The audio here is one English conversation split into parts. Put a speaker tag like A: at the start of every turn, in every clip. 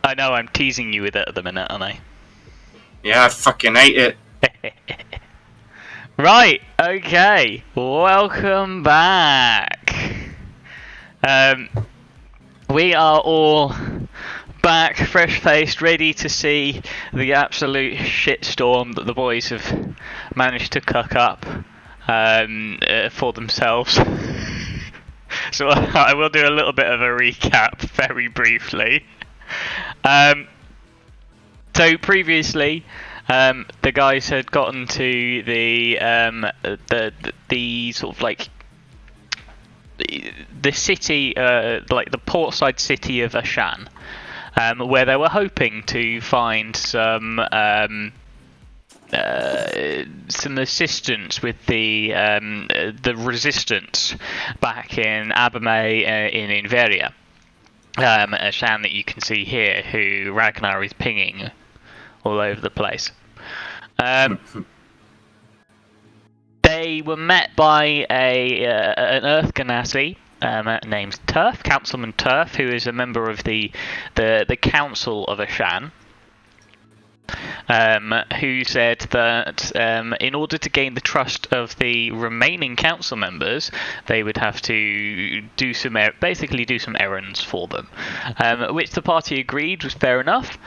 A: I know, I'm teasing you with it at the minute, aren't I?
B: Yeah, I fucking hate it.
A: Right, okay, welcome back. We are all back, fresh-faced, ready to see the absolute shitstorm that the boys have managed to cook up for themselves. So I will do a little bit of a recap very briefly. So previously, the guys had gotten to the sort of like the city, like the portside city of Ashan, where they were hoping to find some assistance with the resistance back in Abame in Inveria. Ashan that you can see here, who Ragnar is pinging all over the place. They were met by an Earth Ganassi named Turf, Councilman Turf, who is a member of the Council of Ashan, who said that in order to gain the trust of the remaining council members, they would have to basically do some errands for them, which the party agreed was fair enough.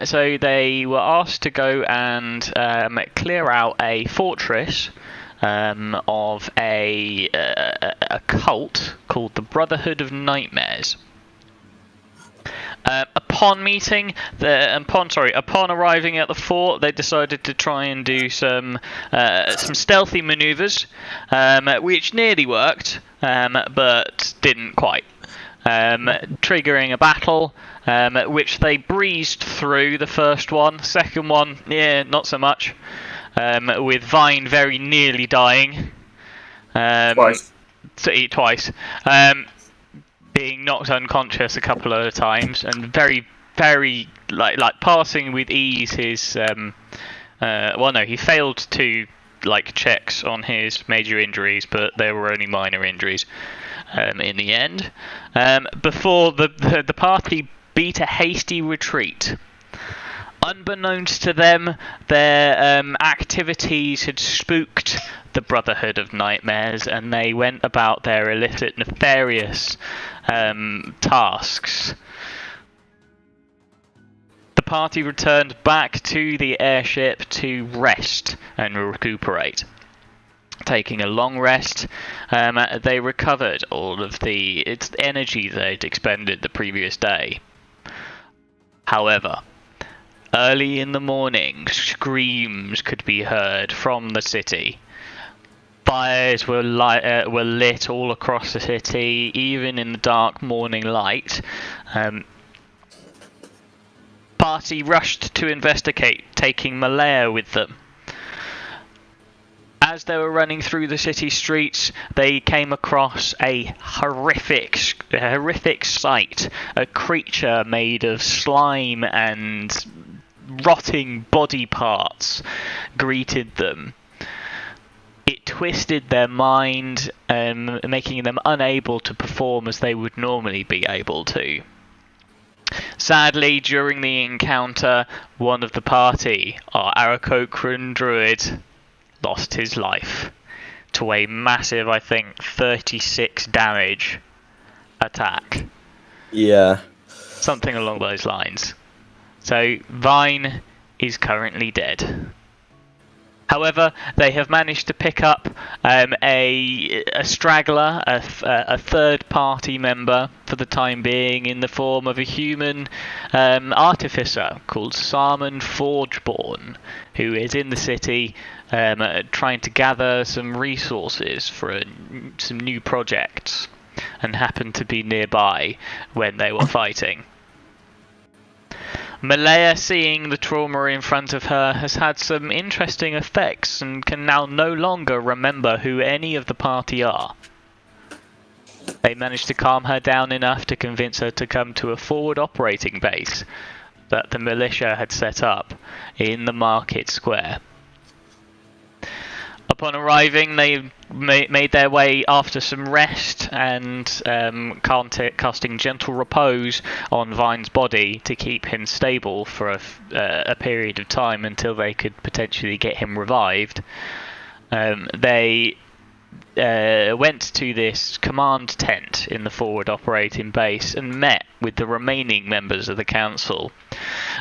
A: So they were asked to go and clear out a fortress of a cult called the Brotherhood of Nightmares. Upon arriving at the fort, they decided to try and do some stealthy maneuvers, which nearly worked, but didn't quite. Triggering a battle, which they breezed through the first one. Second one, yeah, not so much. With Vine very nearly dying.
B: Twice.
A: Being knocked unconscious a couple of times, and very, very like passing with ease his. He failed to checks on his major injuries, but they were only minor injuries in the end. Before the party beat a hasty retreat. Unbeknownst to them, their activities had spooked the Brotherhood of Nightmares, and they went about their illicit, nefarious tasks. The party returned back to the airship to rest and recuperate. Taking a long rest, they recovered all of the energy they'd expended the previous day. However, early in the morning, screams could be heard from the city. Fires were lit all across the city, even in the dark morning light. Party rushed to investigate, taking Malaya with them. As they were running through the city streets, they came across a horrific sight. A creature made of slime and rotting body parts greeted them. It twisted their mind, making them unable to perform as they would normally be able to. Sadly, during the encounter, one of the party, our Aarakocran druid, lost his life to a massive, I think, 36 damage attack.
C: Yeah.
A: Something along those lines. So, Vine is currently dead. However, they have managed to pick up a straggler, a third-party member for the time being, in the form of a human artificer called Sarmon Forgeborn, who is in the city trying to gather some resources for some new projects, and happened to be nearby when they were fighting. Malaya, seeing the trauma in front of her, has had some interesting effects and can now no longer remember who any of the party are. They managed to calm her down enough to convince her to come to a forward operating base that the militia had set up in the market square. Upon arriving, they made their way after some rest and casting gentle repose on Vine's body to keep him stable for a period of time until they could potentially get him revived. They went to this command tent in the forward operating base and met with the remaining members of the council.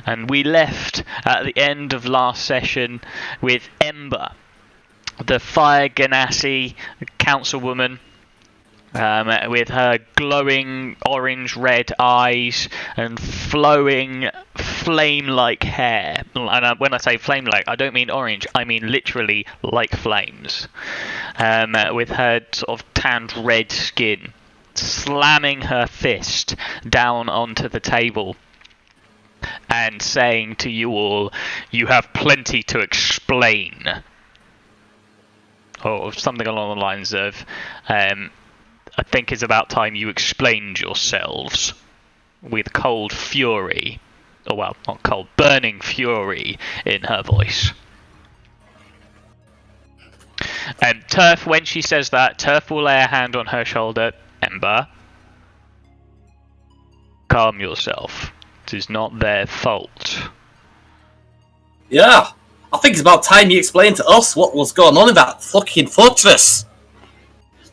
A: And we left at the end of last session with Ember, the Fire Ganassi councilwoman, with her glowing orange-red eyes and flowing flame-like hair. And when I say flame-like, I don't mean orange, I mean literally like flames. With her sort of tanned red skin, slamming her fist down onto the table and saying to you all, "You have plenty to explain." Or something along the lines of, I think it's about time you explained yourselves, with cold fury, or well, not cold, burning fury in her voice. And Turf, when she says that, Turf will lay a hand on her shoulder. Ember, calm yourself. It is not their fault.
C: Yeah, I think it's about time you explained to us what was going on in that fucking fortress.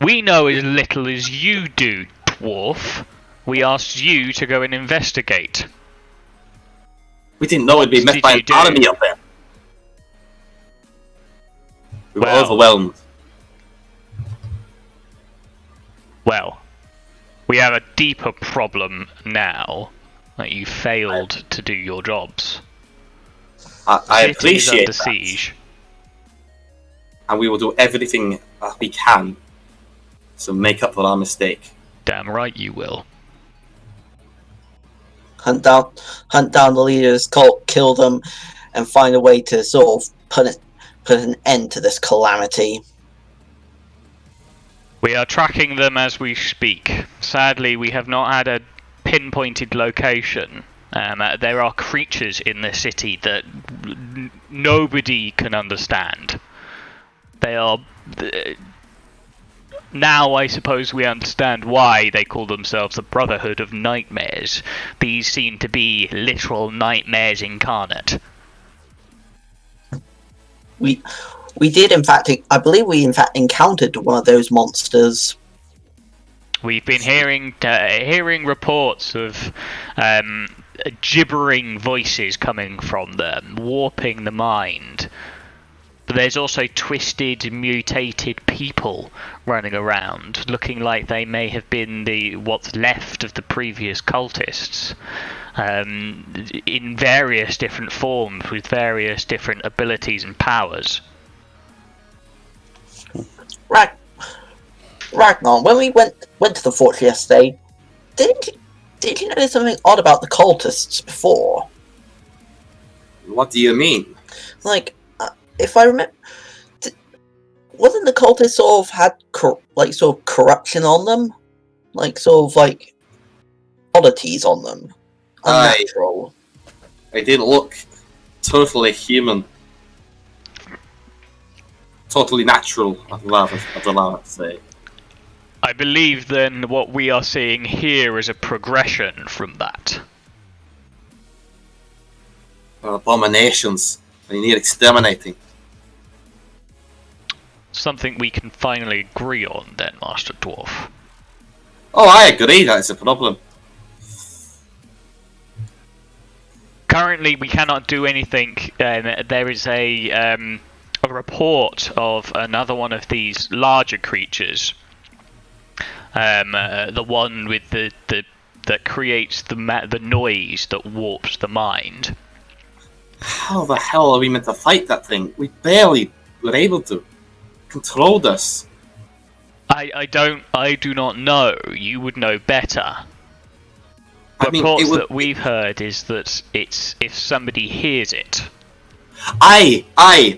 A: We know as little as you do, dwarf. We asked you to go and investigate.
C: We didn't know we'd be met by an army up there. We were overwhelmed.
A: Well, we have a deeper problem now that you failed to do your jobs.
C: I appreciate
A: that. Siege.
C: And we will do everything that we can to make up for our mistake.
A: Damn right you will.
D: Hunt down the leaders, kill them, and find a way to sort of put an end to this calamity.
A: We are tracking them as we speak. Sadly, we have not had a pinpointed location. There are creatures in the city that nobody can understand. They are... Now I suppose we understand why they call themselves the Brotherhood of Nightmares. These seem to be literal nightmares incarnate.
D: We did, in fact, I believe we in fact encountered one of those monsters.
A: We've been hearing reports of gibbering voices coming from them, warping the mind. But there's also twisted, mutated people running around, looking like they may have been what's left of the previous cultists, in various different forms with various different abilities and powers.
D: Ragnar, when we went to the fortress yesterday, did you notice something odd about the cultists before?
C: What do you mean?
D: Like, if I remember, wasn't the cultists sort of had corruption on them, sort of oddities on them, unnatural?
C: They didn't look totally human, totally natural. I'd allow it to say.
A: I believe then what we are seeing here is a progression from that.
C: Abominations. They need exterminating.
A: Something we can finally agree on then, Master Dwarf.
C: Oh, I agree, that's a problem.
A: Currently, we cannot do anything. There is a report of another one of these larger creatures. The one with that creates the noise that warps the mind.
C: How the hell are we meant to fight that thing? We barely were able to control this.
A: I do not know. You would know better.
C: I mean,
A: Reports that we've heard is that it's if somebody hears it.
C: I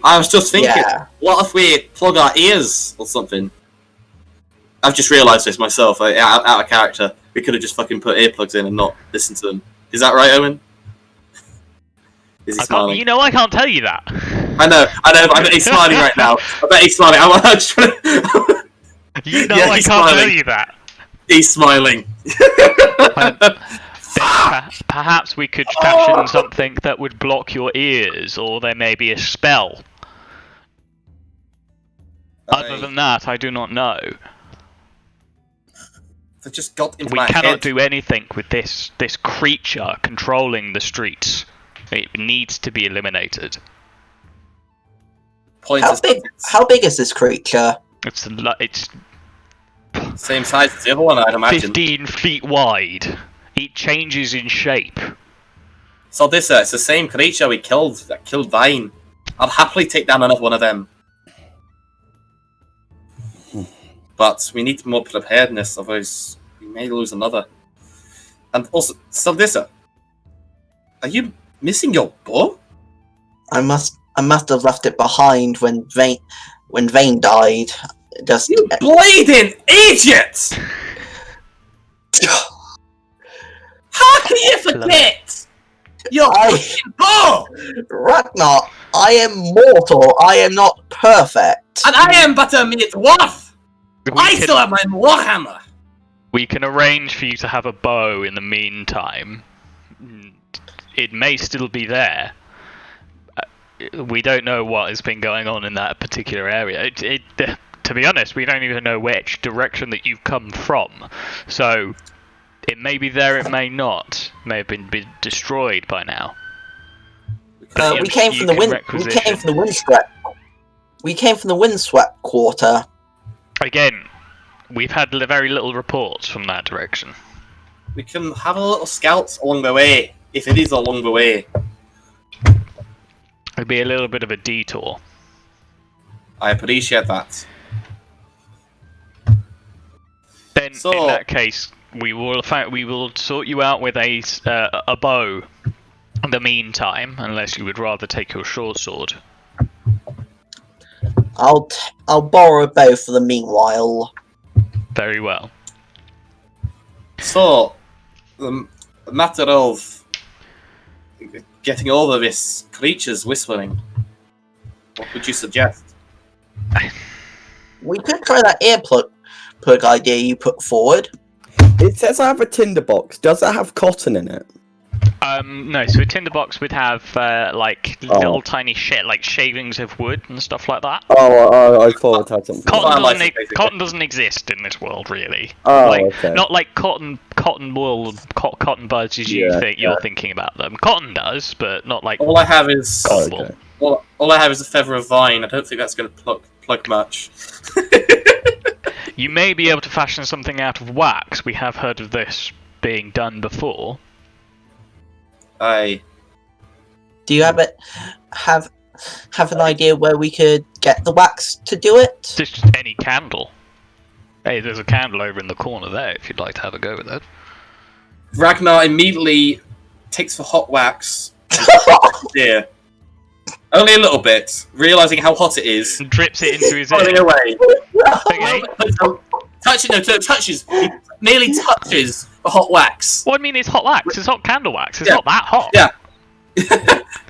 C: was just thinking, what if we plug our ears or something? I've just realised this myself, out of character. We could have just fucking put earplugs in and not listen to them. Is that right, Owen? Is he smiling?
A: I can't tell you that.
C: I know. I bet he's smiling right now. I bet he's smiling. I'm just trying to...
A: You know
C: Yeah,
A: I
C: he's
A: can't
C: smiling.
A: tell you that.
C: He's smiling.
A: Perhaps we could fashion something that would block your ears, or there may be a spell. Other than that, I do not know.
C: They just got into
A: We
C: my
A: cannot
C: head.
A: do anything with this creature controlling the streets. It needs to be eliminated.
D: How big is this creature?
A: It's
C: Same size as the other one, I'd imagine.
A: 15 feet wide. It changes in shape.
C: So this, it's the same creature we killed, that killed Vine. I'd happily take down another one of them. But we need more preparedness, otherwise we may lose another. And also, so this, are you missing your bow?
D: I must have left it behind when Vane died. Just
C: You bleeding idiot! How can you forget your fucking bow?
D: Ragnar, I am mortal. I am not perfect.
C: And I am but a mere dwarf! Still have my warhammer!
A: We can arrange for you to have a bow in the meantime. It may still be there. We don't know what has been going on in that particular area. To be honest, we don't even know which direction that you've come from. So, it may be there, it may not. It may have been destroyed by now.
D: We came from the windswept. We came from the windswept quarter.
A: Again, we've had very little reports from that direction.
C: We can have a little scout along the way, if it is along the way.
A: It'd be a little bit of a detour.
C: I appreciate that.
A: Then, in that case, we will sort you out with a bow. In the meantime, unless you would rather take your short sword.
D: I'll borrow a bow for the meanwhile.
A: Very well.
C: So, the matter of getting over this creature's whispering, what would you suggest?
D: We could try that earplug idea you put forward.
E: It says I have a tinderbox. Does it have cotton in it?
A: No, so a tinderbox would have little tiny shit like shavings of wood and stuff like that.
E: I thought it had something.
A: Cotton doesn't exist in this world, really.
E: Okay.
A: Not like cotton wool, cotton buds as you're thinking about them. Cotton does, but not like.
C: All I have is
A: wool.
C: all I have is a feather of vine. I don't think that's going to plug much.
A: You may be able to fashion something out of wax. We have heard of this being done before.
D: Do you have an idea where we could get the wax to do it?
A: Just any candle. Hey, there's a candle over in the corner there if you'd like to have a go with it.
C: Ragnar immediately takes the hot wax. Yeah. Only a little bit, realising how hot it is.
A: And drips it into his
C: Falling
A: ear.
C: away.
A: Okay.
C: He nearly touches the hot wax.
A: What I mean, it's hot wax. It's hot candle wax. It's not that hot.
C: Yeah.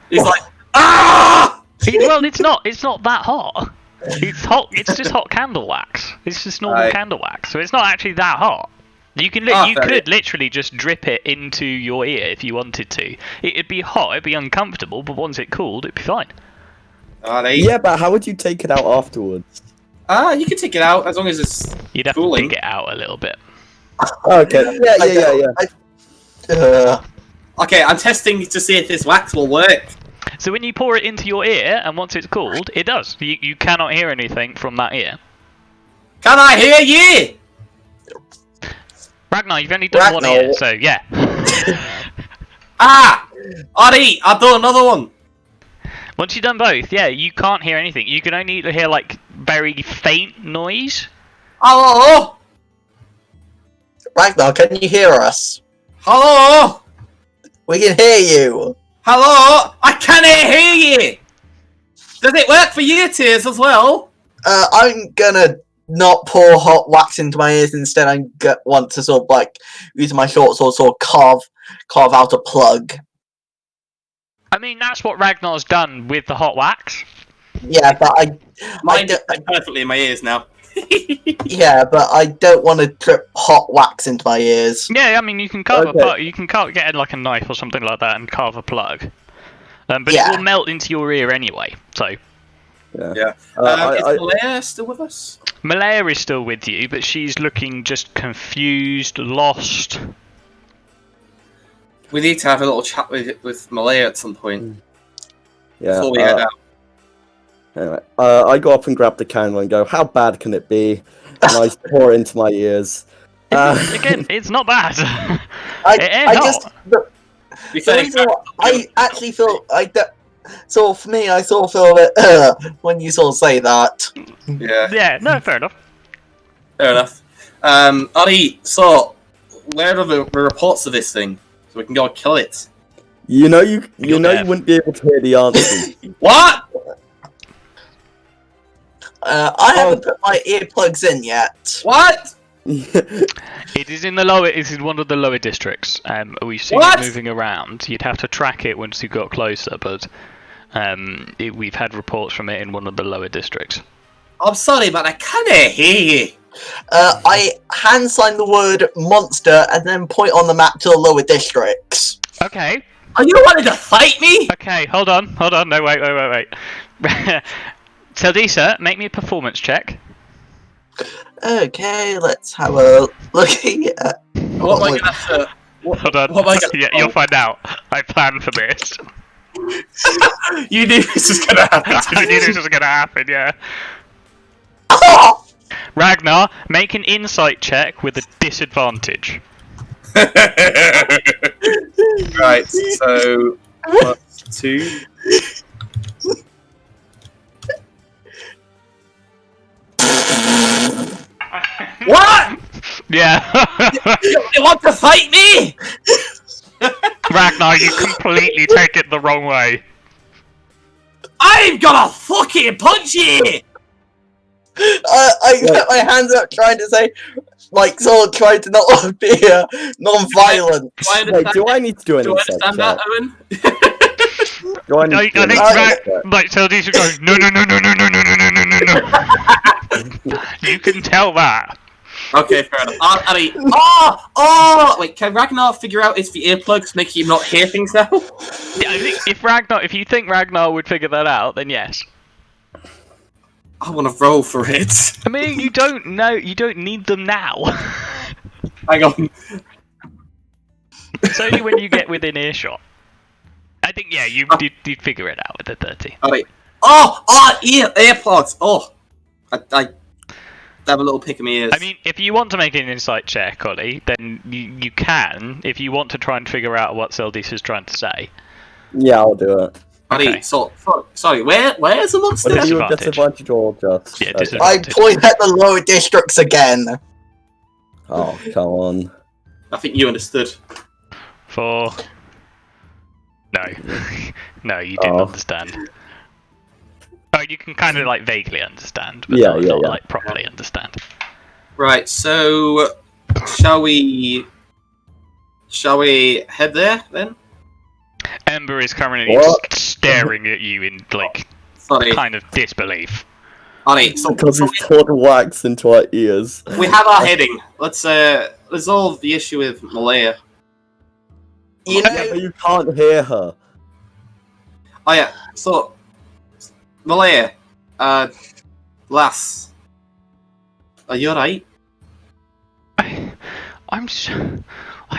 C: He's like, ah!
A: Well, it's not. It's not that hot. It's hot. It's just hot candle wax. It's just normal candle wax. So it's not actually that hot. You can you could literally just drip it into your ear if you wanted to. It'd be hot. It'd be uncomfortable. But once it cooled, it'd be fine.
E: Yeah, but how would you take it out afterwards?
C: You can take it out as long as it's
A: You'd have
C: cooling.
A: to dig it out a little bit.
E: Okay. Yeah.
C: Okay, I'm testing to see if this wax will work.
A: So when you pour it into your ear, and once it's cooled, it does. You cannot hear anything from that ear.
C: Can I hear you?
A: Ragnar, you've only done one ear, so yeah.
C: Ollie, I've done another one.
A: Once you've done both, yeah, you can't hear anything. You can only hear like very faint noise.
C: Hello?
D: Ragnar, can you hear us?
C: Hello?
D: We can hear you.
C: Hello? I can't hear you. Does it work for you, Tears, as well?
D: I'm gonna not pour hot wax into my ears. Instead, I want to sort of like use my short sword, sort of carve out a plug.
A: mean, that's what Ragnar's done with the hot wax.
D: Yeah, but
C: Mine is perfectly in my ears now.
D: yeah, but I don't want to drip hot wax into my ears.
A: Yeah, I mean, you can carve
E: Okay.
A: you can get like a knife or something like that and carve a plug. But
D: Yeah.
A: it will melt into your ear anyway. So
C: Yeah. Is Malaya still with us?
A: Malaya is still with you, but she's looking just confused, lost.
C: We need to have a little chat with Malaya at some point
E: Yeah.
C: before we head out.
E: Anyway, I go up and grab the candle and go, how bad can it be? And I pour it into my ears.
A: Again, it's not bad.
D: I actually feel so for me, I sort of feel that when you sort of say that.
C: Yeah.
A: Yeah, no, fair enough.
C: Fair enough. Ollie, so where are the reports of this thing? So we can go and kill it.
E: You wouldn't be able to hear the answers.
C: What?
D: I haven't put my earplugs in yet.
C: What?
A: It is in the lower. It is in one of the lower districts. We've seen it moving around. You'd have to track it once you got closer, but we've had reports from it in one of the lower districts.
C: I'm sorry, but I can't hear you.
D: I hand sign the word monster and then point on the map to the lower districts.
A: Okay.
C: Are you wanting to fight me?
A: Okay. Hold on. No, wait. Tildisa, make me a performance check.
D: Okay, let's have a look here.
C: What am I gonna have to?
A: Hold on.
C: What am I gonna?
A: Yeah, you'll find out. I planned for this.
C: You knew this was gonna happen.
A: I knew this was going to happen. Yeah. Ragnar, make an insight check with a disadvantage.
C: Right. So +2. What?
A: Yeah.
C: You want to fight me?
A: Ragnar, you completely take it the wrong way.
C: I'm gonna fucking punch you!
D: I put my hands up trying to say, like, sort of trying to not be non-violent.
E: Wait, do I need to do
C: Do
E: any
C: I understand that, Owen?
E: Do I need to do
A: I
E: anything?
A: think like Tildisa goes, no. You can tell that.
C: Okay, fair enough. Ollie. Wait, can Ragnar figure out if the earplugs make him not hear things now?
A: Yeah, I think if you think Ragnar would figure that out, then yes.
C: I want to roll for it.
A: I mean, you don't need them now.
C: Hang on.
A: It's only when you get within earshot. I think, yeah, you'd figure it out with the 30.
C: Ollie. Earplugs. I have a little pick of my ears.
A: I mean, if you want to make an insight check, Ollie, then you can, if you want to try and figure out what Zeldis is trying to say.
E: Yeah, I'll do it.
C: Ollie,
A: okay.
C: Sorry, where's the monster?
E: What are you
A: Disadvantage.
E: disadvantage or just?
A: Yeah,
E: okay.
A: disadvantage.
D: I point at the lower districts again.
E: Oh, come on.
C: I think you understood.
A: No. No, you didn't understand. Oh, you can kind of like vaguely understand, but not like properly understand.
C: Right, so shall we head there then?
A: Ember is currently just staring at you in like
C: Sorry.
A: kind of disbelief.
C: Ollie, so
E: Because we've poured wax into our ears.
C: we have our heading. Let's resolve the issue with Malaya.
D: You
E: Yeah,
D: know,
E: but you can't hear her.
C: Oh yeah, so Malaya, lass, are you alright?
A: I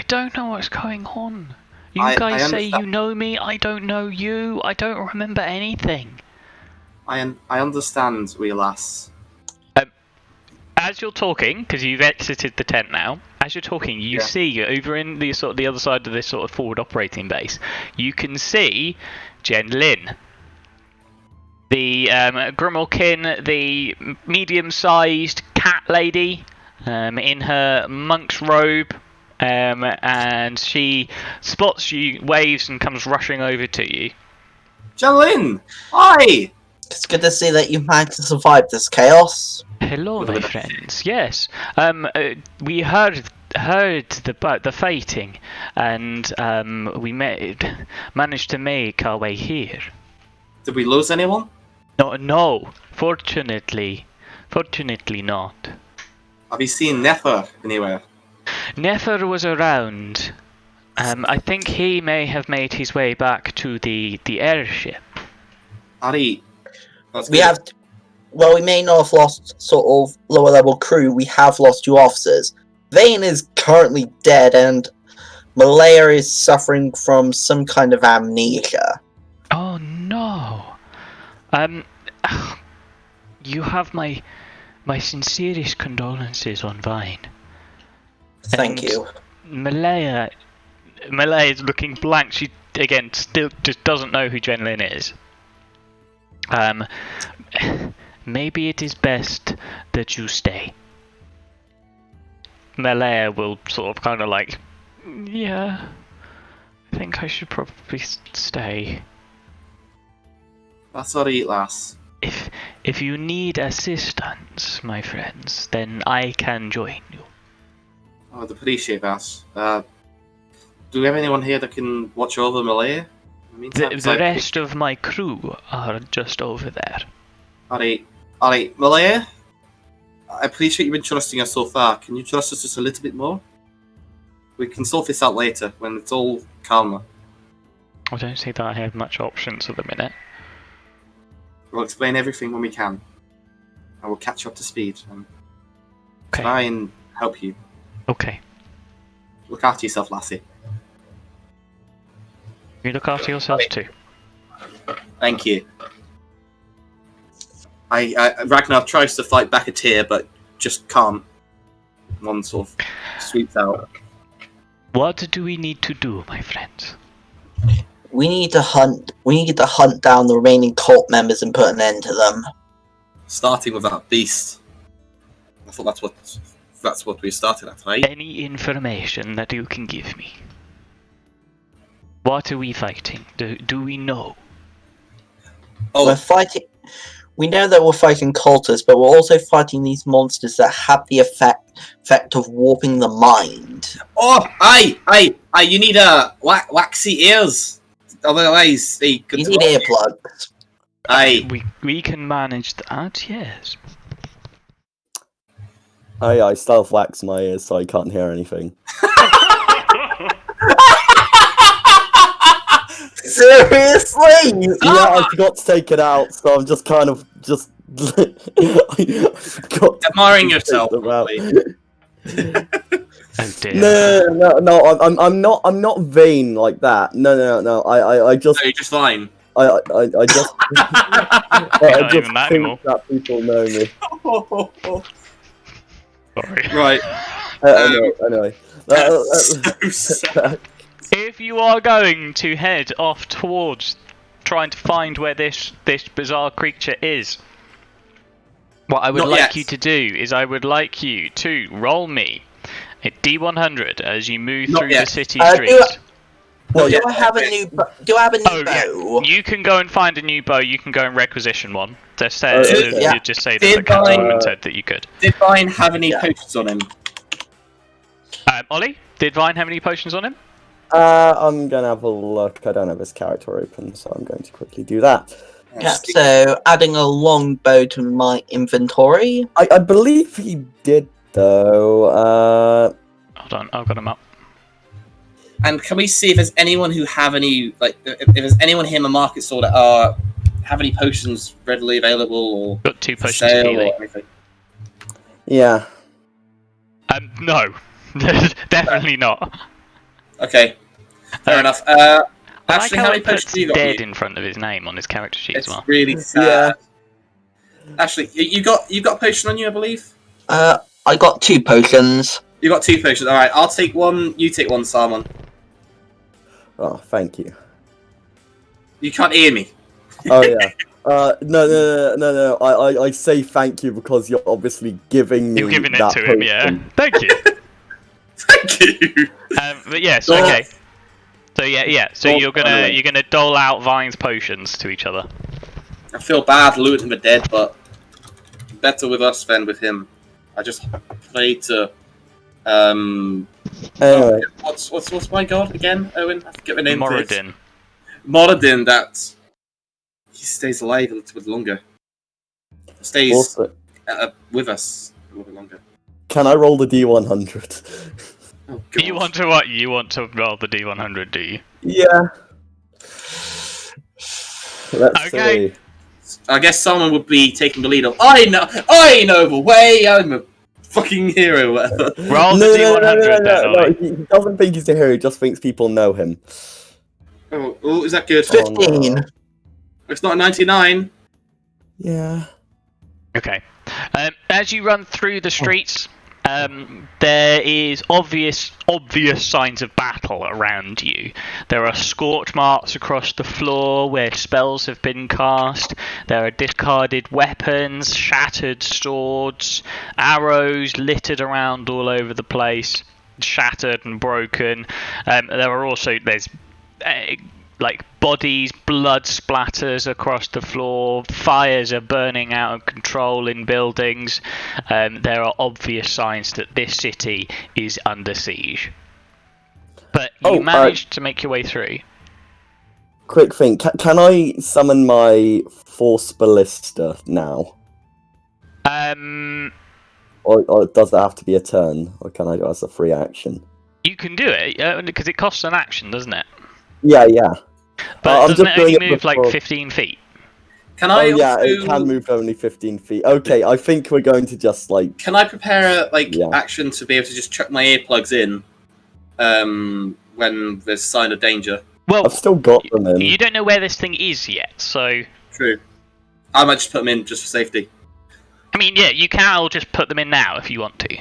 A: don't know what's going on. You
C: I
A: guys say
C: understand.
A: you know me. I don't know you. I don't remember anything.
C: I understand, wee lass.
A: As you're talking, because you've exited the tent now, as you're talking, you see over in the the other side of this sort of forward operating base, you can see Jen Lin, the Grimmelkin, the medium-sized cat lady, in her monk's robe, and she spots you, waves, and comes rushing over to you.
C: Janlin, hi.
D: it's good to see that you managed to survive this chaos.
A: Hello, my friends. Yes, we heard heard about the fighting, and we managed to make our way here.
C: Did we lose anyone?
A: No, fortunately not.
C: Have you seen Nefer anywhere?
A: Nefer was around. I think he may have made his way back to the airship.
C: Harry,
D: we may not have lost sort of lower level crew, we have lost 2 officers. Vane is currently dead, and Malaya is suffering from some kind of amnesia.
A: Oh no. You have my sincerest condolences on Vine.
D: Thank you.
A: Malaya is looking blank. She again still just doesn't know who Jenlin is. Maybe it is best that you stay. Malaya will sort of kind of like, yeah, I think I should probably stay.
C: That's alright, lass.
A: If you need assistance, my friends, then I can join you.
C: I'd appreciate that. Do we have anyone here that can watch over Malaya?
A: The rest of my crew are just over there.
C: Alright, Malaya? I appreciate you've been trusting us so far. Can you trust us just a little bit more? We can sort this out later, when it's all calmer.
A: I don't see that I have much options at the minute.
C: We'll explain everything when we can. I will catch you up to speed and
A: Okay.
C: try and help you.
A: Okay.
C: Look after yourself, lassie.
A: You look after yourself too.
C: Thank you. Ragnar tries to fight back a tear, but just can't. One sort of sweeps out.
A: What do we need to do, my friends?
D: We need to hunt down the remaining cult members and put an end to them.
C: Starting with that beast. I thought that's what we started at, right?
A: Any information that you can give me. What are we fighting? Do we know?
C: Oh,
D: We're fighting. We know that we're fighting cultists, but we're also fighting these monsters that have the effect of warping the mind.
C: oh, aye, you need waxy ears. Otherwise, they could.
D: You need earplugs.
C: Aye.
A: We can manage that, yes.
E: I still have wax in my ears, so I can't hear anything.
D: Seriously?
E: Yeah, I forgot to take it out, so I'm just kind of just. I forgot.
C: Admiring yourself.
A: Oh dear.
E: No, I'm not vain like that. No. I just.
C: No, you're just fine.
E: I just. I
A: not
E: just
A: even that
E: think
A: anymore.
E: that people know me.
A: Sorry.
C: Right.
E: Anyway.
C: So sad.
A: If you are going to head off towards trying to find where this bizarre creature is, what I would
C: Not
A: like
C: yet.
A: you to do is I would like you to roll me a D100 as you move
C: Not
A: through
C: yet.
A: the city
D: Do
A: streets.
D: Do I have a new bow?
A: Oh, yeah. You can go and find a new bow. You can go and requisition one. Just say,
E: okay.
A: you just say that
C: Did
A: the captain
C: I-
A: said that you could.
C: Did Vine have any
D: Yeah.
C: potions on him?
A: Ollie, did Vine have any potions on him?
E: I'm gonna have a look. I don't have his character open, so I'm going to quickly do that.
D: Yeah, so adding a longbow to my inventory.
E: I believe he did though.
A: Hold on, I've got him up.
C: And can we see if there's anyone who have any, like, if there's anyone here in the market store that have any potions readily available or
A: Got 2
C: for
A: potions of
C: sale
A: healing.
C: or anything?
E: Yeah.
A: No, definitely not.
C: Okay, fair enough.
A: I
C: Actually,
A: like
C: how
A: how
C: many
A: it puts
C: potions have you got?
A: dead in front of his name on his character sheet
C: It's
A: as well.
C: really sad. Actually, you got a potion on you, I believe.
D: I got 2 potions.
C: You got 2 potions. All right, I'll take one. You take one, Salmon.
E: Oh, thank you.
C: You can't hear me.
E: Oh yeah. No. I say thank you because you're obviously giving me.
A: You're giving it
E: that
A: to him, yeah.
E: potion.
A: Thank you.
C: Thank you.
A: But yes,
C: Oh.
A: okay. So yeah. So
C: Oh,
A: you're
C: anyway.
A: gonna dole out Vine's potions to each other.
C: I feel bad looting the dead, but better with us than with him. I just pray to
E: Anyway,
C: what's my god again, Owen? I forget the name.
A: Moradin.
C: Moradin. That he stays alive a little bit longer. Stays
E: also,
C: with us a little bit longer.
E: can I roll the D100?
C: Oh god.
A: You want to what? You want to roll the D100, do you?
E: Yeah. Let's
A: Okay.
E: see.
C: I guess someone would be taking the lead of. I know the way. I'm a fucking hero. Or whatever.
A: Roll the D100 then,
E: No.
A: Ollie.
E: He doesn't think he's a hero. He just thinks people know him.
C: Oh, is that good?
D: 15.
C: It's not a 99.
E: Yeah.
A: Okay. As you run through the streets, there is obvious signs of battle around you. There are scorch marks across the floor where spells have been cast. There are discarded weapons, shattered swords, arrows littered around all over the place, shattered and broken. There's like bodies, blood splatters across the floor, fires are burning out of control in buildings. There are obvious signs that this city is under siege. But you managed to make your way through.
E: Quick thing, can I summon my Force Ballista now? Or does it have to be a turn? Or can I do it as a free action?
A: You can do it, because it costs an action, doesn't it?
E: Yeah.
A: But doesn't it only
E: doing
A: move like
E: before.
A: 15 feet?
C: Can I?
E: Yeah,
C: also...
E: it can move only 15 feet. Okay, I think we're going to just like.
C: Can I prepare action to be able to just chuck my earplugs in, when there's a sign of danger?
A: Well,
E: I've still got them in.
A: You don't know where this thing is yet, so.
C: True. I might just put them in just for safety.
A: I mean, yeah, you can all just put them in now if you want to.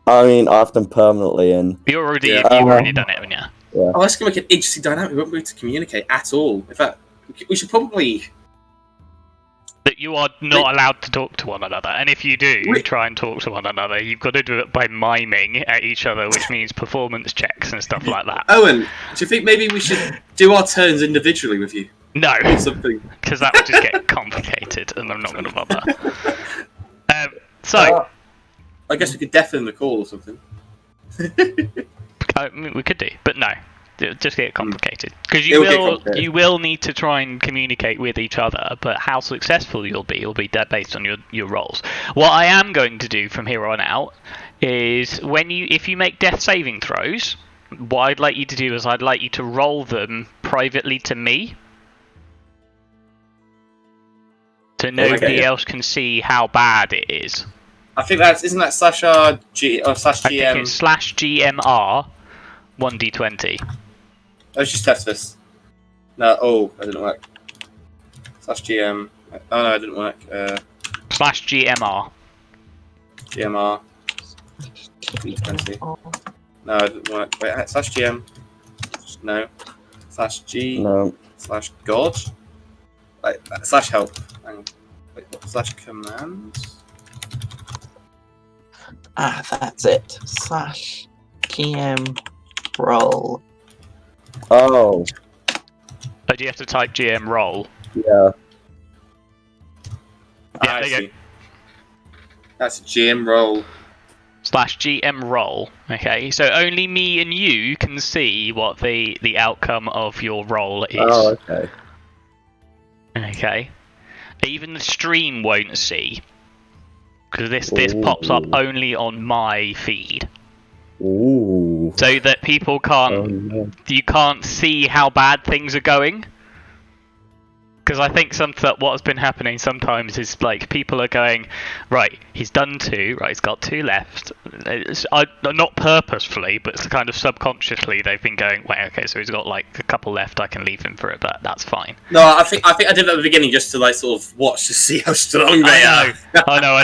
E: I mean, I have them permanently in.
A: You've already done it, haven't you?
E: Yeah.
C: Oh, that's going to make an interesting dynamic. We won't be able to communicate at all. In fact, we should probably...
A: That you are not allowed to talk to one another, and if you do try and talk to one another, you've got to do it by miming at each other, which means performance checks and stuff like that.
C: Owen, do you think maybe we should do our turns individually with you?
A: No,
C: Or something.
A: because that would just get complicated, and I'm not going to bother.
C: I guess we could deafen the call or something.
A: I mean, we could do, but no. It'll just get complicated because you will need to try and communicate with each other, but how successful you'll be will be based on your roles. What I am going to do from here on out is if you make death saving throws, what I'd like you to do is I'd like you to roll them privately to me, so nobody else can see how bad it is.
C: I think isn't that slash RG or slash GM?
A: I think it's /GMR 1d20.
C: Let's just test this. No, that didn't work. /GM. Oh no, it didn't work.
A: /GMR.
C: GMR. 20. No, it didn't work. Wait, /GM. No. /G.
E: No.
C: /God. Wait, /help. Hang on. Wait, what? /command.
D: That's it. /GM roll.
E: Oh.
A: Oh, do you have to type GM roll?
E: Yeah.
A: Yeah, there you go.
C: That's a GM roll.
A: /GM roll. Okay, so only me and you can see what the outcome of your roll is.
E: Oh, okay.
A: Okay. Even the stream won't see. Because this pops up only on my feed.
E: Ooh.
A: So that people you can't see how bad things are going. Because I think what has been happening sometimes is like people are going, right, he's done 2, right, he's got 2 left. Not purposefully, but it's kind of subconsciously they've been going, wait, okay, so he's got like a couple left, I can leave him for it, but that's fine.
C: No, I think I did that at the beginning just to like sort of watch to see how strong they are.
A: I know,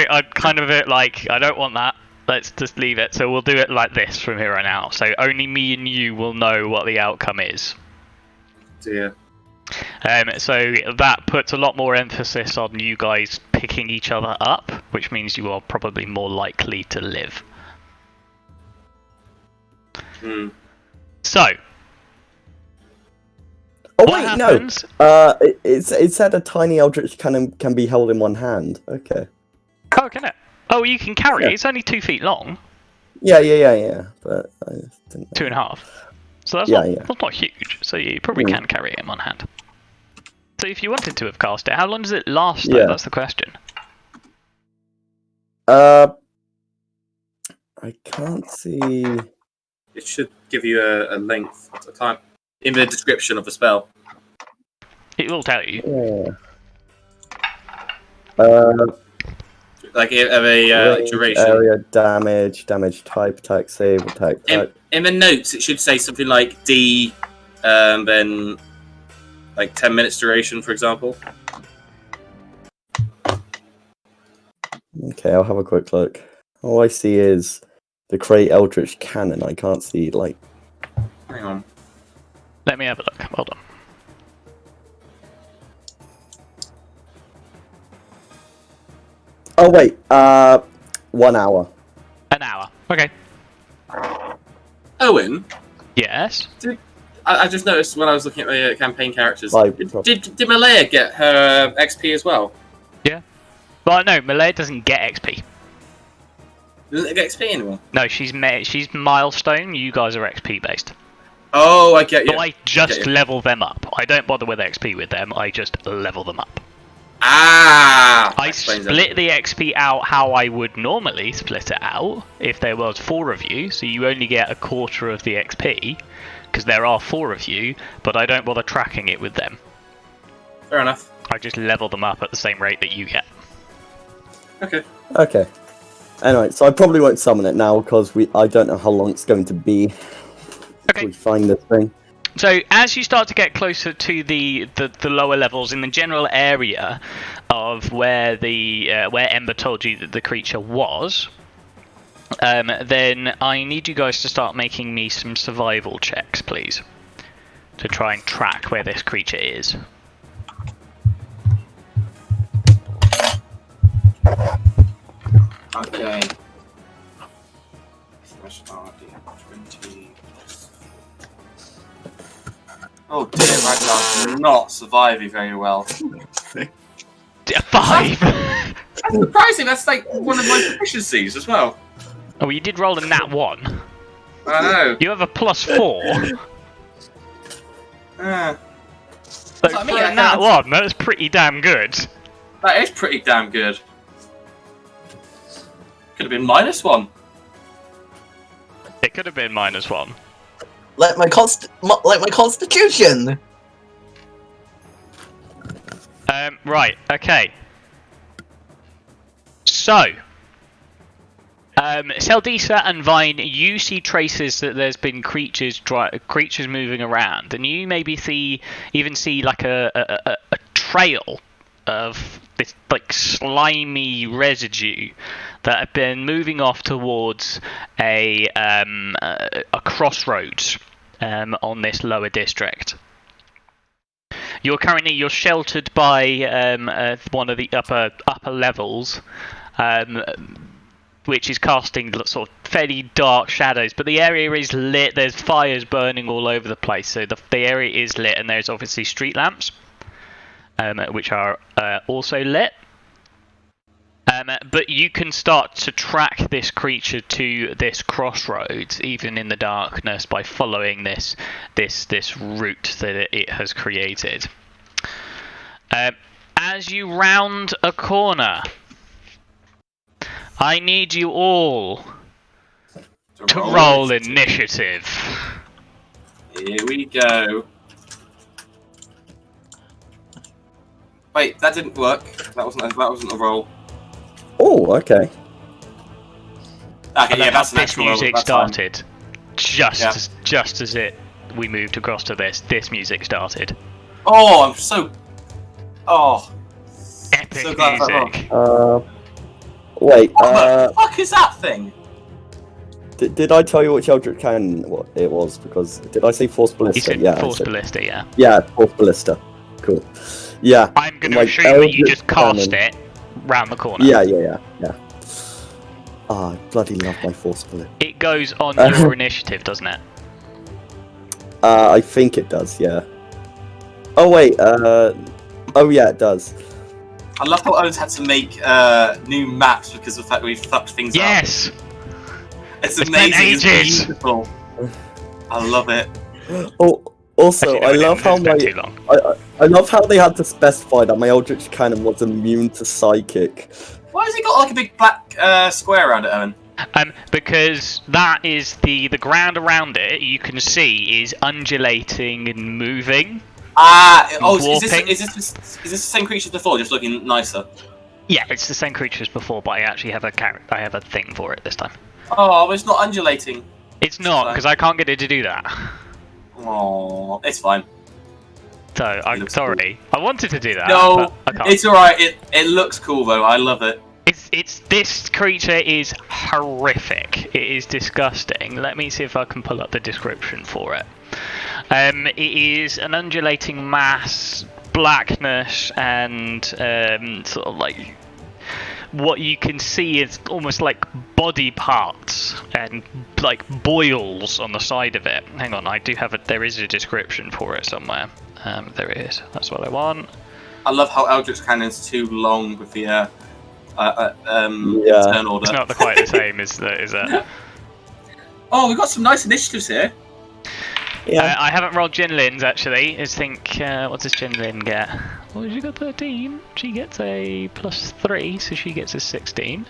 A: I'm kind of a bit like, I don't want that. Let's just leave it. So we'll do it like this from here on out. So only me and you will know what the outcome is.
C: Dear.
A: So that puts a lot more emphasis on you guys picking each other up, which means you are probably more likely to live. So.
E: Oh
A: what
E: wait,
A: happens?
E: no. It said a tiny eldritch cannon can be held in one hand. Okay.
A: Oh, can it? Oh, you can carry it.
E: Yeah.
A: It's only 2 feet long.
E: Yeah. But I didn't know.
A: 2.5. So that's that's not huge. So you probably can carry him on hand. So if you wanted to have cast it, how long does it last? Though? That's the question.
E: I can't see.
C: It should give you a length of time in the description of the spell.
A: It will tell you.
C: Like a duration.
E: Area, damage type, attack save, attack type.
C: In the notes, it should say something like D, then like 10 minutes duration, for example.
E: Okay, I'll have a quick look. All I see is the Great Eldritch Cannon. I can't see, like...
C: Hang on.
A: Let me have a look. Hold on.
E: Oh, wait. 1 hour.
A: An hour. Okay.
C: Owen?
A: Yes?
C: I just noticed when I was looking at the campaign characters,
E: Like,
C: did Malaya get her XP as well?
A: Yeah. Well, no, Malaya doesn't get XP.
C: Doesn't it get XP anymore?
A: No, she's milestone. You guys are XP based.
C: Oh, I get you.
A: So I just level them up. I don't bother with XP with them. I just level them up.
C: Ah!
A: I split the XP out how I would normally split it out if there was 4 of you. So you only get a quarter of the XP because there are 4 of you. But I don't bother tracking it with them.
C: Fair enough.
A: I just level them up at the same rate that you get.
E: Okay. Anyway, so I probably won't summon it now because I don't know how long it's going to be.
A: Okay.
E: We find this thing.
A: So as you start to get closer to the lower levels in the general area of where where Ember told you that the creature was, then I need you guys to start making me some survival checks, please, to try and track where this creature is.
C: Okay. Oh dear, Ragnar's not surviving very well.
A: 5!
C: That's surprising, that's like one of my proficiencies as well.
A: Oh, well, you did roll a nat 1.
C: I know.
A: You have a +4. So for a nat 1, that's pretty damn good.
C: That is pretty damn good. Could have been -1.
A: It could have been -1.
D: Like my constitution.
A: Right. Okay. So, Seldisa and Vine, you see traces that there's been creatures moving around, and you maybe even see like a trail of this like slimy residue that have been moving off towards a crossroads on this lower district. You're sheltered by one of the upper levels, which is casting sort of fairly dark shadows. But the area is lit. There's fires burning all over the place, so the area is lit, and there's obviously street lamps, which are also lit. But you can start to track this creature to this crossroads, even in the darkness, by following this route that it has created. As you round a corner, I need you all to roll initiative.
C: Here we go. Wait, that didn't work. That wasn't a roll.
E: Oh, okay.
C: Okay, yeah, that's an
A: this
C: actual roll.
A: music
C: That's
A: started.
C: fine.
A: Just as we moved across to this music started.
C: Oh, I'm so... Oh.
A: Epic
C: So glad
A: music.
E: Wait,
C: What the fuck is that thing?
E: did I tell you which Eldritch Cannon it was? Because did I say Force Ballista?
A: You said
E: Yeah,
A: Force Ballista, yeah.
E: Yeah, Force Ballista. Cool. Yeah.
A: I'm going to
E: like
A: assume that you just
E: Eldritch
A: cast it round the corner.
E: Yeah. Ah, I bloody love my Force Ballista.
A: It goes on your initiative, doesn't it?
E: I think it does, yeah. Oh wait, oh yeah, it does.
C: I love how Owen's had to make new maps because of the fact we fucked things up.
A: Yes!
C: It's
A: It's
C: amazing.
A: been
C: It's
A: ages.
C: beautiful. I love it.
E: Oh, also,
A: Actually, no,
E: I
A: it
E: love
A: didn't.
E: how
A: It's been
E: my
A: too long.
E: I love how they had to specify that my Eldritch Cannon was immune to psychic.
C: Why has he got like a big black square around it, Owen?
A: Because that is the ground around it. You can see is undulating and moving.
C: Is this the same creature as before, just looking nicer?
A: Yeah, it's the same creature as before, but I actually have I have a thing for it this time.
C: Oh, it's not undulating.
A: It's not because I can't get it to do that.
C: Oh, it's fine.
A: So I'm sorry. I wanted to do that.
C: No,
A: but I can't.
C: it's alright. It looks cool though. I love it.
A: It's this creature is horrific. It is disgusting. Let me see if I can pull up the description for it. It is an undulating mass, blackness, and sort of like what you can see is almost like body parts and like boils on the side of it. Hang on, I do have it. There is a description for it somewhere. There it is. That's what I want.
C: I love how Eldritch Cannon's too long with the
E: Yeah.
C: turn order.
A: It's not quite the same, is it?
C: Oh, we've got some nice initiatives here.
E: Yeah.
A: I haven't rolled Jinlin's actually. What does Jinlin get? Well, she got 13. She gets a +3, so she gets a 16.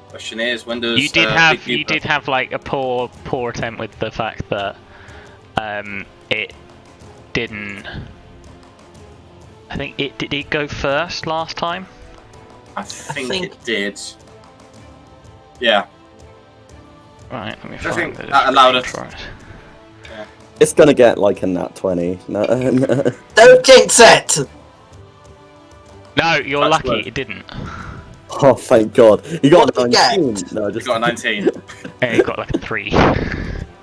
C: Question is, when does
A: You did have like a poor attempt with the fact that it didn't. I think did it go first last time?
C: I think it did. Yeah.
A: Right, let me
C: I
A: find
C: think
A: the
C: that allowed us.
A: description for it.
E: It's gonna get like a nat 20. No, no.
D: Don't jinx it!
A: No, you're
C: That's
A: lucky.
C: good.
A: It didn't.
E: Oh, thank God. You got
D: What
E: a
D: did you
E: 19. No,
C: We
E: just
C: got a 19.
A: It got like a 3.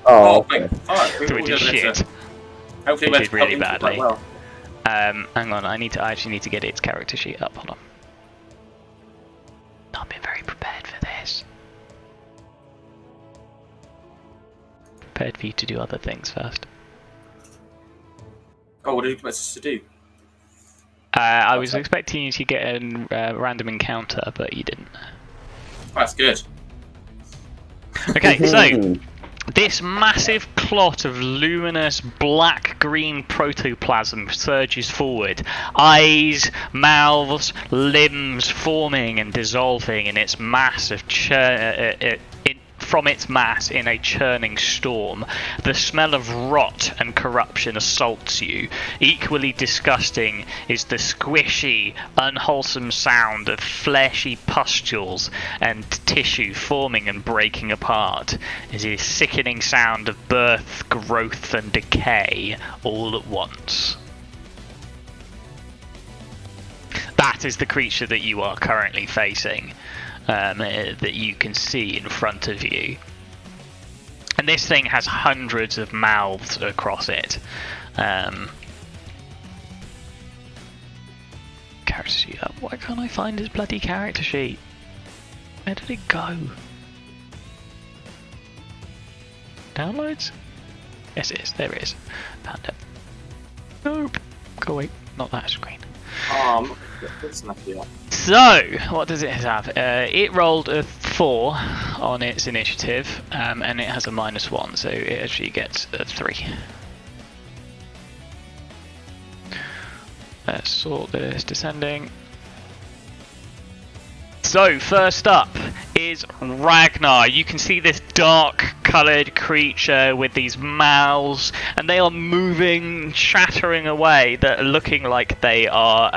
E: Oh, okay.
C: thank fuck.
A: So it did shit.
C: Hopefully
A: It
C: we're
A: did really
C: helping quite
A: badly.
C: well.
A: Hang on, I actually need to get its character sheet up. Hold on. Not been very prepared for this. Prepared for you to do other things first.
C: Oh, what did you expect us to do?
A: I was expecting you to get a random encounter, but you didn't.
C: That's good.
A: Okay, so this massive clot of luminous black-green protoplasm surges forward. Eyes, mouths, limbs forming and dissolving in its mass of from its mass in a churning storm. The smell of rot and corruption assaults you. Equally disgusting is the squishy, unwholesome sound of fleshy pustules and tissue forming and breaking apart. It is a sickening sound of birth, growth and decay all at once. That is the creature that you are currently facing. That you can see in front of you. And this thing has hundreds of mouths across it. Character sheet up. Why can't I find his bloody character sheet? Where did it go? Downloads? Yes it is, there it is. Found it. Nope. Go away. Not that screen.
C: That's enough for you.
A: So, what does it have? It rolled a 4 on its initiative, and it has a -1, so it actually gets a 3. Let's sort this descending. So, first up is Ragnar. You can see this dark-coloured creature with these mouths, and they are moving, shattering away, that are looking like they are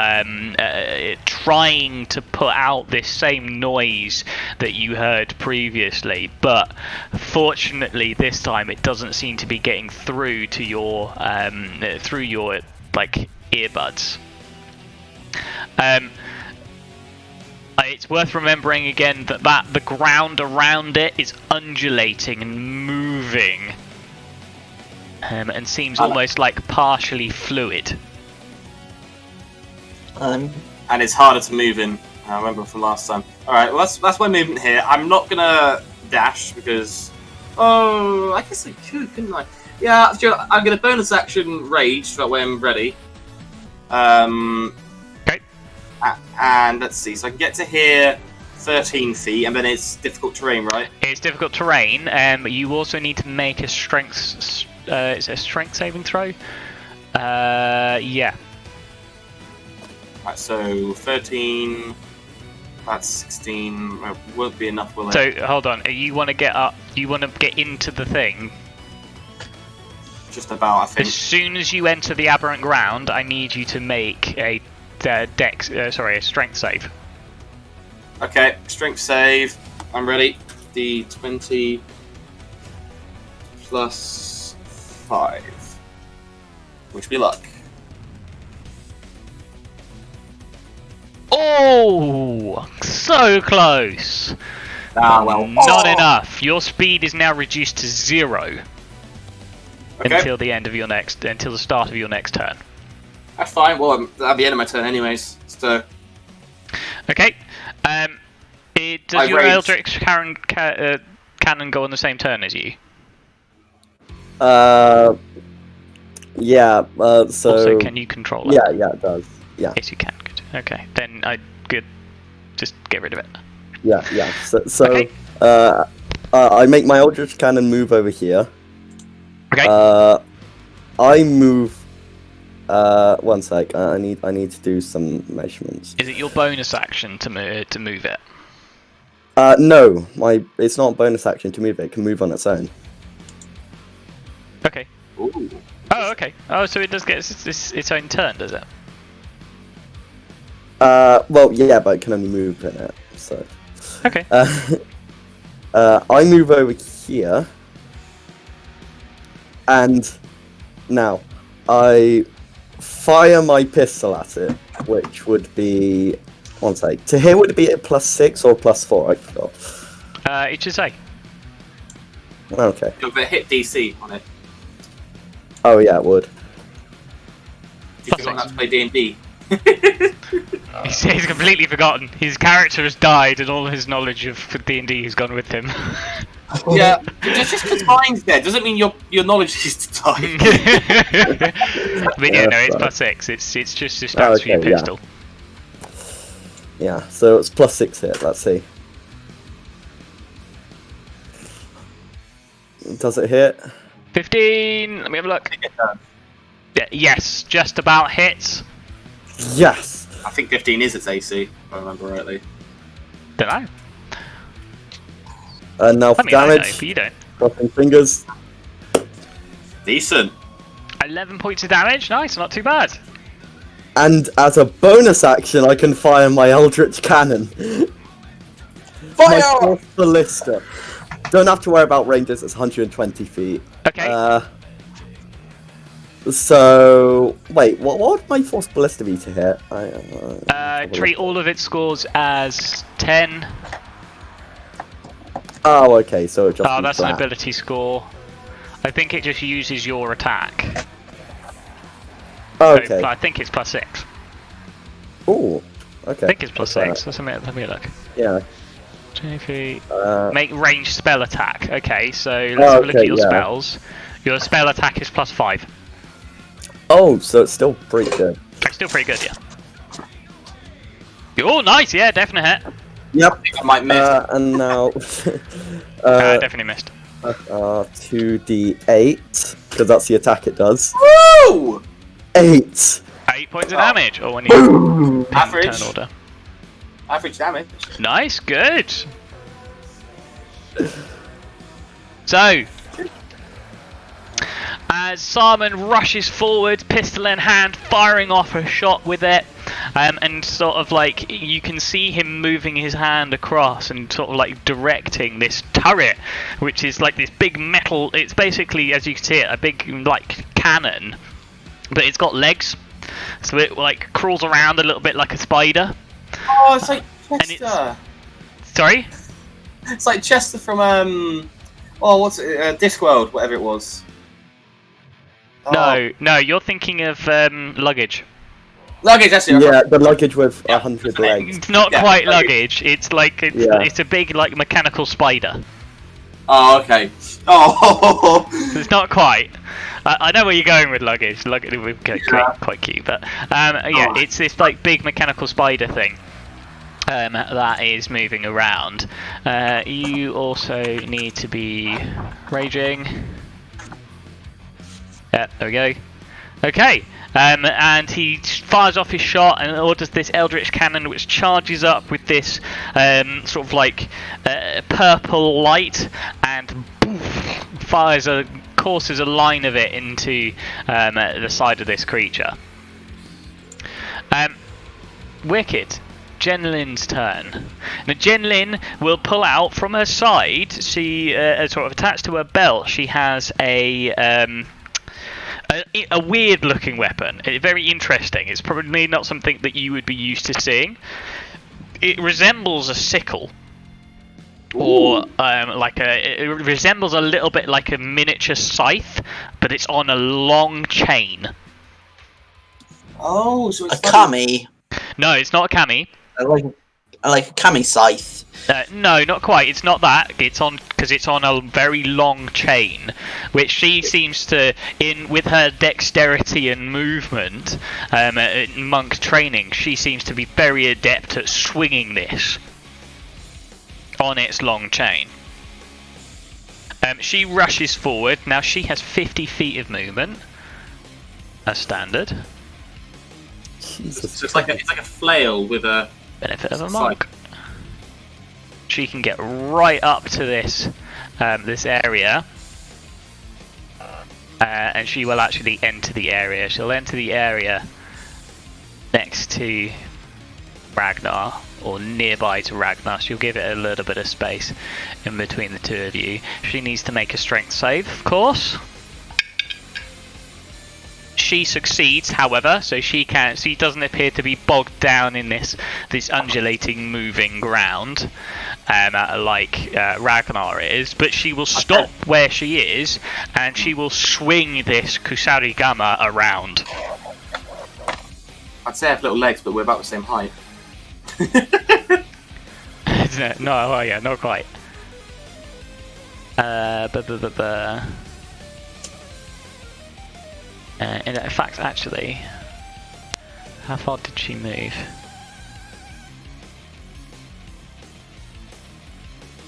A: trying to put out this same noise that you heard previously. But fortunately, this time it doesn't seem to be getting through to your like earbuds. It's worth remembering again that the ground around it is undulating and moving, and seems almost like partially fluid.
C: And it's harder to move in. I remember from last time. All right, well that's my movement here. I'm not gonna dash because I guess I could, couldn't I? Yeah, sure, I'm gonna bonus action rage so that way I'm ready. Okay. And let's see, so I can get to here 13 feet, and then it's difficult terrain, right?
A: It's difficult terrain, but you also need to make a strength. Is it a strength saving throw? Yeah.
C: Right, so 13. That's 16. Well, won't be enough, will it?
A: So hold on. You want to get up? You want to get into the thing?
C: Just about, I think.
A: As soon as you enter the aberrant ground, I need you to make a a strength save.
C: Okay, strength save. I'm ready. D20 plus 5. Wish me luck.
A: Oh, so close.
C: Ah, well.
A: Not enough. Your speed is now reduced to 0
C: Okay.
A: until the start of your next turn.
C: That's fine. Well, I'm at the end of my turn, anyways. So.
A: Okay. Does your
C: rage.
A: Eldritch cannon go on the same turn as you?
E: Yeah. So.
A: Also, can you control it?
E: Yeah, it does. Yeah.
A: Yes, you can. Good. Okay. Then good. Just get rid of it.
E: Yeah. So
A: Okay.
E: I make my Eldritch Cannon move over here.
A: Okay.
E: I move. One sec. I need to do some measurements.
A: Is it your bonus action to move it?
E: No, it's not a bonus action to move it. It can move on its own.
A: Okay.
C: Ooh.
A: Oh, okay. Oh, so it does get its own turn, does it?
E: Well, yeah, but it can only move in it. So.
A: Okay.
E: I move over here, and now I fire my pistol at it, which would be. One sec. To hit, would it be a +6 or +4? I forgot.
A: It should say.
E: Okay.
C: You'll have a hit DC on it.
E: Oh yeah, it would.
C: You forgot how to play D&D.
A: He's completely forgotten. His character has died, and all his knowledge of D&D has gone with him.
C: Yeah, just because mine's dead doesn't mean your knowledge is to die.
A: But yeah, no, it's +6. It's just the stats for your
E: okay, yeah.
A: pistol.
E: Yeah, so it's +6 hit. Let's see. Does it hit?
A: 15. Let me have a look. Yeah, yes, just about hits.
E: Yes.
C: I think 15 is its AC, if I remember rightly.
A: Don't know.
E: And now for
A: I mean, I know,
E: damage.
A: but you don't.
E: Crossing fingers.
C: Decent.
A: 11 points of damage. Nice, not too bad.
E: And as a bonus action, I can fire my Eldritch Cannon.
C: Fire!
E: My fourth ballista. Don't have to worry about ranges, it's 120 feet.
A: Okay.
E: So, wait, what would my fourth ballista be to hit?
A: Treat all of its scores as 10.
E: Oh, okay, so it just
A: Oh,
E: be
A: that's an
E: flat.
A: ability score. I think it just uses your attack.
E: Okay.
A: So, I think it's +6.
E: Ooh, okay.
A: I think it's +6.
E: That's
A: Let me look.
E: Yeah.
A: 20 feet.
E: Uh,
A: Make ranged spell attack. Okay, so let's have a look at your
E: yeah.
A: spells. Your spell attack is +5.
E: oh, so it's still pretty good.
A: It's still pretty good, yeah. Oh, nice, yeah, definite hit.
E: Yep.
C: I might miss.
E: And now,
A: Definitely missed.
E: 2d8, because that's the attack it does.
C: Woo!
E: 8.
A: 8 points of damage. Oh, when you
C: Average.
A: turn order.
C: Average damage.
A: Nice, good. So, as Simon rushes forward, pistol in hand, firing off a shot with it, and sort of like you can see him moving his hand across and sort of like directing this turret, which is like this big metal. It's basically, as you can see it, a big like cannon, but it's got legs, so it like crawls around a little bit like a spider.
C: Oh, it's like
A: it's-
C: Chester.
A: Sorry.
C: It's like Chester from oh, what's it? Discworld, whatever it was. Oh.
A: No, you're thinking of luggage.
C: Luggage, that's it.
E: Yeah, the luggage with
C: Yeah.
E: 100 legs.
A: It's not
C: Yeah,
A: quite
C: luggage.
A: luggage. It's like
E: Yeah.
A: it's a big like mechanical spider.
C: Oh, okay. Oh,
A: It's not quite. I know where you're going with luggage. Luggage would be quite cute, but yeah,
C: Oh.
A: it's this like big mechanical spider thing. that is moving around. You also need to be raging. Yeah, there we go. Okay, and he fires off his shot and orders this Eldritch Cannon, which charges up with this sort of like purple light and courses a line of it into the side of this creature. Wicked. Jenlin's turn. Now Jenlin will pull out from her side. She sort of attached to her belt. She has a weird-looking weapon. Very interesting. It's probably not something that you would be used to seeing. It resembles a sickle, or it resembles a little bit like a miniature scythe, but it's on a long chain.
C: Oh, so it's
D: a kami.
A: No, it's not a kami.
D: I like a kami scythe.
A: No, not quite. It's not that. It's on a very long chain, which she seems to, with her dexterity and movement, monk training, she seems to be very adept at swinging this on its long chain. She rushes forward. Now she has 50 feet of movement, as standard.
C: Jesus. So it's like a flail with a
A: benefit of a monk. She can get right up to this area, and she will actually enter the area. She'll enter the area next to Ragnar, or nearby to Ragnar. She'll give it a little bit of space in between the two of you. She needs to make a strength save, of course. She succeeds, however, so she doesn't appear to be bogged down in this undulating, moving ground like Ragnar is, but she will stop where she is and she will swing this Kusarigama around.
C: I'd say I have little legs, but we're about the same height.
A: No, oh yeah, not quite. In fact, actually, how far did she move?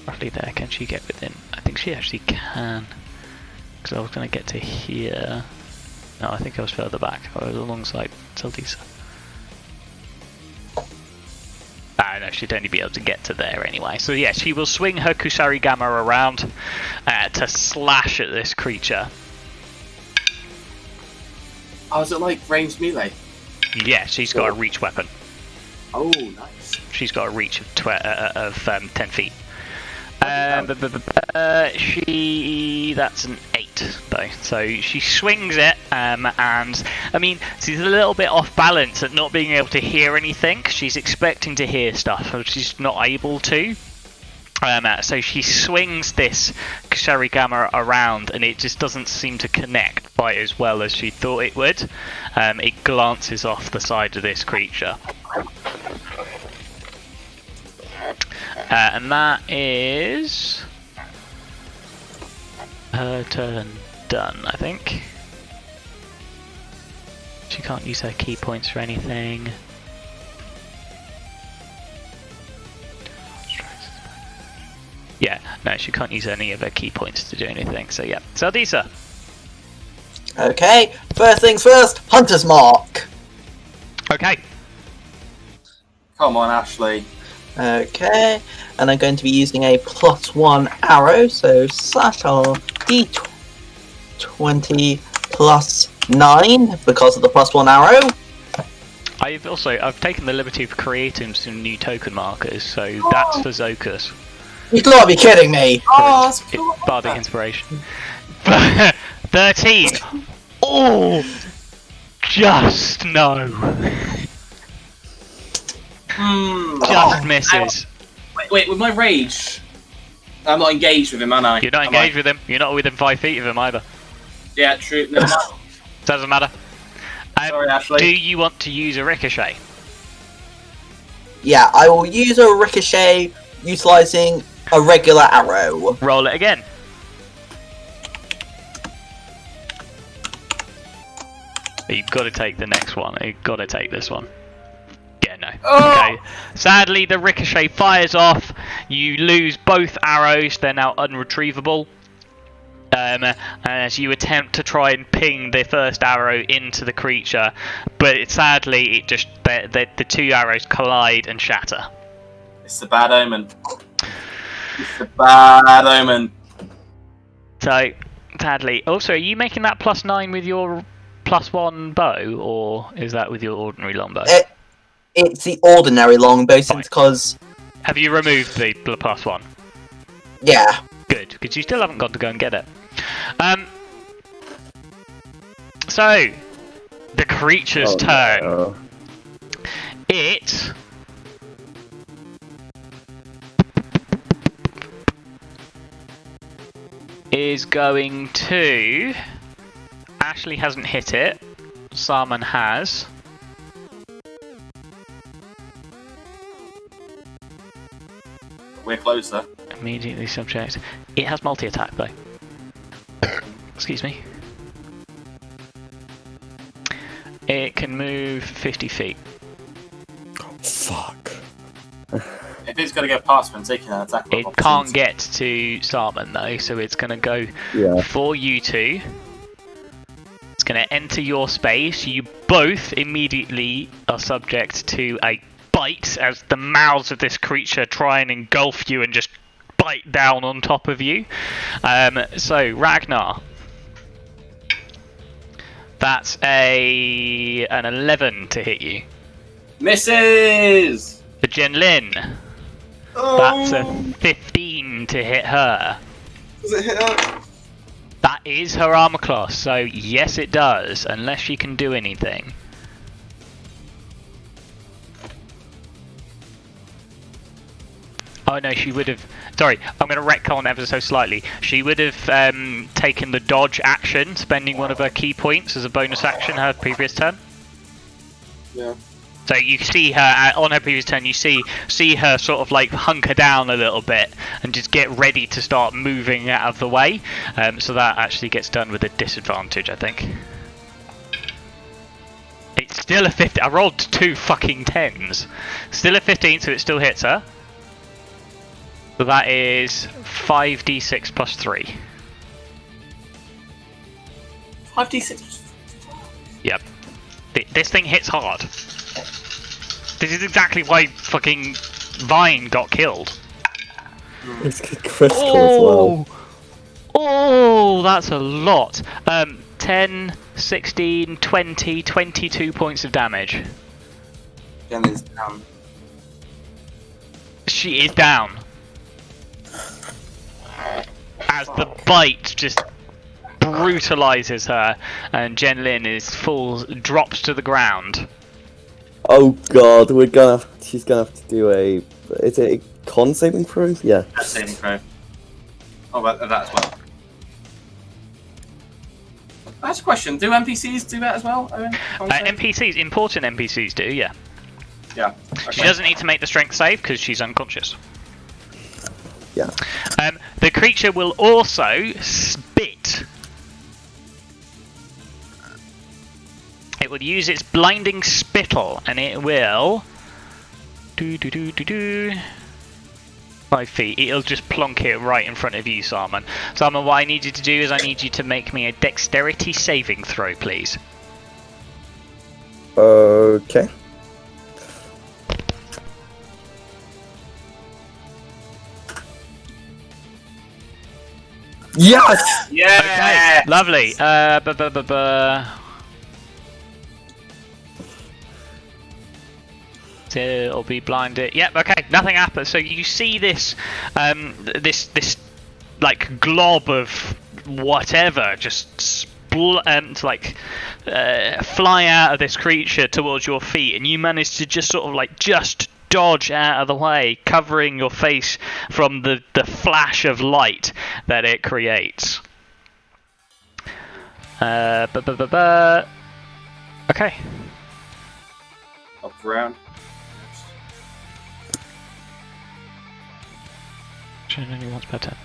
A: Roughly there. Can she get within? I think she actually can. Because I was going to get to here. No, I think I was further back. I was alongside Saldisa. No, she'd only be able to get to there anyway. So yeah, she will swing her Kusarigama around to slash at this creature.
C: Oh, is it like ranged melee?
A: Yeah, she's got a reach weapon.
C: Oh, nice.
A: She's got a reach of 10 feet. That's an 8 though, so she swings it, and I mean she's a little bit off balance at not being able to hear anything. She's expecting to hear stuff, but she's not able to. So she swings this Kusarigama around, and it just doesn't seem to connect quite as well as she thought it would. It glances off the side of this creature. And that is her turn done, I think. She can't use her key points for anything. Yeah, no, she can't use any of her key points to do anything, so yeah. Saldisa.
D: Okay, first things first, Hunter's Mark.
A: Okay.
C: Come on, Ashley.
D: Okay, and I'm going to be using a +1 arrow, so slash our d20 +9 because of the +1 arrow.
A: I've taken the liberty of creating some new token markers, so that's for Zokus.
D: You gotta be kidding me!
C: Oh, that's cool.
A: Bardic Inspiration. 13! Oh! Just no. Just misses.
C: Wait, with my rage, I'm not engaged with him, am I?
A: You're not engaged with him. You're not within 5 feet of him either.
C: Yeah, true. No,
A: Doesn't matter.
C: sorry, Ashley.
A: Do you want to use a ricochet?
D: Yeah, I will use a ricochet utilising a regular arrow.
A: Roll it again. But you've got to take the next one. You've got to take this one. Yeah, no. Okay. Sadly, the ricochet fires off. You lose both arrows. They're now unretrievable. As you attempt to try and ping the first arrow into the creature, but sadly, the two arrows collide and shatter.
C: It's a bad omen. It's a bad omen.
A: So, sadly. Also, are you making that +9 with your +1 bow, or is that with your ordinary longbow?
D: It's the ordinary longbow, since because.
A: Have you removed the +1?
D: Yeah.
A: Good, because you still haven't got to go and get it. So, the creature's turn.
E: No.
A: It is going to... Ashley hasn't hit it. Sarman has.
C: We're closer.
A: Immediately subject. It has multi-attack though. Excuse me. It can move 50 feet.
E: Fuck.
C: If it's going to get past when taking an attack,
A: It can't get to Sarman though, so it's going to go for you two. It's going to enter your space. You both immediately are subject to a bite as the mouths of this creature try and engulf you and just bite down on top of you. So, Ragnar. That's an 11 to hit you.
C: Misses!
A: For Jenlin.
C: Oh.
A: That's a 15 to hit her.
C: Does it hit her?
A: That is her armor class, so yes it does, unless she can do anything. Oh no, she would have... Sorry, I'm going to retcon ever so slightly. She would have taken the dodge action, spending one of her key points as a bonus action her previous turn.
C: Yeah.
A: So you see her, on her previous turn, you see her sort of like hunker down a little bit and just get ready to start moving out of the way. So that actually gets done with a disadvantage, I think. It's still a 15. I rolled 2 fucking 10s. Still a 15, so it still hits her. So that is 5d6 plus 3.
C: 5d6.
A: Yep. This thing hits hard. This is exactly why fucking Vine got killed.
E: It's critical as well.
A: Oh, that's a lot. 10, 16, 20, 22 points of damage.
C: Jen is down.
A: She is down. As the bite just brutalizes her, and Jenlin drops to the ground.
E: Oh god, she's gonna have to do is it a con saving throw? Yeah.
C: That's saving throw. Oh, that as well. That's a question. Do NPCs do that as well?
A: NPCs, important NPCs do, yeah.
C: Yeah. Okay.
A: She doesn't need to make the strength save because she's unconscious.
E: Yeah.
A: The creature will also spit. It will use its blinding spittle, and it will 5 feet. It'll just plonk it right in front of you, Sarman. Sarman, what I need you to do is I need you to make me a dexterity saving throw, please.
E: Okay. Yes!
C: Yeah!
A: Okay, lovely. So it'll be blinded. Yep, okay, nothing happens. So you see this, this like glob of whatever just fly out of this creature towards your feet, and you manage to just sort of like just dodge out of the way, covering your face from the flash of light that it creates. Okay.
C: Up round.
A: Only once per turn.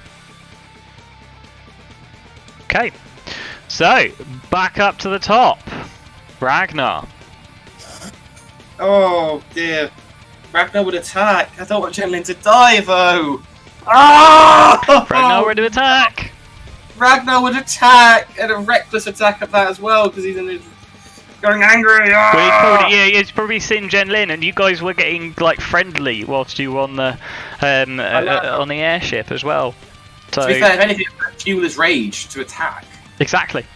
A: Okay, so back up to the top, Ragnar.
C: Oh dear.
B: Ragnar would attack. I don't want Jenlin to die, though. Ah!
A: Ragnar ready to attack.
B: Ragnar would attack, and a reckless attack at that as well, because he's going angry.
A: Well, he's probably seen Jenlin, and you guys were getting like friendly whilst you were on the airship as well. So,
B: to be fair, if anything, fuel his rage to attack.
A: Exactly.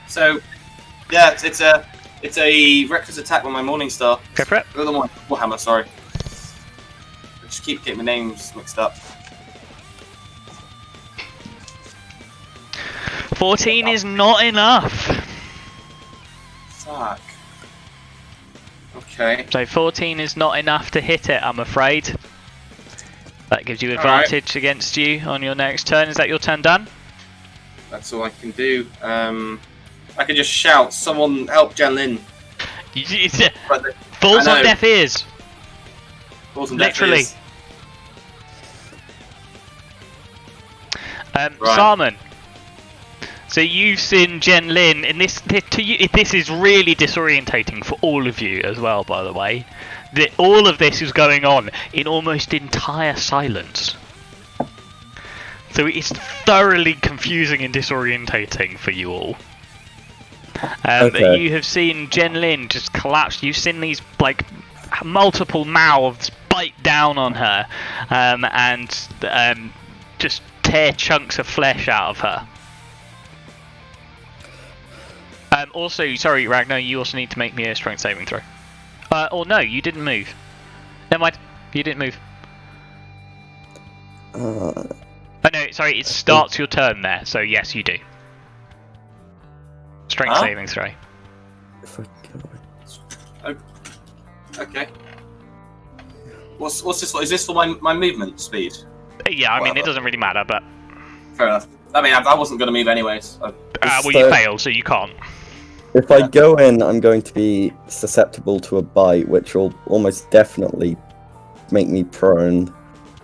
B: So, yeah, it's a reckless attack on my Morningstar.
A: Go for it.
B: The other one, Warhammer. Sorry. I just keep getting the names mixed up.
A: 14 is not enough.
B: Fuck. Okay.
A: So 14 is not enough to hit it, I'm afraid. That gives you advantage against you on your next turn. Is that your turn done?
B: That's all I can do. I can just shout, "Someone help Jenlin!"
A: Falls on deaf ears.
B: Falls on
A: Literally.
B: deaf ears. Right.
A: Simon. So you've seen Jenlin, and this is really disorientating for all of you as well, by the way. All of this is going on in almost entire silence. So it's thoroughly confusing and disorientating for you all.
E: Okay.
A: You have seen Jenlin just collapse. You've seen these like multiple mouths bite down on her, and just tear chunks of flesh out of her. Also, sorry, Ragnar, you also need to make me a strength saving throw. Or no, you didn't move. Never mind, you didn't move. Oh no, sorry, it starts your turn there, so yes, you do. Strength saving throw.
B: Okay. What's this for? Is this for my movement speed?
A: Yeah, I mean, it doesn't really matter, but...
B: Fair enough. I mean, I wasn't going to move anyways.
A: Well, you failed, so you can't.
E: If I go in, I'm going to be susceptible to a bite, which will almost definitely make me prone,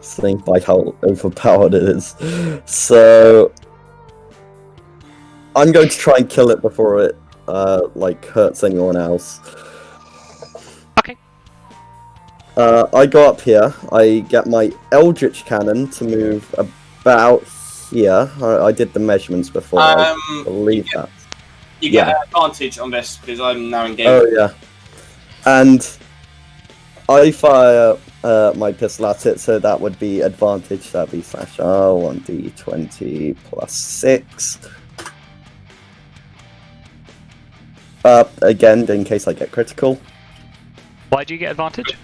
E: seeing by how overpowered it is. So I'm going to try and kill it before it hurts anyone else.
A: Okay.
E: I go up here. I get my Eldritch Cannon to move about here. I did the measurements before. I believe that.
B: You get an advantage on this because I'm now engaged.
E: Oh yeah, and I fire my pistol at it, so that would be advantage. That'd be /R 1d20 plus 6. Again, in case I get critical.
A: Why do you get advantage?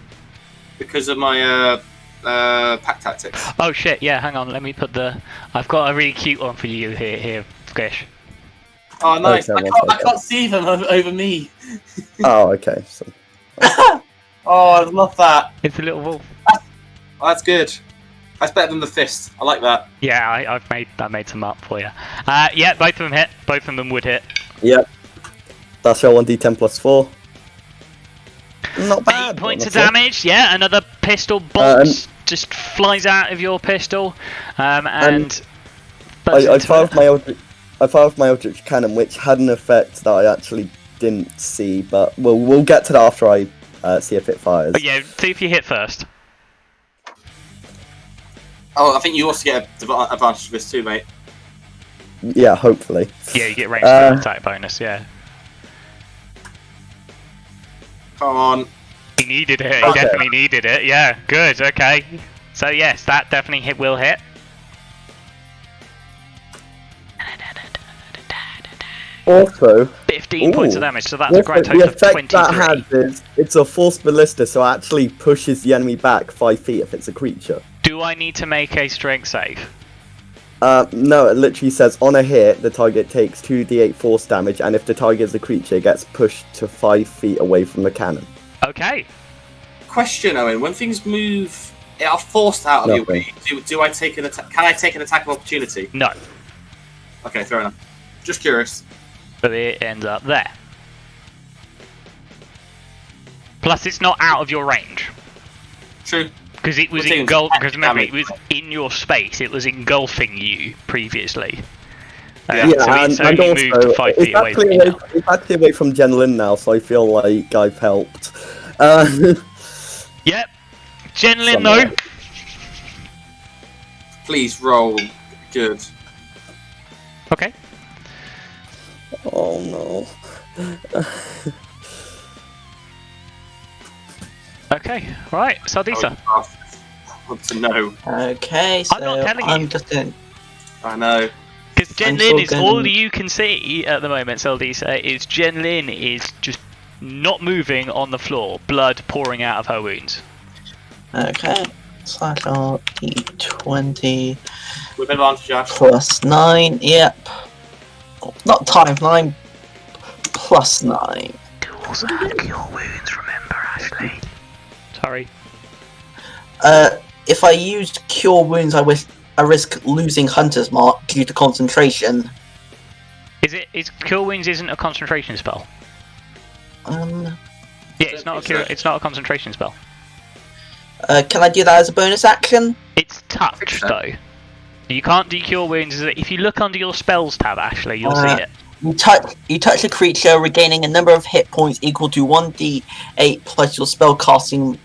B: Because of my pack tactics.
A: Oh shit! Yeah, hang on. Let me put the. I've got a really cute one for you here, Gish.
B: Oh, nice.
E: Okay,
B: I can't see them over me.
E: Oh, okay. So.
B: Oh, I love that.
A: It's a little wolf.
B: Oh, that's good. That's better than the fist. I like that.
A: Yeah, I made some up for you. Yeah, both of them hit. Both of them would hit.
E: Yep. That's your 1d10 plus 4. Not bad.
A: 8 points of damage. Yeah, another pistol bolt just flies out of your pistol, and
E: I fired my Eldritch Cannon, which had an effect that I actually didn't see, but we'll get to that after I see if it fires.
A: But yeah, see if you hit first.
B: Oh, I think you also get an advantage of this too, mate.
E: Yeah, hopefully.
A: Yeah, you get range attack bonus, yeah.
B: Come on.
A: He needed it, he definitely needed it, yeah, good, okay. So yes, that definitely will hit.
E: Also,
A: 15 points of damage, so that's a grand total
E: the
A: of
E: effect
A: 23.
E: that has is it's a force ballista, so it actually pushes the enemy back 5 feet if it's a creature.
A: Do I need to make a strength save?
E: No, it literally says on a hit, the target takes 2d8 force damage, and if the target is a creature, it gets pushed to 5 feet away from the cannon.
A: Okay.
B: Question, Owen. When things move, are forced out of your way. Do I take an attack? Can I take an attack of opportunity?
A: No.
B: Okay, fair enough. Just curious.
A: But it ends up there. Plus, it's not out of your range.
B: True.
A: Because it was engulfing. Because remember, it was in your space. It was engulfing you previously. So it's only moved to 5 feet away from you now.
E: It's actually away from Jenlin now, so I feel like I've helped.
A: Yep. Genlin, though.
B: Please roll good.
A: Okay.
E: Oh no.
A: Okay, right, Saldisa.
B: I want to know.
D: Okay, so
A: I'm not telling
D: I'm
A: you.
D: just going.
B: I know.
A: Because
D: I'm
A: Genlin
D: still
A: is
D: gonna-
A: all you can see at the moment, Saldisa, is Genlin is just not moving on the floor, blood pouring out of her wounds.
D: Okay. Slash R D20
B: With advantage, Ash.
D: plus 9. Yep. Not times 9. Plus 9.
A: Also have cure wounds, remember, Ashley. Sorry.
D: If I use Cure Wounds, I risk losing Hunter's Mark due to concentration.
A: Is cure wounds isn't a concentration spell?
D: Um.
A: Yeah, it's not a cure. It's not a concentration spell.
D: Can I do that as a bonus action?
A: It's touch though. You can't do cure wounds. If you look under your spells tab, Ashley, you'll see it.
D: You touch a creature, regaining a number of hit points equal to 1d8 plus your spellcasting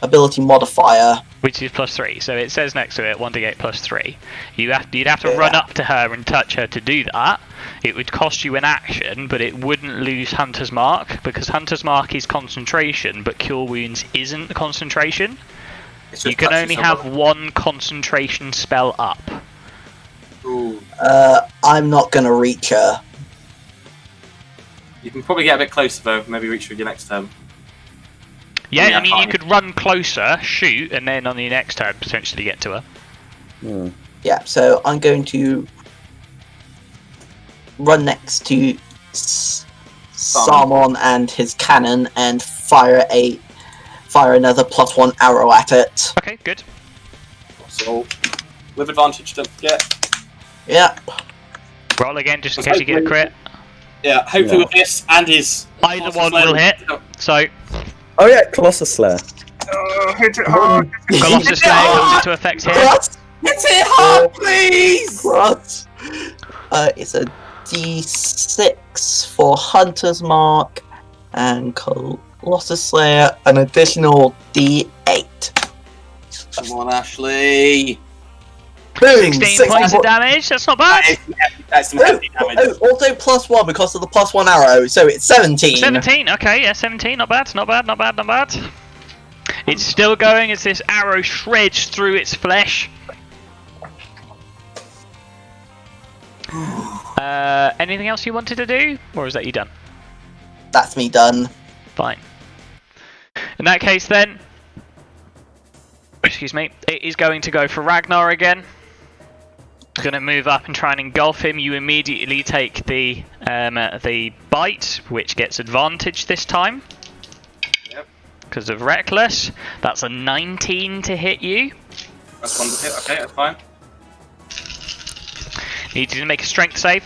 D: ability modifier.
A: Which is +3. So it says next to it 1d8 +3. You'd have to run up to her and touch her to do that. It would cost you an action, but it wouldn't lose Hunter's Mark because Hunter's Mark is concentration, but Cure Wounds isn't concentration. You can only have one concentration spell up.
B: Ooh.
D: I'm not gonna reach her.
B: You can probably get a bit closer though. Maybe reach with your next turn.
A: Yeah, I mean you could run closer, shoot, and then on the next turn potentially get to her.
D: Yeah, so I'm going to run next to Salmon and his cannon and fire another +1 arrow at it.
A: Okay, good.
B: So, with advantage, don't forget.
D: Yep.
A: Roll again just in case you get a crit.
B: Yeah, hopefully with this and his...
A: Either one will hit, so...
E: Oh yeah, Colossus Slayer.
B: Hit it hard!
A: Colossus Slayer comes into effect here.
D: Plus,
B: Hit it hard, please!
D: plus, it's a D6 for Hunter's Mark and Colossus Slayer, an additional D8.
B: Come on, Ashley.
D: Boom!
A: 16 points of damage, that's not bad.
B: That's some heavy damage.
D: Also +1 because of the +1 arrow, so it's 17.
A: 17, okay, yeah, 17, not bad. It's still going as this arrow shreds through its flesh. Anything else you wanted to do? Or is that you done?
D: That's me done.
A: Fine. In that case then, excuse me, it is going to go for Ragnar again. Going to move up and try and engulf him. You immediately take the bite, which gets advantage this time.
B: Yep.
A: Because of Reckless. That's a 19 to hit you.
B: That's one to hit, okay, that's fine.
A: Need you to make a strength save.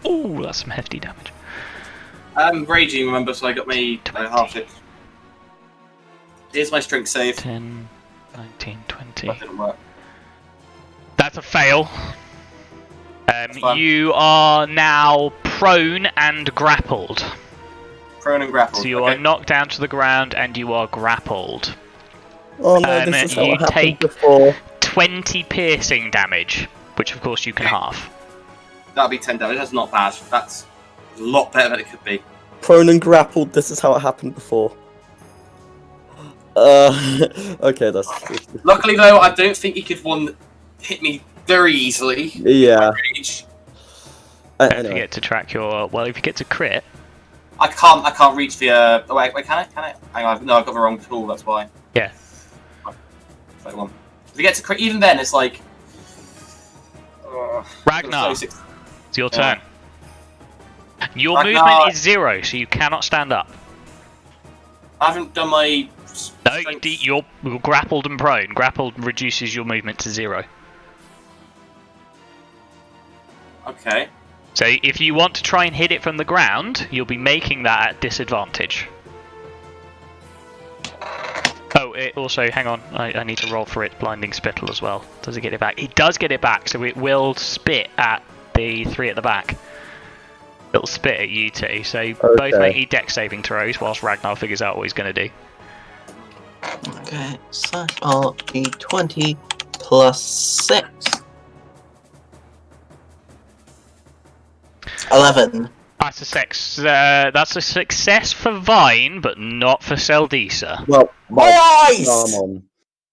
A: Ooh, that's some hefty damage.
B: Raging, remember, so I got me half it. Here's my strength save.
A: 10, 19, 20.
B: That didn't work.
A: That's a fail.
B: Fine.
A: You are now prone and grappled.
B: Prone and grappled.
A: So you are knocked down to the ground and you are grappled.
E: Oh no, this is how
A: you
E: it happened
A: take
E: before.
A: 20 piercing damage, which of course you can half.
B: That'll be 10 damage, that's not bad. That's a lot better than it could be.
E: Prone and grappled, this is how it happened before. Okay, that's...
B: Luckily though, I don't think he could hit me very easily.
E: Yeah.
A: Don't
E: Anyway.
A: forget to track your... Well, if you get to crit...
B: I can't reach the, oh wait, can I? Hang on, no, I've got the wrong tool, that's why.
A: Yeah.
B: Wait, one. If you get to crit, even then, it's like...
A: Ragnar, it's your turn. Your
B: Ragnar.
A: movement is 0, so you cannot stand up.
B: I haven't done my...
A: No, you're grappled and prone. Grappled reduces your movement to 0.
B: Okay.
A: So if you want to try and hit it from the ground, you'll be making that at disadvantage. Oh, it also, hang on, I need to roll for it blinding spittle as well. Does it get it back? It does get it back, so it will spit at the 3 at the back. It'll spit at you two, so both make me dex saving throws whilst Ragnar figures out what he's going to do.
D: Okay, slash R D20 plus 6. 11.
A: That's a success for Vine, but not for Seldisa.
E: Well,
D: Nice!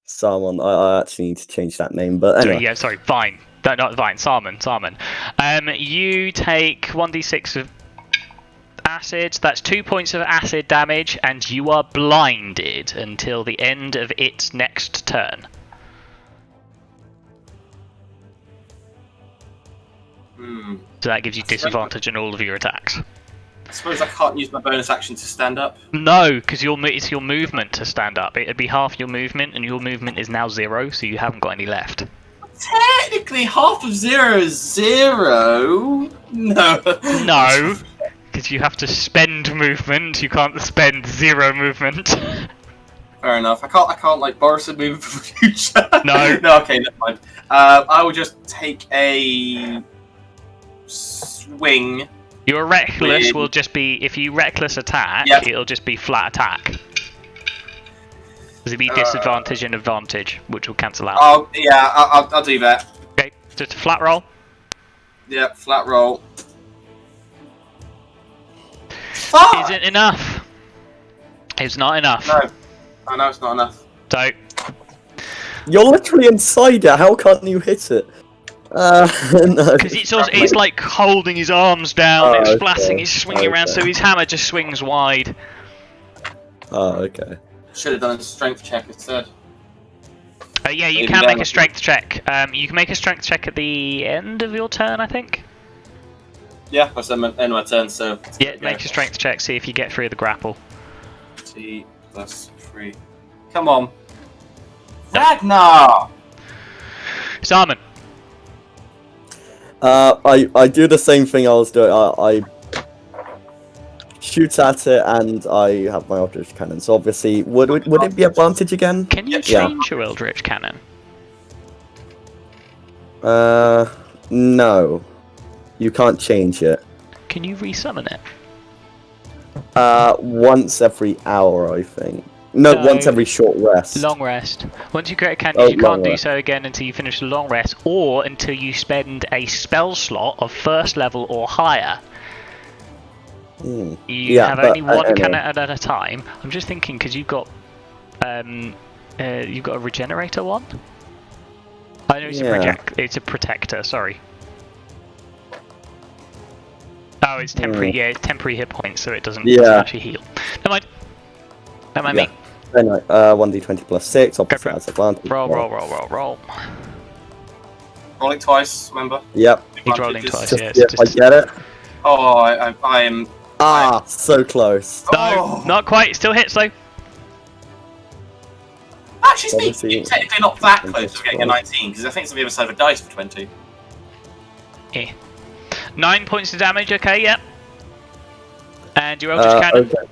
E: Salmon. I actually need to change that name, but anyway.
A: Sorry, Vine. No, not Vine. Salmon. You take 1d6 of acid. That's 2 points of acid damage, and you are blinded until the end of its next turn. So that gives you disadvantage on all of your attacks.
B: I suppose I can't use my bonus action to stand up.
A: No, because it's your movement to stand up. It'd be half your movement, and your movement is now 0, so you haven't got any left.
B: Technically, half of 0 is 0. No.
A: No, because you have to spend movement. You can't spend 0 movement.
B: Fair enough. I can't like borrow some movement for the future.
A: No.
B: No. Okay, never mind. I will just take a swing.
A: Your reckless will just be, if you reckless attack, it'll just be flat attack. It'll be disadvantage and advantage, which will cancel out.
B: Oh yeah, I'll do that.
A: Okay, just a flat roll.
B: Yeah, flat roll.
A: Isn't enough. It's not enough.
B: No, I know it's not enough.
A: So
E: You're literally inside it. How can't you hit it? No.
A: Because it's like holding his arms down, it's flatting, he's swinging around, so his hammer just swings wide.
E: Oh, okay.
B: Should have done a strength check instead.
A: Yeah, you can make a strength check. You can make a strength check at the end of your turn, I think.
B: Yeah, that's the end of my turn, so...
A: Yeah, make a strength check, see if you get through the grapple.
B: T plus 3. Come on. Ragnar!
A: Simon.
E: I do the same thing I was doing. I shoot at it and I have my Eldritch Cannon. So obviously, would it be advantage again?
A: Can you change your Eldritch Cannon?
E: No. You can't change it.
A: Can you resummon it?
E: Once every hour, I think. No, once every short rest.
A: Long rest. Once you create a cannon, you can't do so again until you finish the long rest, or until you spend a spell slot of first level or higher. You have only one cannon at a time. I'm just thinking because you've got a regenerator one. I know it's a protector. Sorry. Oh, it's temporary. Yeah, it's temporary hit points, so it doesn't actually heal. Never mind. Never mind me.
E: Anyway, 1d20 plus 6, obviously that's advantage.
A: Roll.
B: Rolling twice, remember?
E: Yep.
A: He's rolling twice,
E: I get it.
B: Oh, I am...
E: so close.
A: No, not quite. Still hits though.
B: Actually, you're technically not that close to getting a 19, because I think it's on the other side of a dice for 20.
A: Yeah. 9 points of damage, okay, yep. And your Eldritch Cannon?
E: Okay.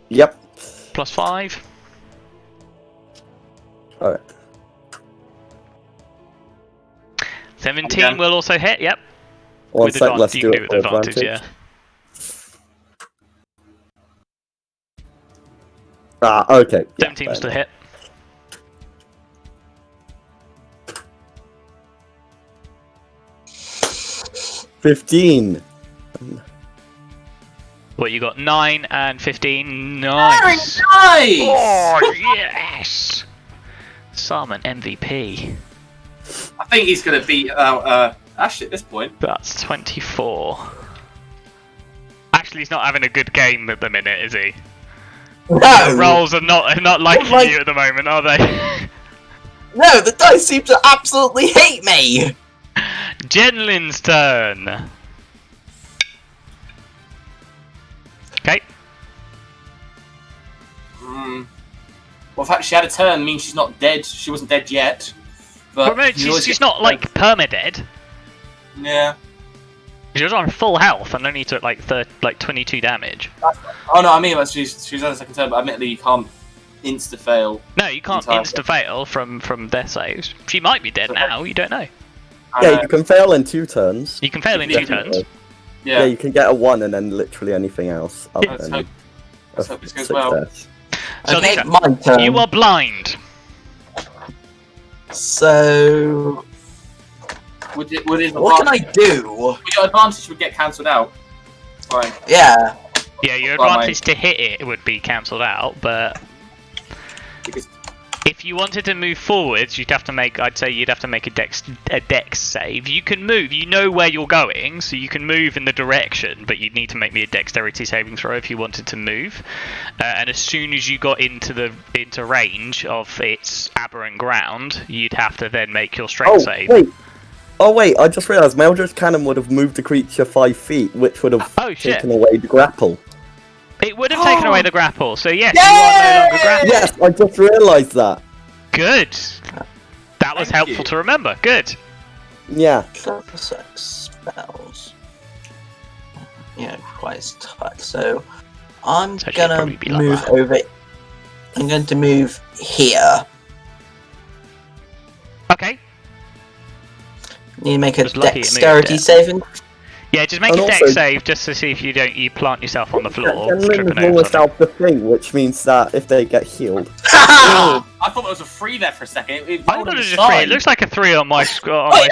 E: Yep.
A: Plus 5.
E: Alright.
A: 17 will also hit, yep.
E: One sec, let's do it
A: with advantage, yeah.
E: Okay.
A: 17 was to hit.
E: $15.
A: What, you got 9 and 15? Nice!
B: Very nice!
A: Oh, yes! Salmon MVP.
B: I think he's going to beat Ash at this point.
A: That's 24. Actually, he's not having a good game at the minute, is he?
D: No!
A: The rolls are not liking you at the moment, are they?
D: No, the dice seem to absolutely hate me!
A: Jenlin's turn. Okay.
B: Well, the fact she had a turn means she's not dead. She wasn't dead yet. But
A: well, she's not like perma-dead.
B: Yeah.
A: She was on full health and only took like 22 damage.
B: Oh no, I mean like she's on a second turn, but admittedly you can't insta-fail.
A: No, you can't insta-fail from death saves. She might be dead now, you don't know.
E: Yeah, you can fail in 2 turns.
A: You can fail in 2 turns.
B: Yeah,
E: you can get a 1 and then literally anything else.
B: Let's hope this goes well.
A: So
D: Okay,
A: Lisa,
D: my turn.
A: you are blind.
D: So,
B: Would his
D: what can I do?
B: Your advantage would get cancelled out. Fine.
D: Yeah.
A: Yeah, your
B: Well,
A: advantage to hit it would be cancelled out, but
B: Because
A: if you wanted to move forwards, you'd have to make. I'd say you'd have to make a dex save. You can move. You know where you're going, so you can move in the direction. But you'd need to make me a dexterity saving throw if you wanted to move. And as soon as you got into range of its aberrant ground, you'd have to then make your strength save.
E: Wait. Oh wait, I just realised my Eldritch Cannon would have moved the creature 5 feet, which would have taken away the grapple.
A: It would have taken away the grapple, so yes, you are no longer grappled.
E: Yes, I just realised that.
A: Good. That was helpful to remember. Good.
E: Yeah.
D: Spells. Yeah, quite touch. So I'm
A: So
D: gonna
A: probably be like
D: move
A: that.
D: over. I'm going to move here.
A: Okay.
D: Need to make a
A: Just lucky it moved
D: dexterity
A: it.
D: saving.
A: Yeah, just make
E: And
A: a dex
E: also-
A: save just to see if you plant yourself on the floor,
E: Gentlemen
A: tripping
E: is
A: over
E: almost
A: something.
E: out the thing, which means that if they get healed.
B: I thought it was a 3 there for a second. It
A: I
B: rolled
A: thought
B: on
A: it
B: the
A: was a 3. It
B: side.
A: looks like a 3 on my screen.
B: Wait,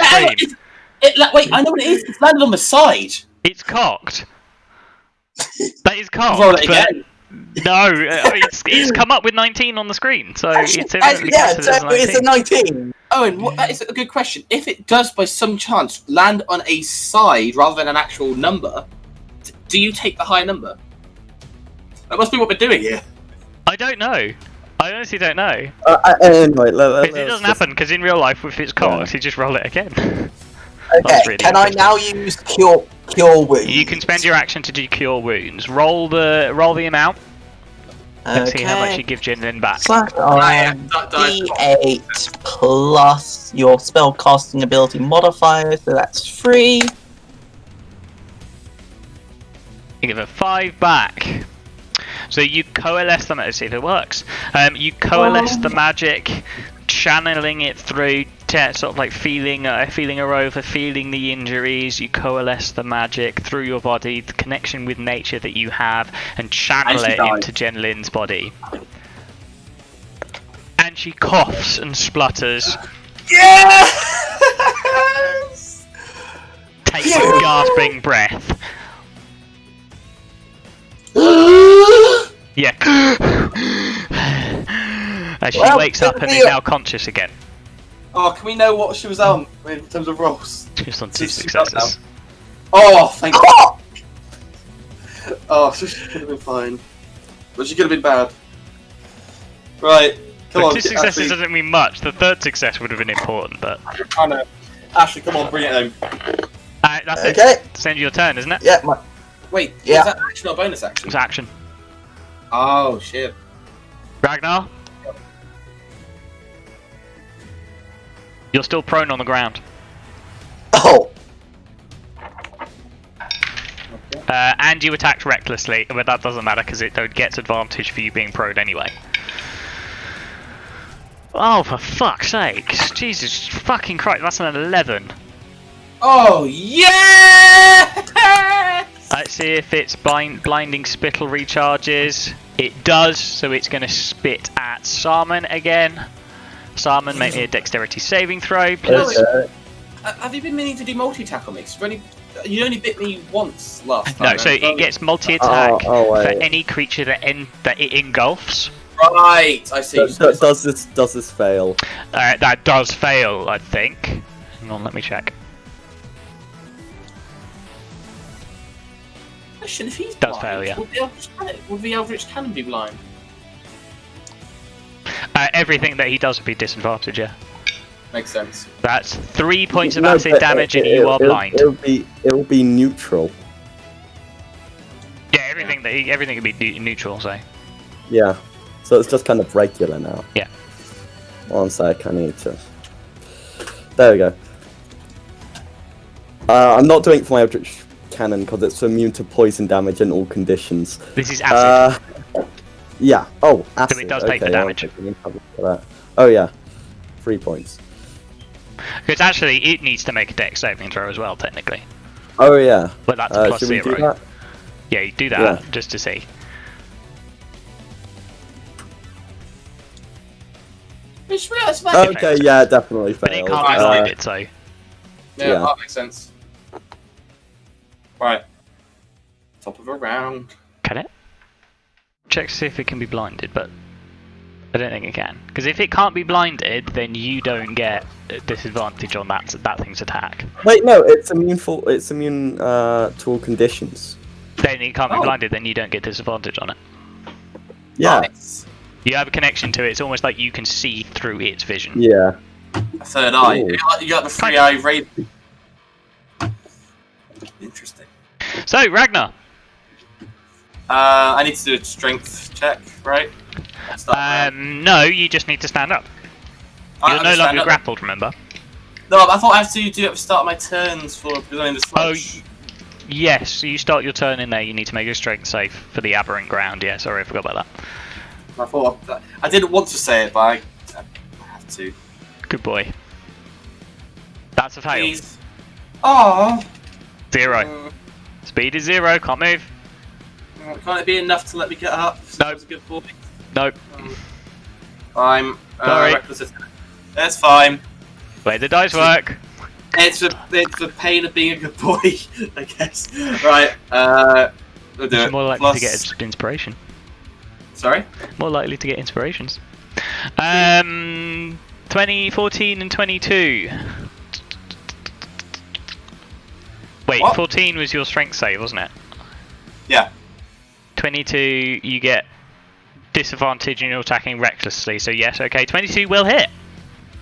B: wait, I know what it is. It's landed on the side.
A: It's cocked. That is cocked.
B: Roll it
A: but
B: again.
A: no, it's come up with 19 on the screen, so it's evidently
D: yeah,
A: considered as
D: so
A: a
D: it's a
A: 19.
D: 19.
B: Owen, that is a good question. If it does, by some chance, land on a side rather than an actual number, do you take the high number? That must be what we're doing here.
A: I don't know. I honestly don't know.
E: Anyway,
A: Because it doesn't happen, because in real life, if it's cocked, you just roll it again.
D: Okay,
A: That's really
D: can I
A: interesting.
D: now use cure wounds?
A: You can spend your action to do cure wounds. Roll the amount. Let's see how much you give Jinlin back.
D: Slash
B: That dies.
D: D8 plus your spell casting ability modifier, so that's 3.
A: You give it 5 back. So you coalesce them. Let's see if it works. You coalesce the magic, channeling it through, sort of like feeling her over, feeling the injuries. You coalesce the magic through your body, the connection with nature that you have, and channel
B: And she
A: it
B: dies.
A: into Jenlin's body. And she coughs and splutters,
B: Yes!
A: takes a gasping breath. Yeah. As she
D: Well,
A: wakes up and is now conscious again.
B: Oh, can we know what she was on in terms of rolls?
A: She's on 2
B: She's got
A: successes.
B: Oh, thank you. Oh, so she could have been fine. But she could have been bad. Right. Come
A: But
B: on,
A: 2 successes
B: Ashley.
A: doesn't mean much. The 3rd success would have been important, but
B: I know. Ashley, come on, bring it home.
A: that's it.
D: Okay.
A: It's the end of your turn, isn't it?
D: Yeah,
B: Wait,
D: Yeah.
B: is that action or bonus action?
A: It's action.
B: Oh, shit.
A: Ragnar? You're still prone on the ground.
D: Oh,
A: And you attacked recklessly, but that doesn't matter because it gets advantage for you being prone anyway. Oh, for fuck's sake. Jesus fucking Christ, that's an 11.
B: Oh, yeah!
A: Let's see if its blinding spittle recharges. It does, so it's going to spit at Sarman again. Sarman, make me a dexterity saving throw, please.
B: Have you been meaning to do multi-attack on me? 'Cause you only bit me once last time.
A: No, so it gets multi-attack
E: Oh,
A: for
E: wait.
A: any creature that it engulfs.
B: Right, I see.
E: Does this fail?
A: That does fail, I think. Hang on, let me check.
B: Question, if he's
A: Does
B: blind,
A: fail, yeah.
B: Would the Eldritch Cannon be blind?
A: Everything that he does would be disadvantage, yeah.
B: Makes sense.
A: That's 3 points of
E: No,
A: acid
E: but
A: damage and you are blind.
E: It'll be neutral.
A: Yeah, everything can be neutral, so.
E: Yeah. So it's just kind of regular now.
A: Yeah.
E: One sec, I need to. There we go. I'm not doing it for my Eldritch Cannon because it's immune to poison damage in all conditions.
A: This is acid.
E: Yeah. Oh, acid.
A: So it does take the
E: Okay,
A: damage.
E: I'll take the cover for that. Oh yeah. 3 points.
A: Because actually, it needs to make a dex saving throw as well, technically.
E: Oh yeah.
A: But that's a plus
E: should we
A: 0.
E: do that?
A: Yeah, you do that
E: Yeah.
A: just to see.
B: just realised that.
E: Okay, yeah, definitely failed.
A: But it can't be blinded, so.
B: Yeah,
E: Yeah.
B: that makes sense. Right. Top of a round.
A: Can it? Check to see if it can be blinded, but I don't think it can. Because if it can't be blinded, then you don't get a disadvantage on that thing's attack.
E: Wait, no, it's immune to all conditions.
A: Then it can't be blinded, then you don't get disadvantage on it.
E: Yeah.
B: Nice.
A: You have a connection to it. It's almost like you can see through its vision.
E: Yeah.
B: A third eye.
E: Ooh.
B: You got the 3-eye raven. Interesting.
A: So, Ragnar.
B: I need to do a strength check, right?
A: No, you just need to stand up. You're no longer grappled, remember?
B: No, I thought I have to do it at the start of my turns because I'm in the sludge.
A: Yes, so you start your turn in there, you need to make a strength save for the aberrant ground. Yeah, sorry, I forgot about that.
B: I thought I didn't want to say it, but I have to.
A: Good boy. That's a fail.
B: Please. Oh.
A: 0. Speed is 0, can't move.
B: Can't it be enough to let me get up?
A: No.
B: That was a good boy.
A: Nope.
B: I'm
A: Sorry.
B: reckless attack. That's fine.
A: Way the dice work.
B: It's the pain of being a good boy, I guess. Right. We'll do
A: You're
B: it.
A: more likely
B: Plus...
A: to get inspiration.
B: Sorry.
A: More likely to get inspirations. 20, 14, and 22. Wait,
B: What?
A: 14 was your strength save, wasn't it?
B: Yeah.
A: 22, you get disadvantage and you're attacking recklessly, so yes, okay, 22 will hit.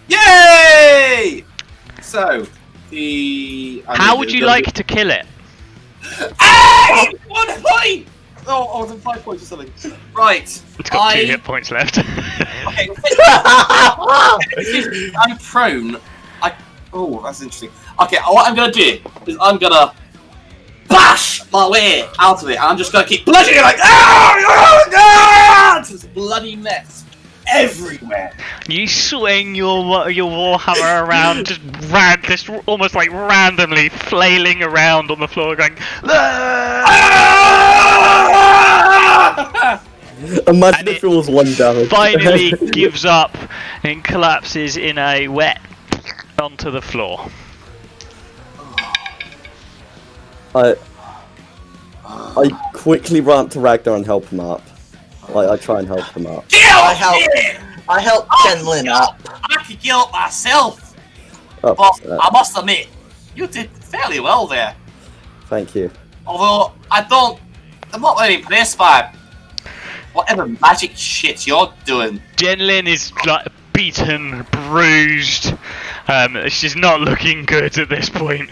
B: Yay! So,
A: How would you like to kill it?
B: Hey! 1 point! Oh, I was on 5 points or something. Right.
A: It's got 2 hit points left.
B: Okay. I'm prone. Oh, that's interesting. Okay, what I'm gonna do is I'm gonna bash my way out of it. I'm just gonna keep bludgeoning like, it's a bloody mess everywhere.
A: You swing your warhammer around, just almost like randomly flailing around on the floor, going.
E: Imagine if it was 1 damage.
A: Finally gives up and collapses in a wet onto the floor.
E: I quickly run to Ragnar and help him up. I try and help him up.
D: I help Jen up.
B: I could get up myself.
E: Oh,
B: But I must admit, you did fairly well there.
E: thank you.
B: Although I'm not really impressed by whatever magic shit you're doing.
A: Jenlin is like beaten, bruised. She's not looking good at this point.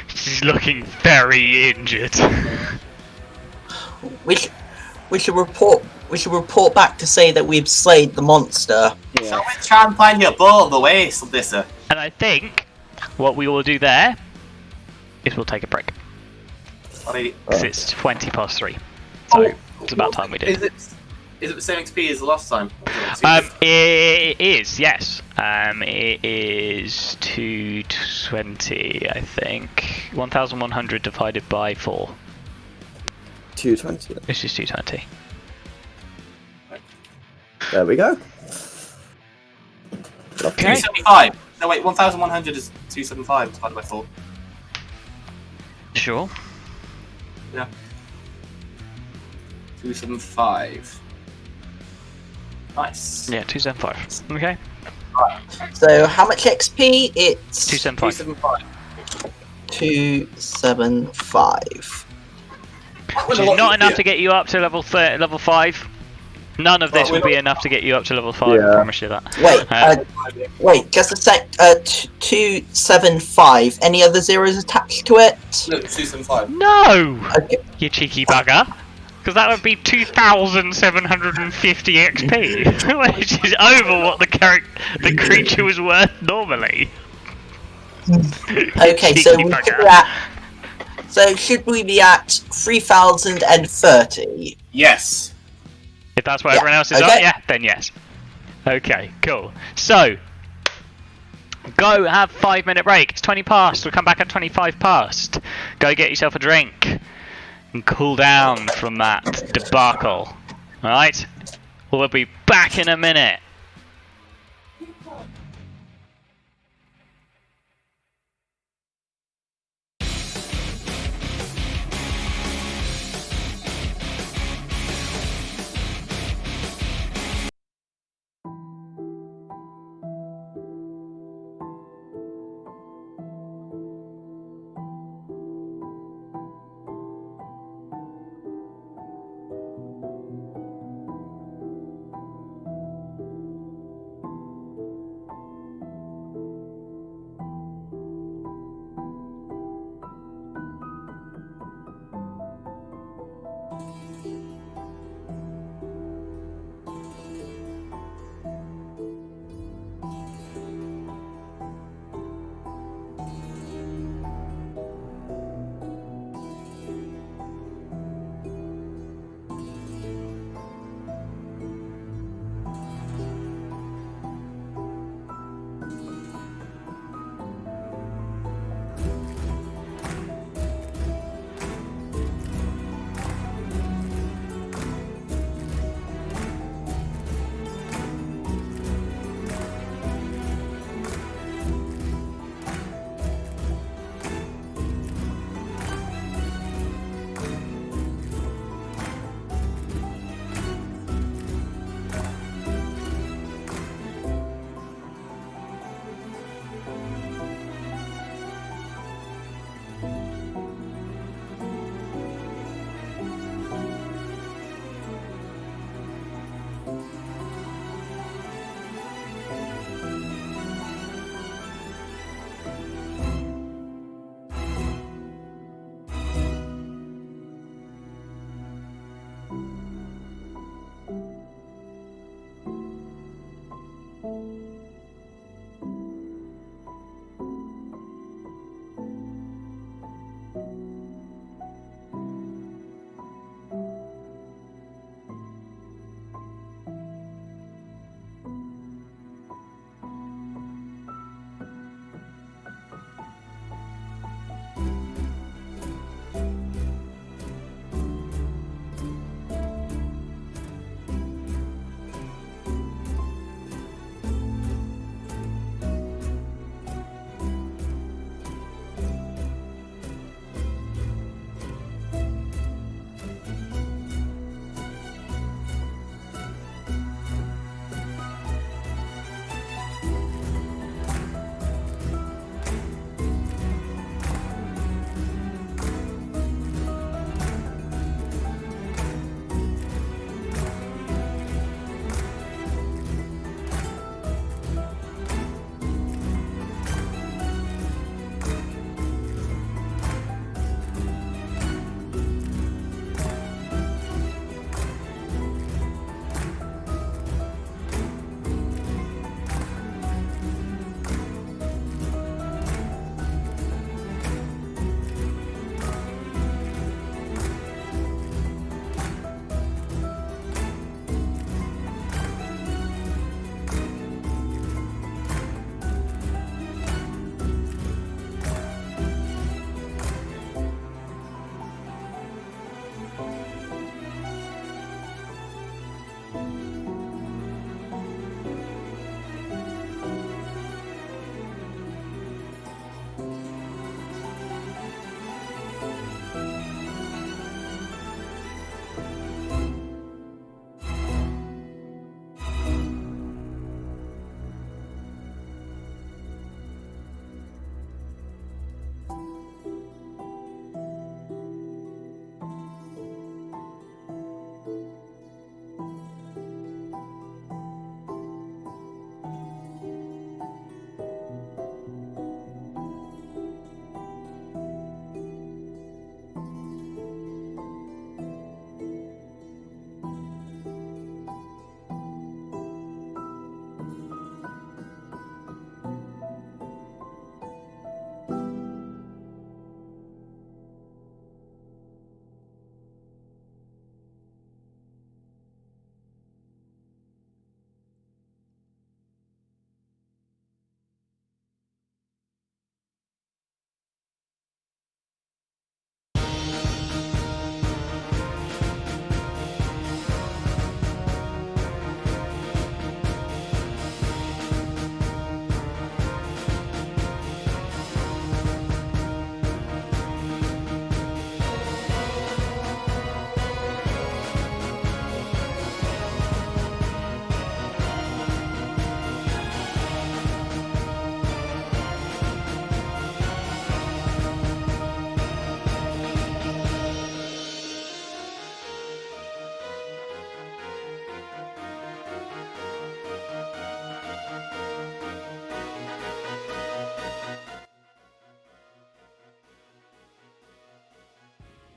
A: She's looking very injured.
D: We should report back to say that we've slayed the monster.
B: Shall we try and find your ball on the way, Sylvester?
A: And I think what we will do there is we'll take a break. Because it's 20 past 3. So it's about time we did.
B: Is it the same XP as the last time?
A: It is, yes. It is 220, I think. 1,100 divided by 4.
E: 220.
A: This is 220.
E: There we go.
A: Okay.
B: 275. No, wait, 1,100 is 275 divided by 4.
A: Sure.
B: Yeah. 275. Nice.
A: Yeah, 275. Okay.
D: So how much XP? It's
A: 275.
D: 275.
A: Which is not enough to get you up to level 5. None of this will be enough to get you up to level 5, I promise you that.
D: Wait, just a sec. 275. Any other zeros attached to it?
B: No, 275.
A: No!
D: Okay.
A: You cheeky bugger. Because that would be 2,750 XP, which is over what the creature was worth normally.
D: Okay, so should we be at 3,030?
B: Yes.
A: If that's what everyone else is on, then yes. Okay, cool. So, go have 5-minute break. It's 20 past. We'll come back at 25 past. Go get yourself a drink and cool down from that debacle. Alright? We'll be back in a minute.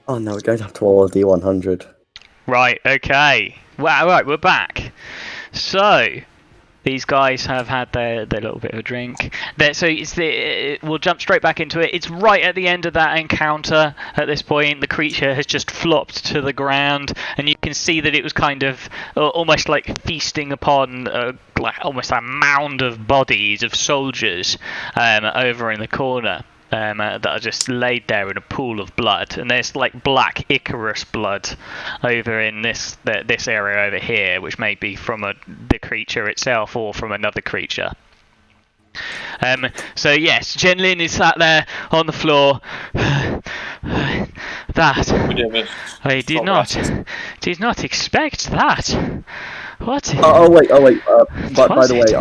E: Oh no, we're going to have to roll a D100.
A: Right, okay. Well, right, we're back. So, these guys have had their little bit of a drink. We'll jump straight back into it. It's right at the end of that encounter. At this point, the creature has just flopped to the ground, and you can see that it was kind of almost like feasting upon almost a mound of bodies of soldiers over in the corner. That are just laid there in a pool of blood, and there's like black Icarus blood over in this area over here, which may be from the creature itself or from another creature. So yes, Jenlin is sat there on the floor. I did not expect that. What?
E: Wait. By the way,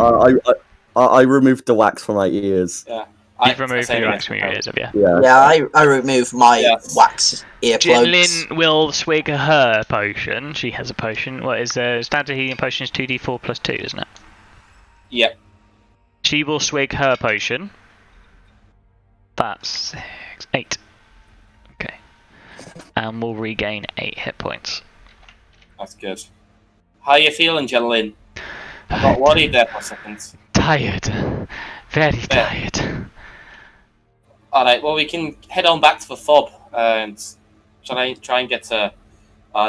E: I removed the wax from my ears.
B: Yeah.
A: You've removed your wax from your ears, have you?
D: Yeah, I removed my wax earplugs.
A: Jinlin will swig her potion. She has a potion. What is standard healing potion is 2d4 plus 2, isn't it?
B: Yep.
A: She will swig her potion. That's 6, 8. Okay. And we'll regain 8 hit points.
B: That's good. How are you feeling, Jinlin? I got worried there for a second.
A: Tired. Very tired.
B: Alright, well we can head on back to the fob and try and get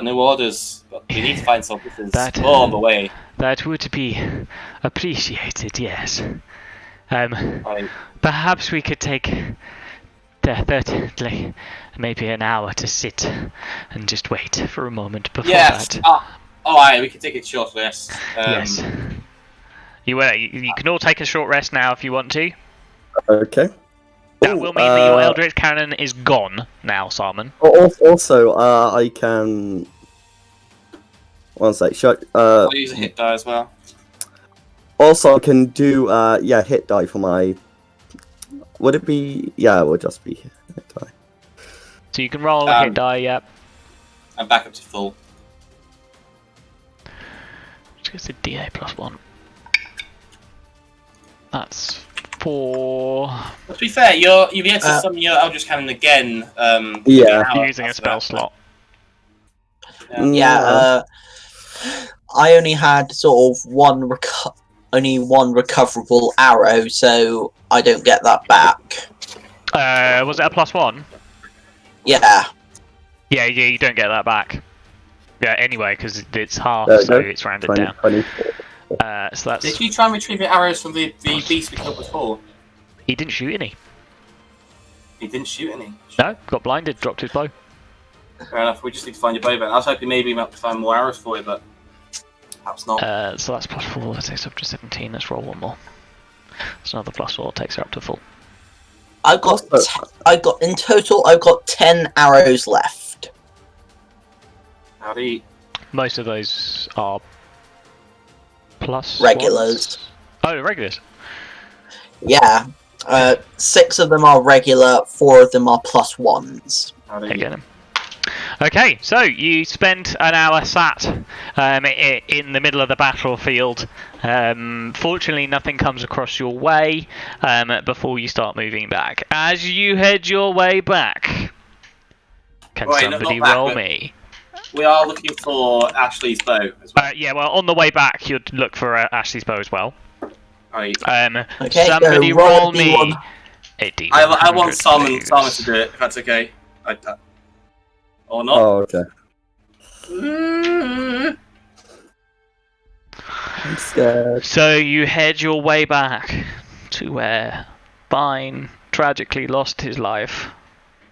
B: new orders. But we need to find some pieces on the way.
A: That would be appreciated, yes.
B: Right.
A: Perhaps we could take maybe an hour to sit and just wait for a moment before that.
B: Alright, we can take a short rest.
A: Yes. You can all take a short rest now if you want to.
E: Okay.
A: That will mean that your Eldritch Cannon is gone now, Simon.
E: Also, I can... One sec.
B: I'll use a hit die as well.
E: Also, I can do, hit die for my... Would it be... Yeah, it would just be hit die.
A: So you can roll a hit die, yep.
B: I'm back up to full.
A: Just a DA plus 1. That's 4.
B: But to be fair, you'll be able to summon your Eldritch Cannon again.
A: Using a spell slot.
D: I only had sort of one recoverable arrow, so I don't get that back.
A: Was it a plus 1?
D: Yeah.
A: Yeah, you don't get that back. Yeah, anyway, because it's half, so it's rounded down.
E: 24.
A: So that's...
B: Did you try and retrieve your arrows from the beast we killed before?
A: He didn't shoot any.
B: He didn't shoot any?
A: No, got blinded, dropped his bow.
B: Fair enough, we just need to find your bow then. I was hoping maybe we might find more arrows for you, but perhaps not.
A: So that's plus 4, that takes up to 17, let's roll one more. That's another plus 4, takes her up to full.
D: I've got in total, I've got 10 arrows left.
B: Howdy.
A: Most of those are plus
D: regulars.
A: Oh, regulars.
D: Yeah. 6 of them are regular, 4 of them are plus 1s.
A: Again. Okay, so you spend an hour sat in the middle of the battlefield. Fortunately, nothing comes across your way before you start moving back. As you head your way back, can somebody roll me?
B: We are looking for Ashley's bow as well.
A: Yeah, well, on the way back, you'd look for Ashley's bow as well.
B: Right.
D: Okay,
A: somebody roll me a D100.
B: I want Simon to do it, if that's okay. Or not.
E: Oh, okay. I'm scared.
A: So you head your way back to where Vine tragically lost his life.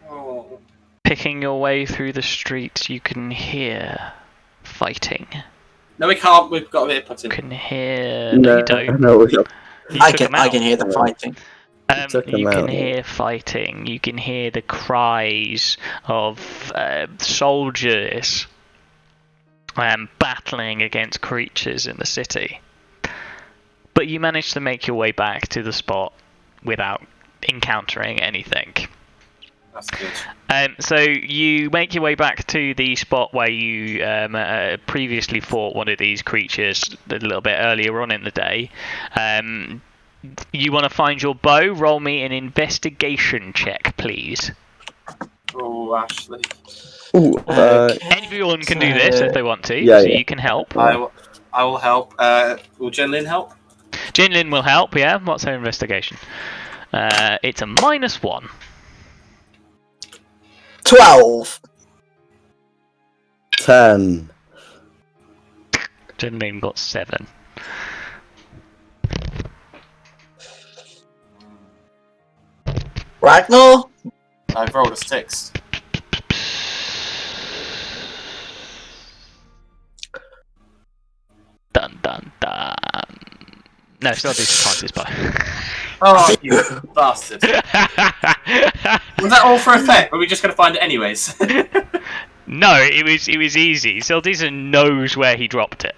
B: Oh.
A: Picking your way through the streets, you can hear fighting.
B: No, we can't. We've got a bit of putting.
A: You can hear... No, you don't.
E: No,
D: I can hear the fighting.
A: You can hear fighting. You can hear the cries of soldiers battling against creatures in the city. But you manage to make your way back to the spot without encountering anything.
B: That's good.
A: So you make your way back to the spot where you previously fought one of these creatures a little bit earlier on in the day. You want to find your bow? Roll me an investigation check, please.
B: Oh, Ashley.
E: Ooh,
A: Everyone can do this if they want to, you can help.
B: I will help. Will Jinlin help?
A: Jinlin will help, yeah. What's her investigation? It's a -1.
D: 12.
E: 10.
A: Jinlin got 7.
D: Ragnar?
B: I've rolled a 6.
A: Dun dun dun. No, still decent this bow.
B: Oh, you bastard. Was that all for effect? Or are we just going to find it anyways?
A: No, it was easy. Sildisa knows where he dropped it.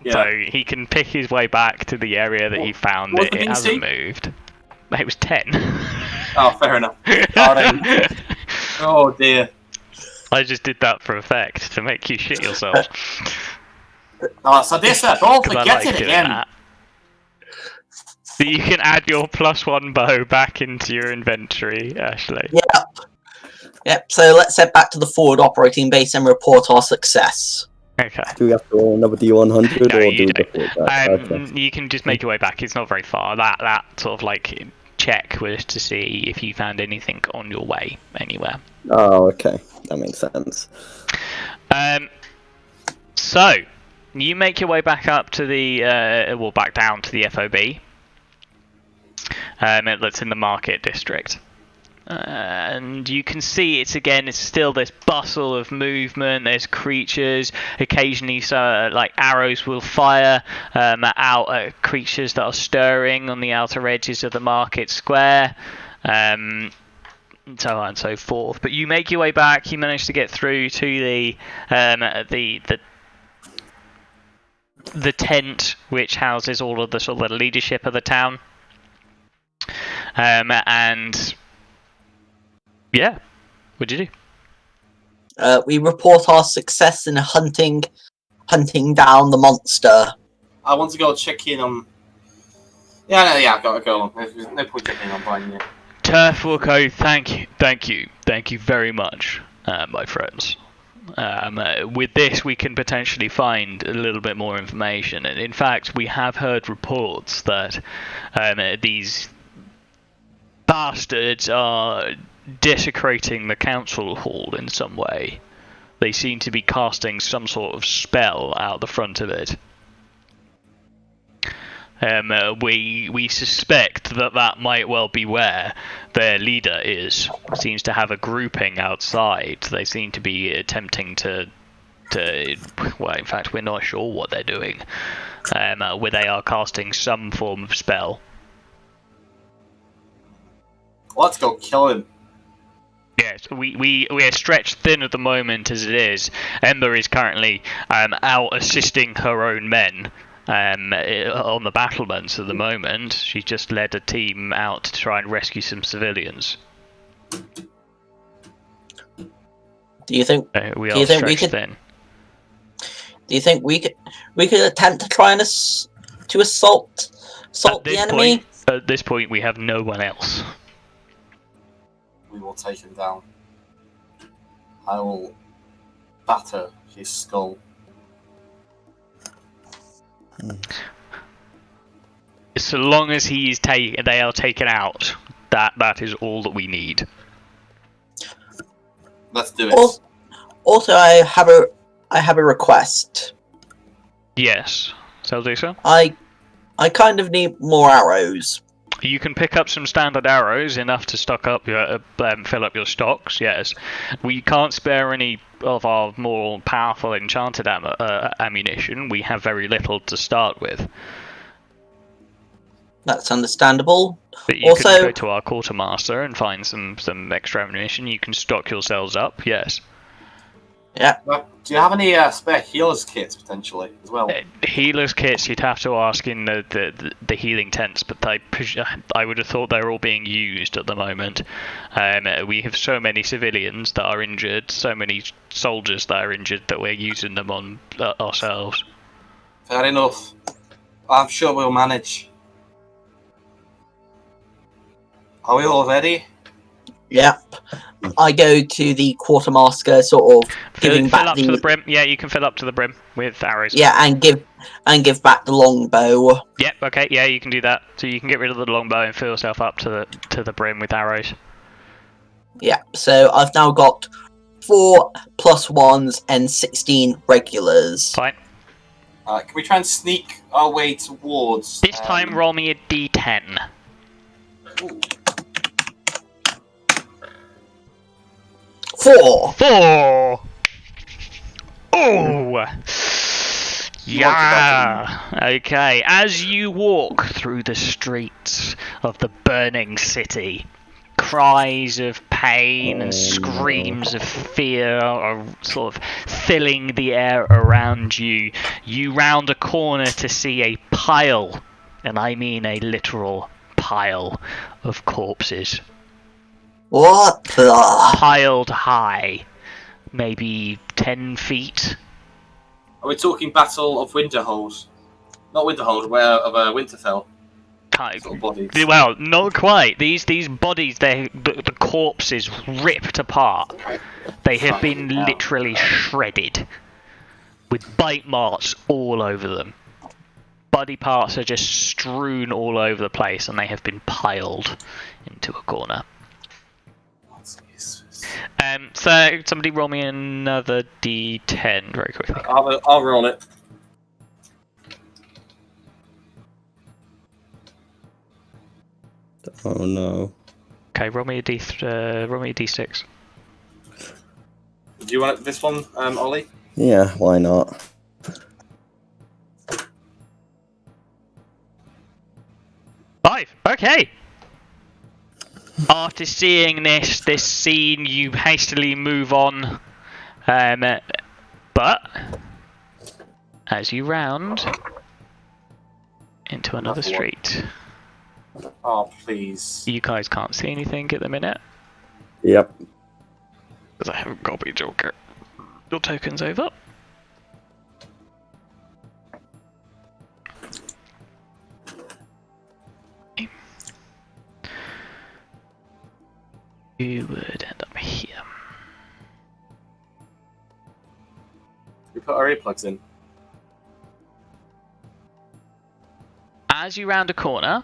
A: Yeah. So he can pick his way back to the area that he found it. It hasn't moved. It was 10.
B: Oh, fair enough. Oh dear.
A: I just did that for effect to make you shit yourself.
B: Oh, so this, don't
A: 'Cause I
B: forget
A: like
B: it
A: doing
B: again.
A: that. So you can add your +1 bow back into your inventory, Ashley.
D: Yep, so let's head back to the forward operating base and report our success.
A: Okay.
E: Do we have to roll another D100
A: No,
E: or
A: you
E: do we
A: don't.
E: report that? Okay.
A: You can just make your way back. It's not very far. That sort of like check was to see if you found anything on your way anywhere.
E: Oh, okay. That makes sense.
A: So you make your way back up to the back down to the FOB. That's in the market district. And you can see it's still this bustle of movement. There's creatures. Occasionally, like arrows will fire out at creatures that are stirring on the outer edges of the market square, and so on and so forth. But you make your way back. You manage to get through to the tent, which houses all of the sort of the leadership of the town, and. Yeah. What'd you do?
D: We report our success in hunting down the monster.
B: I want to go check in on. Yeah, go on. There's no point checking in on Brian yet.
A: Turf will go. Thank you very much, my friends. With this, we can potentially find a little bit more information, and in fact, we have heard reports that these bastards are desecrating the council hall in some way. They seem to be casting some sort of spell out the front of it. We suspect that might well be where their leader is. Seems to have a grouping outside. They seem to be attempting to well, in fact, we're not sure what they're doing. Where they are casting some form of spell.
B: Let's go kill him.
A: Yes, we are stretched thin at the moment as it is. Ember is currently out assisting her own men on the battlements at the moment. She just led a team out to try and rescue some civilians.
D: Do you think
A: we are stretched thin?
D: Do you think we could attempt to try and assault the enemy?
A: At this point, we have no one else.
B: We will take him down. I will batter his skull.
A: So long as they are taken out, that is all that we need.
B: Let's do it.
D: Also, I have a request.
A: Yes, so I'll do so.
D: I kind of need more arrows.
A: You can pick up some standard arrows, enough to stock up your fill up your stocks. Yes, we can't spare any of our more powerful enchanted ammunition. We have very little to start with.
D: That's understandable.
A: But you can go to our quartermaster and find some extra ammunition. You can stock yourselves up. Yes.
D: Yeah.
B: Do you have any spare healers kits potentially as well?
A: Healers kits, you'd have to ask in the healing tents, but I would have thought they're all being used at the moment. We have so many civilians that are injured, so many soldiers that are injured that we're using them on ourselves.
B: Fair enough. I'm sure we'll manage. Are we all ready?
D: Yep. I go to the quartermaster, sort of giving
A: fill
D: back
A: up to the brim. Yeah, you can fill up to the brim with arrows.
D: Yeah, and give back the longbow.
A: Yep. Okay. Yeah, you can do that. So you can get rid of the longbow and fill yourself up to the brim with arrows.
D: Yeah. So I've now got 4 +1s and 16 regulars.
A: Fine.
B: Can we try and sneak our way towards?
A: This time, roll me a d10.
B: Ooh.
D: 4.
A: 4. Oh. Yeah. Okay. As you walk through the streets of the burning city, cries of pain and screams of fear are sort of filling the air around you. You round a corner to see a pile, and I mean a literal pile of corpses.
D: What the?
A: Piled high. Maybe 10 feet.
C: Are we talking Battle of Winterhold? Not Winterhold, of Winterfell. Sort of bodies.
A: Well, not quite. These bodies, the corpses ripped apart. They have been literally shredded, with bite marks all over them. Body parts are just strewn all over the place, and they have been piled into a corner. So somebody roll me another d10 very quickly.
C: I'll roll it.
E: Oh no.
A: Okay, roll me a d6.
C: Do you want this one, Ollie?
E: Yeah, why not?
A: Five. Okay. After seeing this scene, you hastily move on. But as you round into another street.
C: Oh, please.
A: You guys can't see anything at the minute.
E: Yep.
A: Because I haven't copied your tokens over. You would end up here.
C: We put our earplugs in.
A: As you round a corner,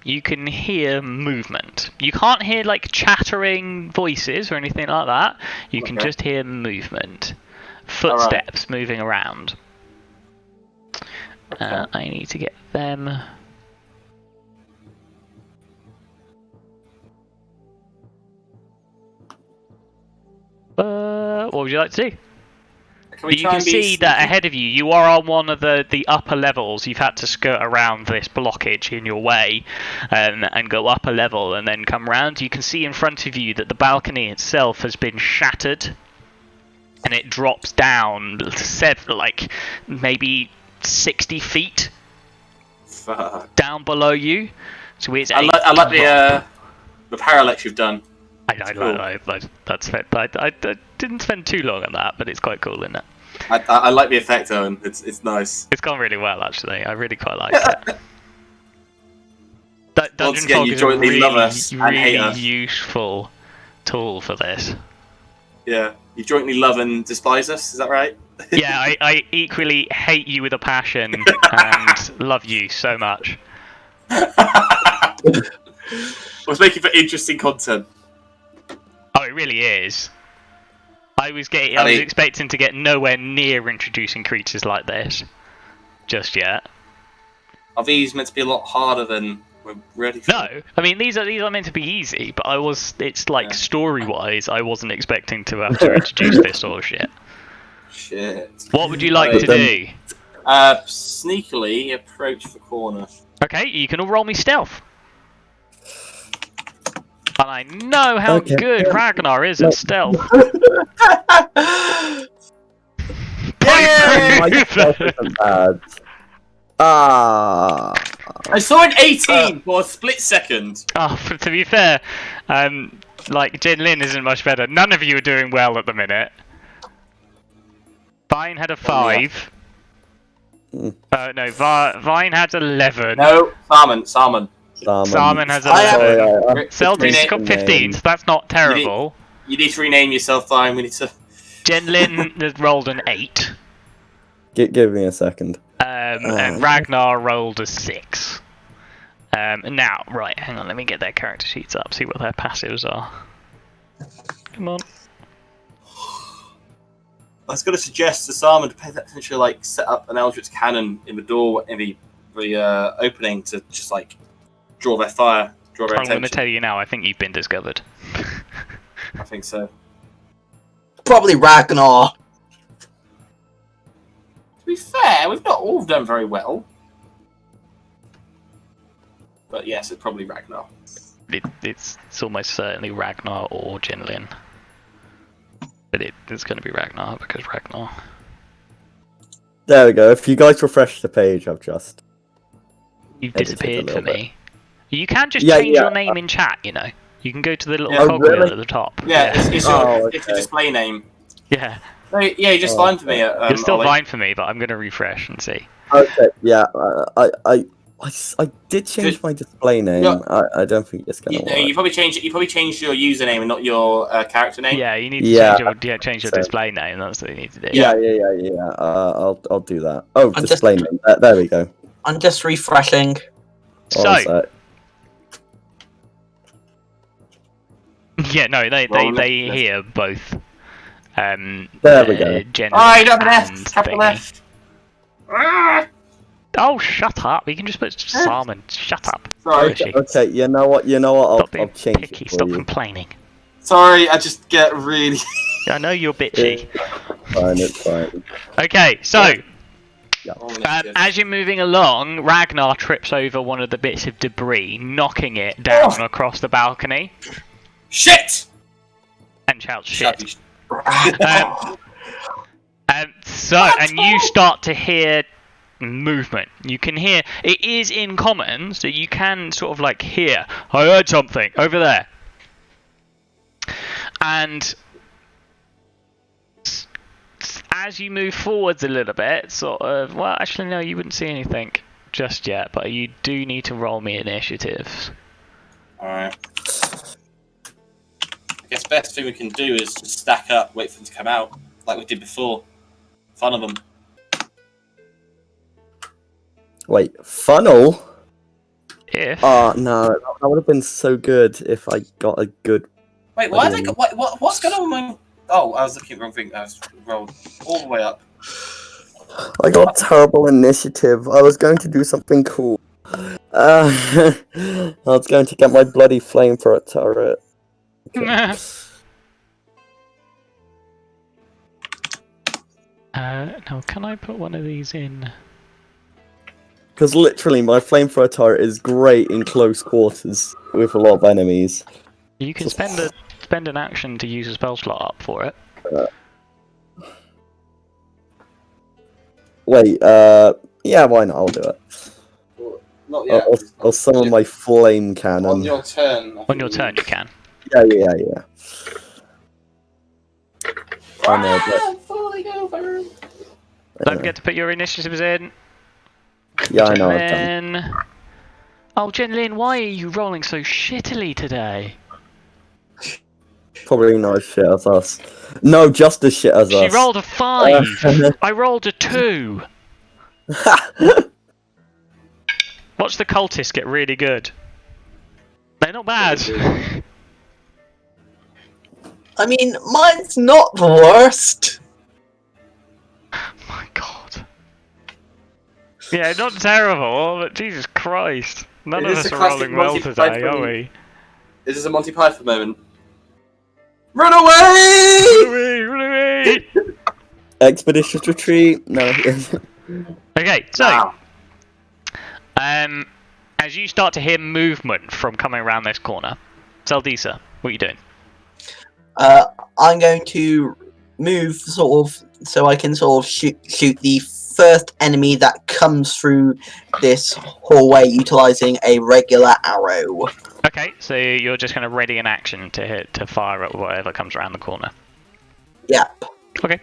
A: you can hear movement. You can't hear like chattering voices or anything like that. You can just hear movement. Footsteps moving around. I need to get them. What would you like to see? You can see that ahead of you, you are on one of the upper levels. You've had to skirt around this blockage in your way and go up a level and then come round. You can see in front of you that the balcony itself has been shattered and it drops down like maybe 60 feet down below you. So it's
C: I like the parallax you've done.
A: I didn't spend too long on that, but it's quite cool, isn't it?
C: I like the effect, Owen. It's nice.
A: It's gone really well, actually. I really quite like it. Dungeon
C: again,
A: Fog
C: you
A: is a
C: jointly love us and hate
A: really
C: us.
A: useful tool for this.
C: Yeah, you jointly love and despise us. Is that right?
A: Yeah, I equally hate you with a passion and love you so much.
C: I was making for interesting content.
A: Oh, it really is. I was expecting to get nowhere near introducing creatures like this just yet.
C: Are these meant to be a lot harder than we're ready for?
A: No, I mean these are meant to be easy, but it's like story-wise, I wasn't expecting to have to introduce this sort of shit.
C: Shit.
A: What would you like to do?
C: Sneakily approach the corner.
A: Okay, you can all roll me stealth. And I know how good Ragnar is at stealth.
E: My stealth isn't bad.
C: I saw an 18 for a split second.
A: Oh, to be fair, like Jin Lin isn't much better. None of you are doing well at the minute. Vine had a 5. No, Vine had 11.
C: No, Salmon.
A: Salmon has 11. Celtic's got 15, so that's not terrible.
C: You need to rename yourself, Vine. We need to.
A: Jen Lin has rolled an 8.
E: Give me a second.
A: And Ragnar rolled a 6. Now, right, hang on, let me get their character sheets up, see what their passives are. Come on.
C: I was going to suggest to Salmon to potentially like set up an Eldritch cannon in the door in the opening to just like draw their attention.
A: I'm going to tell you now, I think you've been discovered.
C: I think so.
D: Probably Ragnar.
C: To be fair, we've not all done very well. But yes, it's probably Ragnar.
A: It's almost certainly Ragnar or Jinlin. But it's going to be Ragnar, because Ragnar...
E: There we go. If you guys refresh the page, I've just...
A: You've disappeared for me. You can just change your name in chat, you know. You can go to the little cogwheel at the top.
B: Yeah, it's your display name.
A: Yeah.
B: No, yeah, you're just fine for me.
A: You're still
B: Ollie.
A: fine for me, but I'm going to refresh and see.
E: Okay, yeah, I did change my display name.
B: Yeah.
E: I don't think it's gonna work.
B: You probably changed your username and not your character name.
A: Yeah, you need to change your display name. That's what you need to do.
E: Yeah. I'll do that. Oh, display name. There we go.
D: I'm just refreshing.
A: So. Yeah, no, they hear both.
E: There we go.
B: Oh, you don't have an F. Capital F.
A: Oh, shut up! You can just put salmon. Shut up.
B: Sorry.
E: Okay, you know what? I'll change
A: picky.
E: it for
A: Stop
E: you.
A: complaining.
B: Sorry, I just get really.
A: I know you're bitchy.
E: It's fine.
A: Okay, so.
E: Yeah.
A: As you're moving along, Ragnar trips over one of the bits of debris, knocking it down across the balcony.
B: Shit!
A: And shouts shit. And you start to hear movement. You can hear, it is in common, so you can sort of like hear, I heard something over there. And as you move forwards a little bit, sort of, well, actually, no, you wouldn't see anything just yet, but you do need to roll me initiatives.
B: Alright. I guess best thing we can do is just stack up, wait for them to come out, like we did before. Fun of them.
E: Wait, funnel?
A: If.
E: Oh, no, that would have been so good if I got a good...
B: Wait, why they got... What's going on with my... Oh, I was looking at the wrong thing. I was rolled all the way up.
E: I got terrible initiative. I was going to do something cool. I was going to get my bloody flamethrower turret. Okay.
A: Now, can I put one of these in?
E: Because literally, my flamethrower turret is great in close quarters with a lot of enemies.
A: You can spend an action to use a spell slot up for it.
E: Wait, yeah, why not? I'll do it.
B: Not yet.
E: I'll summon my flame cannon.
B: On your turn.
A: On your turn, you can.
E: Yeah.
B: I'm falling over.
A: Don't forget to put your initiatives in.
E: Yeah, I know. I've done.
A: Oh, Jenlyn, why are you rolling so shittily today?
E: Probably not as shit as us. No, just as shit as us.
A: She rolled a 5. I rolled a 2. Watch the cultists get really good. They're not bad.
D: I mean, mine's not the worst.
A: My God. Yeah, not terrible, but Jesus Christ. None of us are rolling well today, are we?
B: Is this a Monty Python moment? Run away!
A: Run away!
E: Expeditious retreat. No.
A: Okay, so as you start to hear movement from coming around this corner, Zeldisa, what are you doing?
D: I'm going to move sort of so I can sort of shoot the first enemy that comes through this hallway utilizing a regular arrow.
A: Okay, so you're just going to ready an action to fire at whatever comes around the corner.
D: Yep.
A: Okay.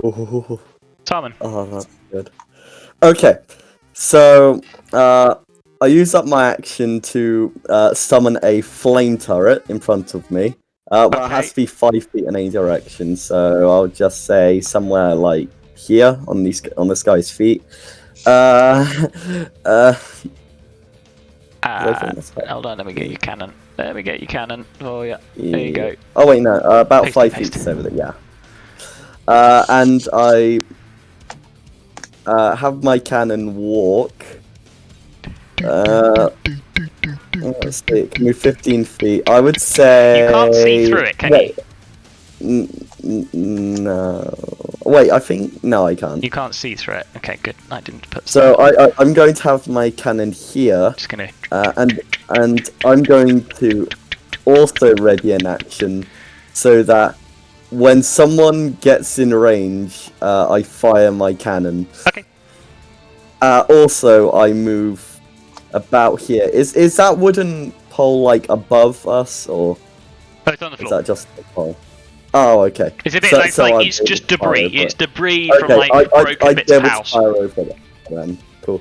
E: Ooh.
A: Simon.
E: Oh, that's good. Okay, so I use up my action to summon a flame turret in front of me. Well, it has to be 5 feet in any direction, so I'll just say somewhere like here on this guy's feet.
A: Hold on, let me get your cannon. Oh yeah, there you go.
E: Oh wait, no, about
A: Paste
E: 5
A: it,
E: feet
A: paste
E: over there. Yeah. And I have my cannon walk. Let's see, it can move 15 feet. I would say...
A: You can't see through it, can you?
E: No. Wait, I think... No, I can't.
A: You can't see through it. Okay, good. I didn't put...
E: So I'm going to have my cannon here.
A: Just gonna...
E: And I'm going to also ready an action so that when someone gets in range, I fire my cannon.
A: Okay.
E: Also, I move about here. Is that wooden pole like above us, or
A: Oh, it's on the
E: is
A: floor.
E: that just the pole? Oh, okay.
A: It's a bit like it's just debris. It's debris from like broken bits of house.
E: Fire over that, then. Cool.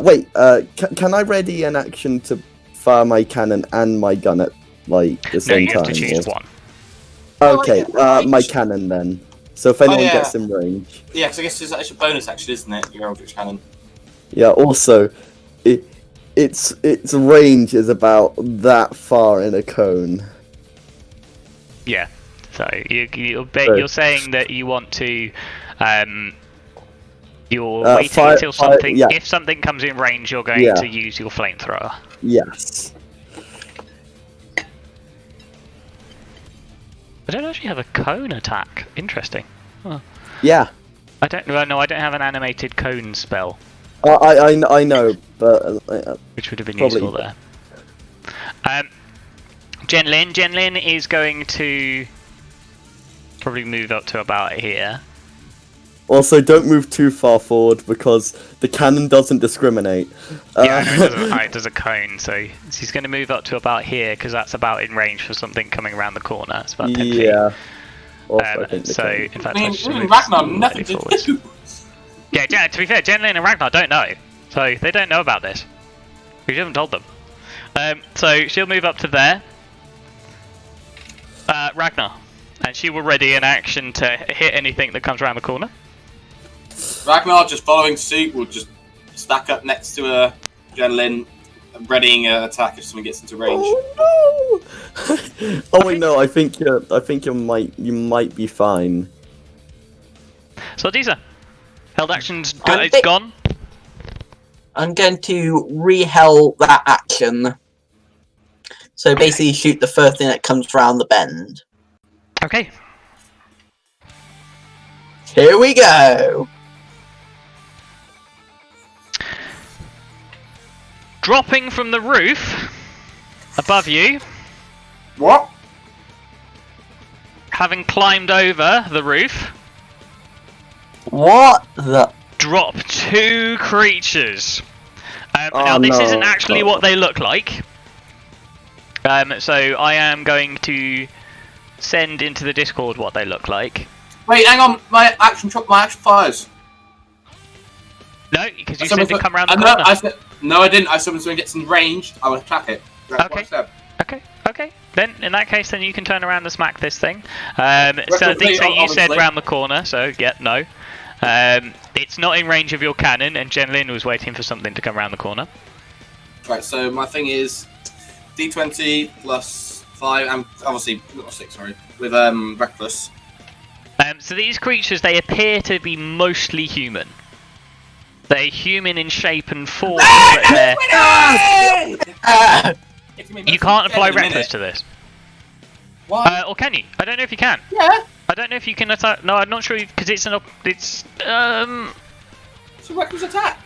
E: Wait. Can I ready an action to fire my cannon and my gun at like the same time?
A: No, you have to choose one.
E: Okay. My cannon then. So if anyone gets in range.
B: Yeah, because I guess it's a bonus action, isn't it? Your Eldritch Cannon.
E: Yeah. Also, its range is about that far in a cone.
A: Yeah. So you're saying that you want to, you're waiting until something.
E: Yeah.
A: If something comes in range, you're going to use your flamethrower.
E: Yes.
A: I don't actually have a cone attack. Interesting. Huh.
E: Yeah.
A: I don't. Well, no, I don't have an animated cone spell.
E: I know, but
A: Which would have been
E: probably
A: useful there. Jenlin is going to probably move up to about here.
E: Also, don't move too far forward because the cannon doesn't discriminate.
A: Yeah, I know, it doesn't. It does a cone, so he's going to move up to about here because that's about in range for something coming around the corner. It's about 10 feet.
E: Yeah. Also, I think
A: So, in fact,
B: I
A: I
B: mean,
A: just move
B: Ragnar,
A: slightly
B: nothing to
A: forwards.
B: do.
A: Yeah, to be fair, Jenlin and Ragnar don't know, so they don't know about this. We haven't told them. So she'll move up to there. Ragnar, and she will ready an action to hit anything that comes around the corner.
B: Ragnar, just following suit, will just stack up next to Jenlin, readying an attack if someone gets into range.
E: Oh no! Oh wait, no. I think you might be fine.
A: So Disa, held action's
D: I
A: it's
D: think-
A: gone.
D: I'm going to re-held that action. So basically shoot the first thing that comes round the bend.
A: Okay.
D: Here we go!
A: Dropping from the roof above you,
B: What?
A: having climbed over the roof,
D: What the...
A: drop two creatures.
E: Oh,
A: Now this
E: no.
A: isn't actually what they look like. So I am going to send into the Discord what they look like.
B: Wait, hang on. My action fires.
A: No, because you said to come around the
B: no,
A: corner.
B: No, I didn't. I said when someone gets in range, I will attack it. That's what I said.
A: Okay. Then in that case, then you can turn around and smack this thing. So
B: Preferably,
A: you said
B: obviously.
A: round the corner, so yeah, no. It's not in range of your cannon, and Jenlin was waiting for something to come around the corner.
B: Right, so my thing is D20 plus 5, and obviously, not 6, sorry, with Reckless.
A: So these creatures, they appear to be mostly human. They're human in shape and form, but they're... You can't apply Reckless to this.
B: Why?
A: Or can you? I don't know if you can.
B: Yeah.
A: I don't know if you can attack... No, I'm not sure, because it's an... It's...
B: It's a Reckless attack.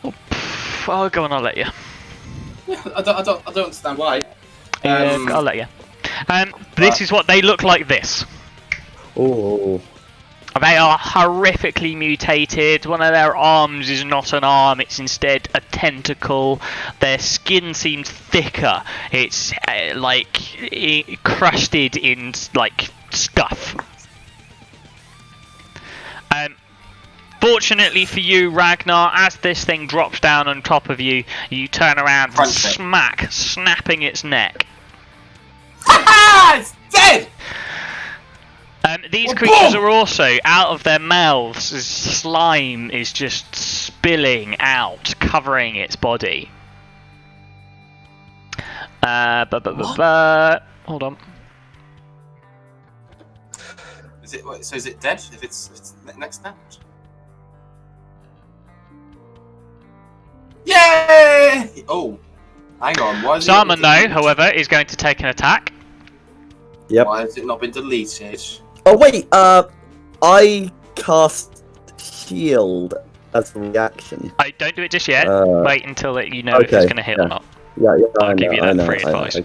A: Oh, go on, I'll let you.
B: Yeah, I don't understand why.
A: I'll let you. This is what they look like this.
E: Oh.
A: They are horrifically mutated. One of their arms is not an arm, it's instead a tentacle. Their skin seems thicker. It's crusted in like stuff. Fortunately for you, Ragnar, as this thing drops down on top of you, you turn around and smack, snapping its neck.
B: Ha! It's dead!
A: These creatures are also, out of their mouths, slime is just spilling out, covering its body. Hold on.
B: Is it dead? If it's next snap? Yay! Oh, hang on. Why is
A: Salmon, though, however, is going to take an attack.
E: Yep.
B: Why has it not been deleted?
E: Oh wait, I cast shield as a reaction.
A: Don't do it just yet. Wait until you know if
E: Okay,
A: it's going to hit or
E: yeah.
A: not.
E: Yeah,
A: I'll give you that free advice.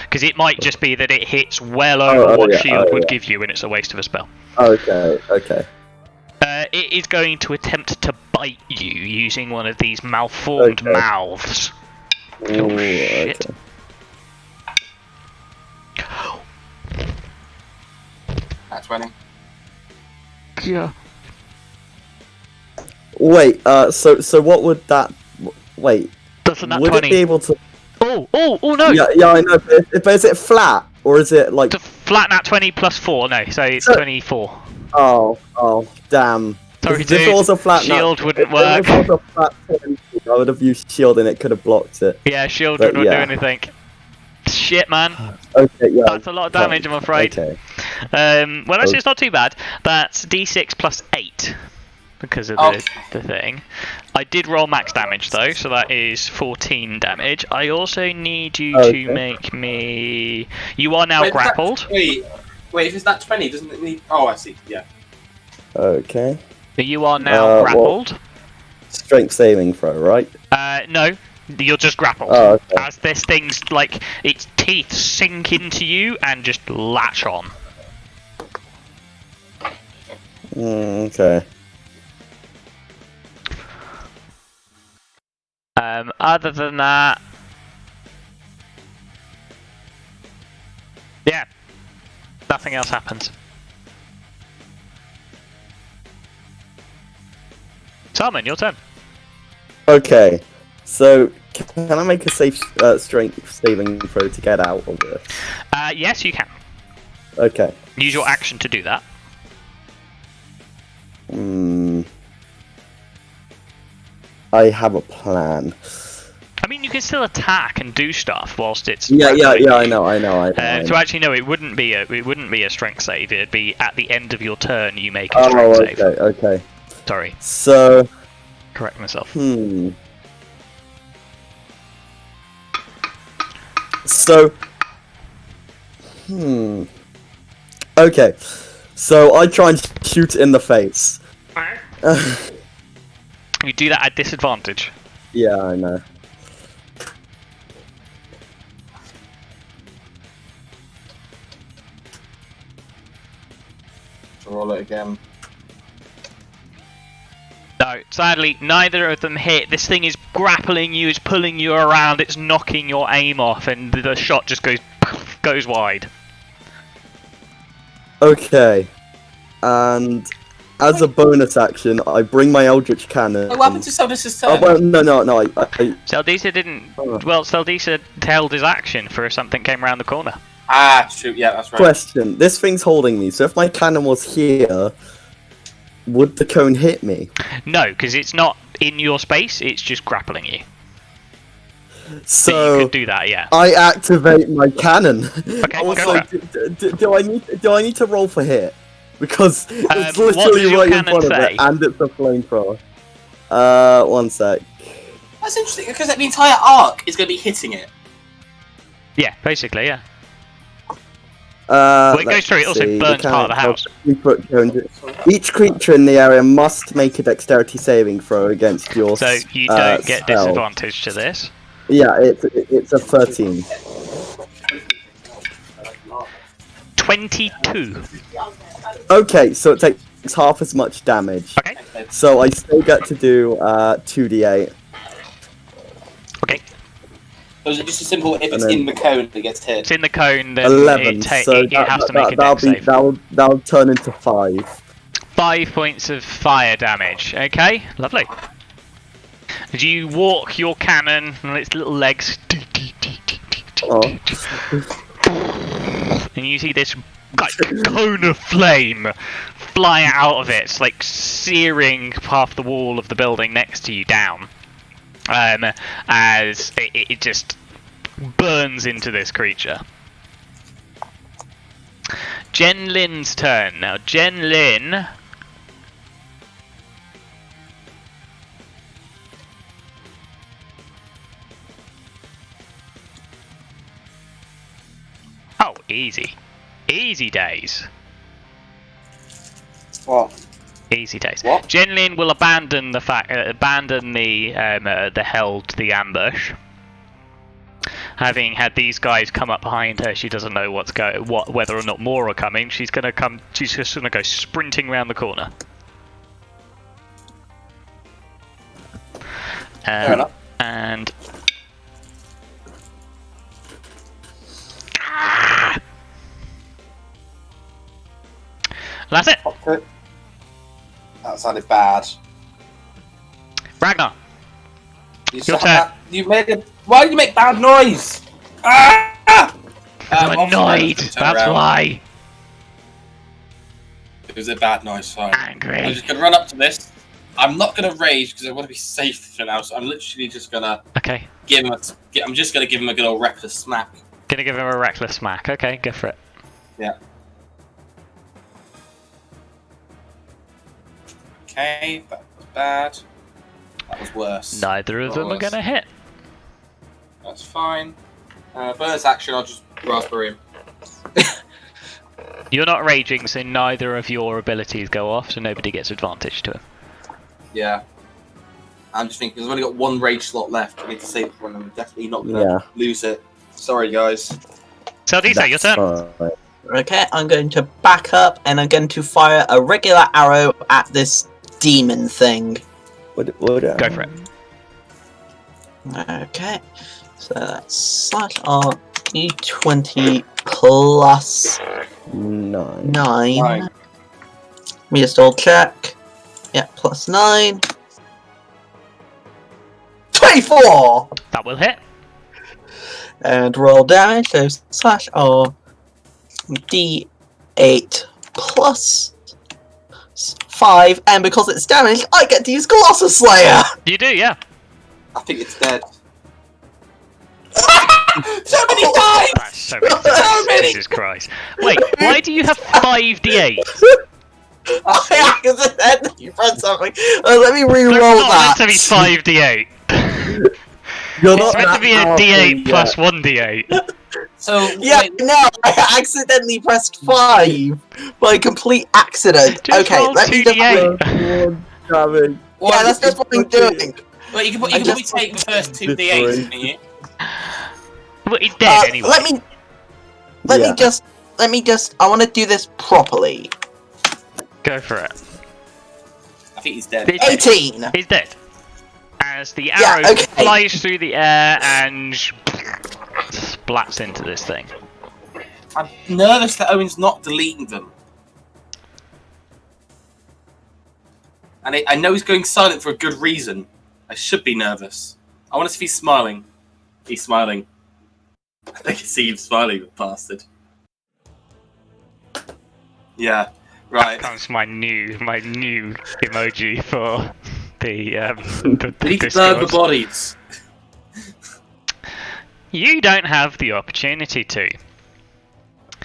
A: Because it might just be that it hits well over what shield would give you, and it's a waste of a spell.
E: Okay.
A: It is going to attempt to bite you using one of these malformed mouths.
E: Ooh,
A: Oh shit.
B: That's 20.
A: Yeah.
E: Wait, so what would that... Wait,
A: Doesn't that
E: would
A: 20?
E: it be able to...
A: Oh no!
E: Yeah, I know, but is it flat? Or is it like...
A: To flatten at 20 plus 4, no, so it's 24.
E: Oh, damn.
A: Sorry,
E: If it was a flat
A: shield wouldn't
E: if
A: work.
E: it was a flat 20, I would have used shield and it could have blocked it.
A: Yeah, shield wouldn't do anything. Shit, man.
E: Okay, yeah.
A: That's a lot of damage, I'm afraid.
E: Okay.
A: Well, actually, it's not too bad. That's d6 plus 8 because of the thing. I did roll max damage though, so that is 14 damage. I also need you to make me. You are now grappled.
B: Wait, if it's that 20, doesn't it need? Oh, I see. Yeah.
E: Okay.
A: You are now grappled.
E: Strength saving throw, right?
A: No. You're just grappled.
E: Oh, okay.
A: As this thing's like its teeth sink into you and just latch on.
E: Okay.
A: Other than that, yeah, nothing else happens. Salmon, your turn.
E: Okay. So, can I make a safe strength saving throw to get out of this?
A: Yes, you can.
E: Okay.
A: Use your action to do that.
E: I have a plan.
A: I mean, you can still attack and do stuff whilst it's.
E: Yeah, I know.
A: So actually, no, it wouldn't be a strength save. It'd be at the end of your turn you make a strength save.
E: Okay.
A: Sorry.
E: So.
A: Correct myself.
E: So. Okay. So I try and shoot it in the face.
A: You do that at disadvantage.
E: Yeah, I know.
B: Roll it again.
A: No, sadly, neither of them hit. This thing is grappling you, it's pulling you around, it's knocking your aim off, and the shot just goes wide.
E: Okay. And as a bonus action, I bring my Eldritch Cannon.
B: What happened to Seldis's turn?
E: Oh, well, no.
A: Seldisa didn't. Well, Seldisa held his action for if something came around the corner.
B: Ah, true. Yeah, that's right.
E: Question. This thing's holding me, so if my cannon was here, would the cone hit me?
A: No, because it's not in your space, it's just grappling you.
E: So
A: but you could do that, yeah.
E: I activate my cannon.
A: Okay,
E: also,
A: go for it.
E: do I need to roll for hit? Because it's literally right in front of it, and it's a flamethrower. 1 sec.
B: That's interesting, because the entire arc is going to be hitting it.
A: Yeah, basically, yeah. Well, it goes through, it also burns part of the house.
E: Each creature in the area must make a dexterity saving throw against your
A: So you don't get
E: spell.
A: disadvantage to this.
E: Yeah, it's a 13.
A: 22.
E: Okay, so it takes half as much damage.
A: Okay.
E: So I still get to do 2d8.
A: Okay.
B: Or is it just a simple, if it's in the cone that gets hit?
A: It's in the cone, then
E: 11,
A: it
E: so
A: has to make a dex save.
E: That'll turn into 5.
A: 5 points of fire damage. Okay, lovely. As you walk your cannon on its little legs, and you see this like cone of flame fly out of it, it's like searing half the wall of the building next to you down. As it just burns into this creature. Jen Lin's turn. Now, Jen Lin. Oh, easy. Easy days.
B: What?
A: Easy days.
B: What?
A: Jen Lin will abandon the ambush. Having had these guys come up behind her, she doesn't know whether or not more are coming. She's just gonna go sprinting round the corner.
B: Fair enough.
A: And that's it.
B: Okay. That sounded bad.
A: Ragnar,
B: You
A: your turn.
B: You made it. Why did you make bad noise? Ah!
A: I'm annoyed. That's why.
B: It was a bad noise. Fine.
A: Angry.
B: I'm just gonna run up to this. I'm not gonna rage because I want to be safe for now. So I'm literally just gonna
A: Okay.
B: give him I'm just gonna give him a good old reckless smack.
A: Gonna give him a reckless smack. Okay, go for it.
B: Yeah. Okay, that was bad. That was worse.
A: Neither of them are gonna hit.
B: That's fine. Bonus action, I'll just raspberry him.
A: You're not raging, so neither of your abilities go off, so nobody gets advantage to him.
B: Yeah. I'm just thinking, 'cause I've only got one rage slot left. I need to save one. I'm definitely not gonna lose it. Sorry, guys.
A: Saldisa, your turn.
E: Fine.
D: Okay, I'm going to back up and I'm going to fire a regular arrow at this demon thing.
E: Go
A: Go for it.
D: Okay, so that's slash R D20 plus
E: 9.
D: 9.
B: Fine.
D: Let me just double check. Yeah, plus 9. 24!
A: That will hit.
D: And roll damage, so slash R D8 plus 5, and because it's damaged, I get to use Colossus Slayer!
A: You do, yeah.
B: I think it's dead. So many times!
A: That's so many. Jesus Christ. Wait, why do you have 5d8?
D: I accidentally pressed something. Let me re-roll
A: It's
D: that.
A: not meant to be 5d8.
E: You're
A: It's
E: not
A: meant to be a
E: that
A: d8
E: powerful
A: plus
E: yet.
A: 1d8.
B: So,
D: Yeah,
B: wait,
D: no, I accidentally pressed 5 by complete accident.
A: Just
D: Okay,
A: roll
D: let me just.
A: 2d8.
D: Yeah, that's just what I'm doing.
B: well, you can
D: I
B: probably
D: just-
B: take the first two d8s, can you?
A: Well, he's dead anyway.
D: Let me just. I want to do this properly.
A: Go for it.
B: I think he's dead.
A: He's dead.
D: 18.
A: He's dead. As the
D: Yeah,
A: arrow
D: okay.
A: flies through the air and splats into this thing.
B: I'm nervous that Owen's not deleting them. And I know he's going silent for a good reason. I should be nervous. I want to see if he's smiling. He's smiling. I can see him smiling, bastard. Yeah, right.
A: Comes my new emoji for the
B: We need to burn the
A: Discord.
B: bodies.
A: You don't have the opportunity to.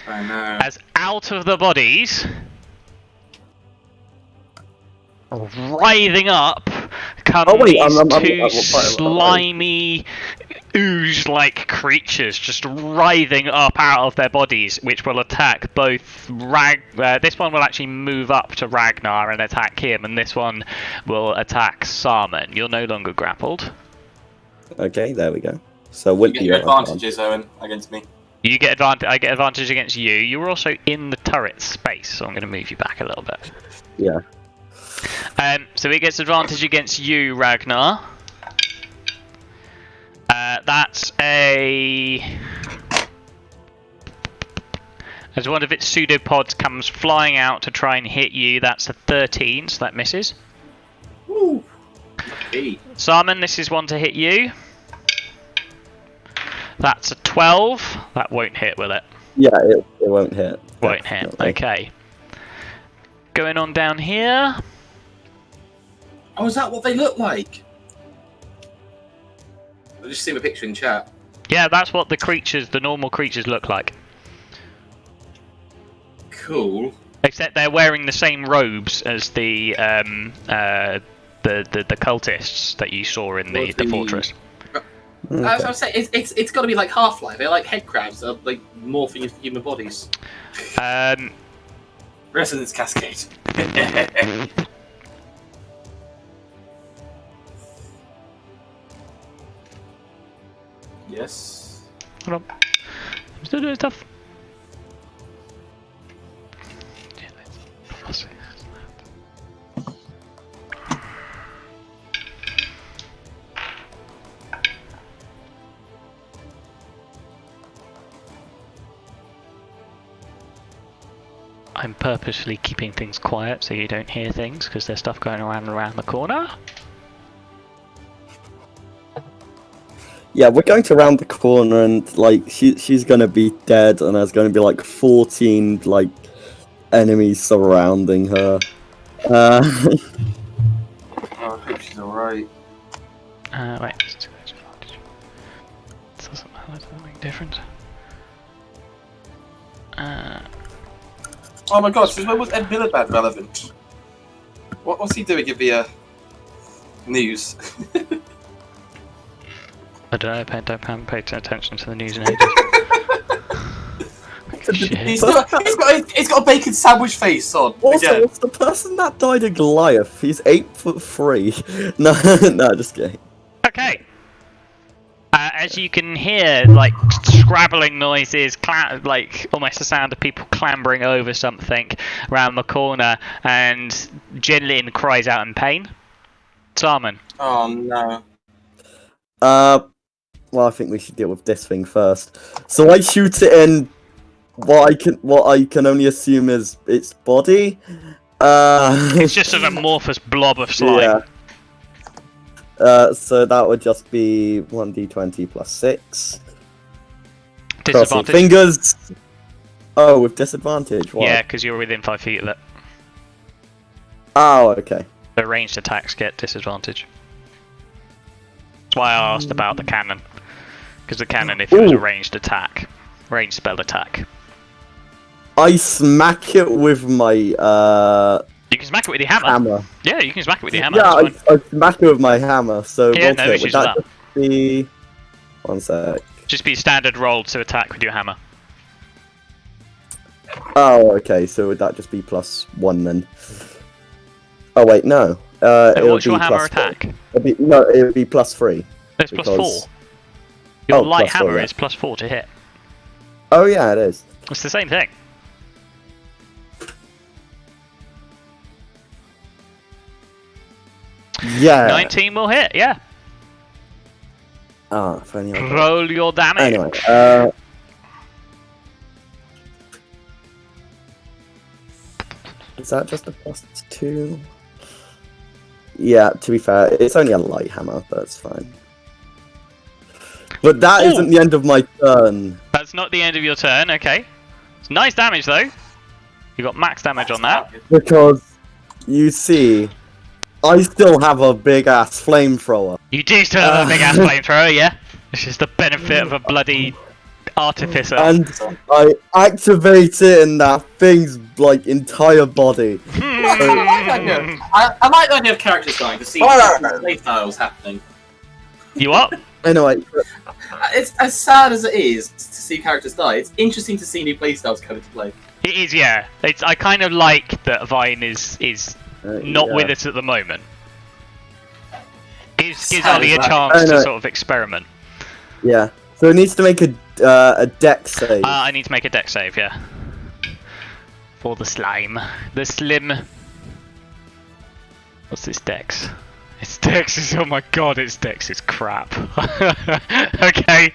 B: I know.
A: As out of the bodies, writhing up, come
E: Oh, wait,
A: these
E: I'm
A: two slimy, ooze-like creatures just writhing up out of their bodies, which will attack both this one will actually move up to Ragnar and attack him, and this one will attack Sarman. You're no longer grappled.
E: Okay, there we go. So
B: You get your advantages, Owen, against me.
A: You get advantage. I get advantage against you. You were also in the turret space, so I'm going to move you back a little bit.
E: Yeah.
A: So he gets advantage against you, Ragnar. That's a... As one of its pseudopods comes flying out to try and hit you, that's a 13, so that misses.
B: Ooh. Okay.
A: Sarman, this is one to hit you. That's a 12. That won't hit, will it?
E: Yeah, it won't hit.
A: Won't hit,
E: Definitely.
A: okay. Going on down here.
B: Oh, is that what they look like? I'll just see a picture in chat.
A: Yeah, that's what the normal creatures look like.
B: Cool.
A: Except they're wearing the same robes as the cultists that you saw in the fortress.
E: Okay.
B: I was saying, it's got to be like Half-Life. They're like head crabs that are like morphing into human bodies. Resonance cascade. Yes.
A: Hold on. I'm still doing stuff. I'm purposely keeping things quiet so you don't hear things because there's stuff going around the corner.
E: Yeah, we're going to round the corner and like she's gonna be dead and there's gonna be like 14 like enemies surrounding her.
B: Oh, I hope she's alright.
A: Wait. Doesn't matter, doesn't make a difference.
B: Oh my god, so when was Ed Miliband relevant? What's he doing in the news?
A: I don't know, don't pay attention to the news in ages.
B: He's got a bacon sandwich face on.
E: Also, what's the person that died in Goliath? He's 8'3". No, no, just kidding.
A: Okay. As you can hear, like scrabbling noises, like almost the sound of people clambering over something around the corner, and Jinlin cries out in pain. Simon.
B: Oh no.
E: Well, I think we should deal with this thing first. So I shoot it in what I can only assume is its body.
A: It's just an amorphous blob of slime.
E: Yeah. So that would just be 1d20 plus 6.
A: Disadvantage.
E: Crossing fingers. Oh, with disadvantage. Why?
A: Yeah, because you're within 5 feet of it.
E: Oh, okay.
A: The ranged attacks get disadvantage. That's why I asked about the cannon. Because the cannon, if it was a ranged attack, ranged spell attack.
E: I smack it with my
A: You can smack it with your hammer. Yeah, you can smack it with your hammer.
E: Yeah, I smack it with my hammer. So
A: yeah, no issues with that.
E: Just be... One sec.
A: Just be standard roll to attack with your hammer.
E: Oh, okay. So would that just be +1 then? Oh wait, no.
A: So what's your hammer attack?
E: It would be +3.
A: It's +4. Your light hammer is +4 to hit.
E: Oh yeah, it is.
A: It's the same thing.
E: Yeah.
A: 19 will hit, yeah.
E: Ah, if only I got...
A: Roll your damage.
E: Anyway, is that just a +2? Yeah, to be fair, it's only a light hammer, but it's fine. But that isn't the end of my turn.
A: That's not the end of your turn, okay. It's nice damage though. You got max damage on that.
E: Because, you see, I still have a big ass flamethrower.
A: You do still have a big ass flamethrower, yeah? It's just the benefit of a bloody artificer.
E: And I activate it in that thing's like entire body.
B: I like the idea of characters dying to see playstyles happening.
A: You what?
E: Anyway,
B: it's as sad as it is to see characters die. It's interesting to see new playstyles come into play.
A: It is, yeah. I kind of like that Vine is not with us at the moment. It gives Ollie a chance to sort of experiment.
E: Yeah. So it needs to make a dex save.
A: I need to make a dex save, yeah. For the slime. The slim... What's this dex? Its dex is... Oh my god, its dex is crap. Okay.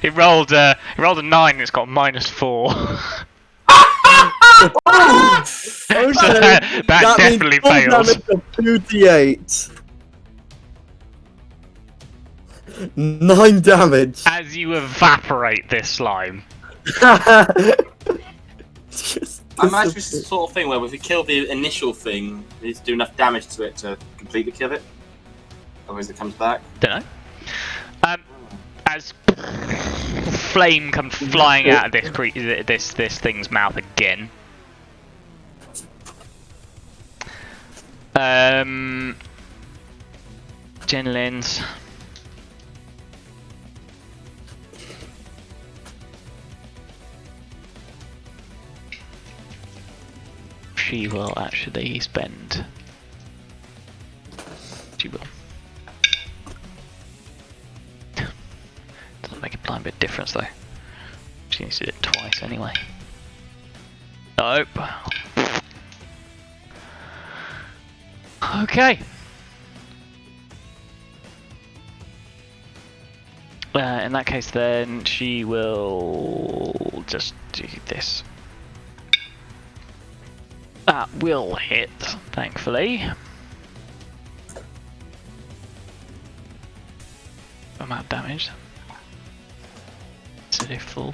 A: It rolled a 9, it's got -4. that definitely fails.
E: 2d8. 9 damage.
A: As you evaporate this slime.
B: I imagine it's the sort of thing where if we kill the initial thing, we need to do enough damage to it to completely kill it. Otherwise it comes back.
A: Don't know. As flame comes flying out of this thing's mouth again. Jinlin's. She will actually spend. She will. doesn't make a blind bit of difference though. She needs to do it twice anyway. Nope. Okay. In that case then, she will just do this. That will hit, thankfully. Amount of damage. So they full.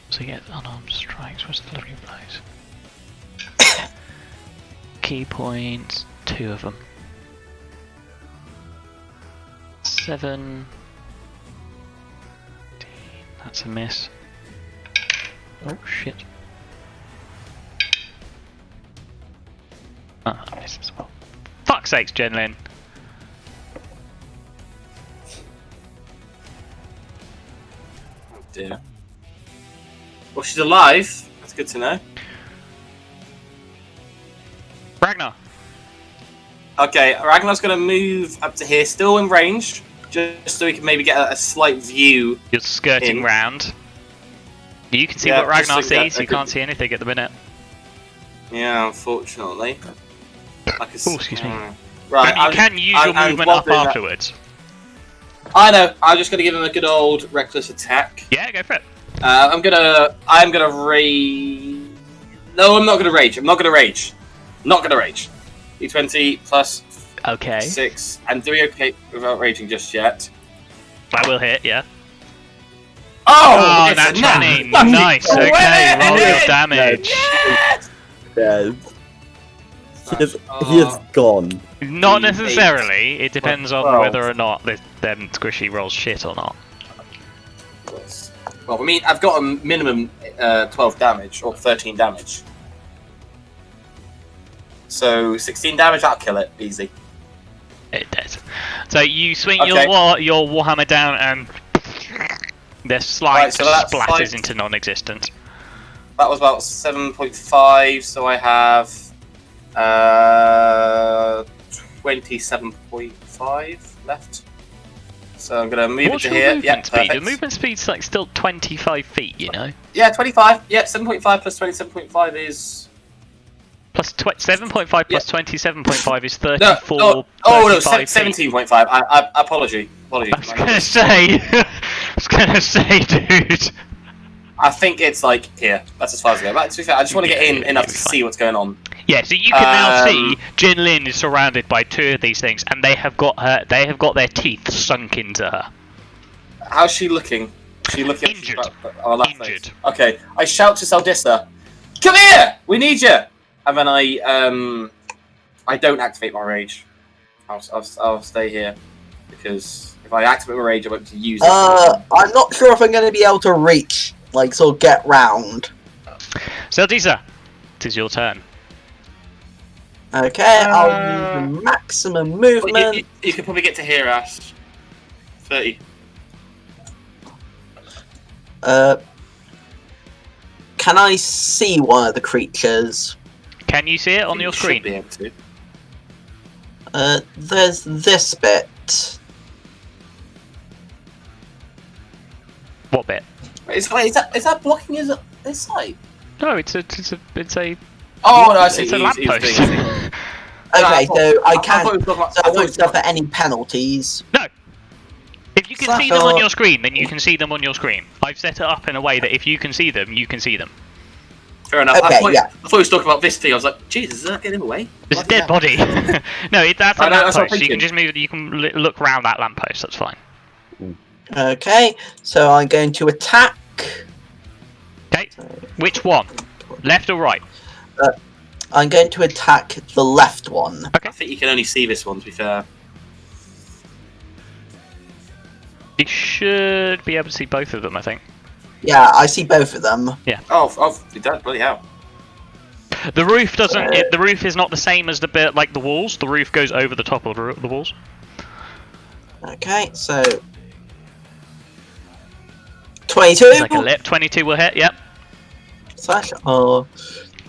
A: So you get unarmed strikes. What's the flurry of blows? Key points, 2 of them. 7. 18. That's a miss. Oh shit. Ah, I missed as well. Fuck's sakes, Jenlin.
B: Oh dear. Well, she's alive. That's good to know.
A: Ragnar.
B: Okay, Ragnar's going to move up to here, still in range, just so we can maybe get a slight view.
A: You're skirting round. You can see what Ragnar sees. You can't see anything at the minute.
B: Yeah, unfortunately.
A: Oh, excuse me.
B: Right,
A: you can use your movement up afterwards.
B: I know. I'm just going to give him a good old reckless attack.
A: Yeah, go for it.
B: I'm gonna rage. No, I'm not gonna rage. I'm not gonna rage. Not gonna rage. D20 plus 6. And do we okay without raging just yet?
A: That will hit, yeah.
B: Oh,
A: that's 20. Nice. Okay, roll your damage.
E: Yes. He is gone.
A: Not necessarily. It depends on whether or not them squishy rolls shit or not.
B: Well, I mean, I've got a minimum 12 damage, or 13 damage. So, 16 damage, that'll kill it, easy.
A: It does. So you swing your warhammer down and the slime splatters into non-existence.
B: That was about 7.5, so I have 27.5 left. So I'm going to move it to here. Yeah,
A: speed? The movement speed's like still 25 feet, you know?
B: Yeah, 25. Yeah, 7.5 plus 27.5 is...
A: Plus 7.5 plus 27.5 is 34.
B: No, 17.5. I apology.
A: I was gonna say, dude.
B: I think it's like here. That's as far as I go. But to be fair, I just want to get in enough to see what's going on.
A: Yeah, so you can now see Jin Lin is surrounded by 2 of these things, and they have got their teeth sunk into her.
B: How's she looking? She looking
A: injured.
B: Injured. Okay, I shout to Saldissa, "Come here! We need you!" And then I don't activate my rage. I'll stay here because if I activate my rage, I'm going to use it.
D: I'm not sure if I'm going to be able to reach, like, sort of get round.
A: Saldissa, it is your turn.
D: Okay, I'll use the maximum movement.
B: You can probably get to here, Ash. 30.
D: Can I see one of the creatures?
A: Can you see it on your screen?
B: Should be able to.
D: There's this bit.
A: What bit?
B: Is that blocking his sight?
A: No, it's a.
B: Oh no, I see.
A: It's a lamppost.
D: Okay, so I can't.
B: I
D: won't suffer any penalties.
A: No. If you can see them on your screen, then you can see them on your screen. I've set it up in a way that if you can see them, you can see them.
B: Fair enough.
D: Okay,
B: I thought he was talking about this thing. I was like, Jesus, is that getting him away?
A: There's a dead body. No, that's a lamppost. You can just move. You can look round that lamppost. That's fine.
D: Okay, so I'm going to attack.
A: Okay. Which one? Left or right?
D: I'm going to attack the left one.
A: Okay.
B: I think you can only see this one, to be fair.
A: You should be able to see both of them, I think.
D: Yeah, I see both of them.
A: Yeah.
B: Oh, you don't? Bloody hell.
A: The roof doesn't. The roof is not the same as the bit like the walls. The roof goes over the top of the walls.
D: Okay, so 22.
A: It's like a lip. 22 will hit. Yep.
D: Slash. Oh.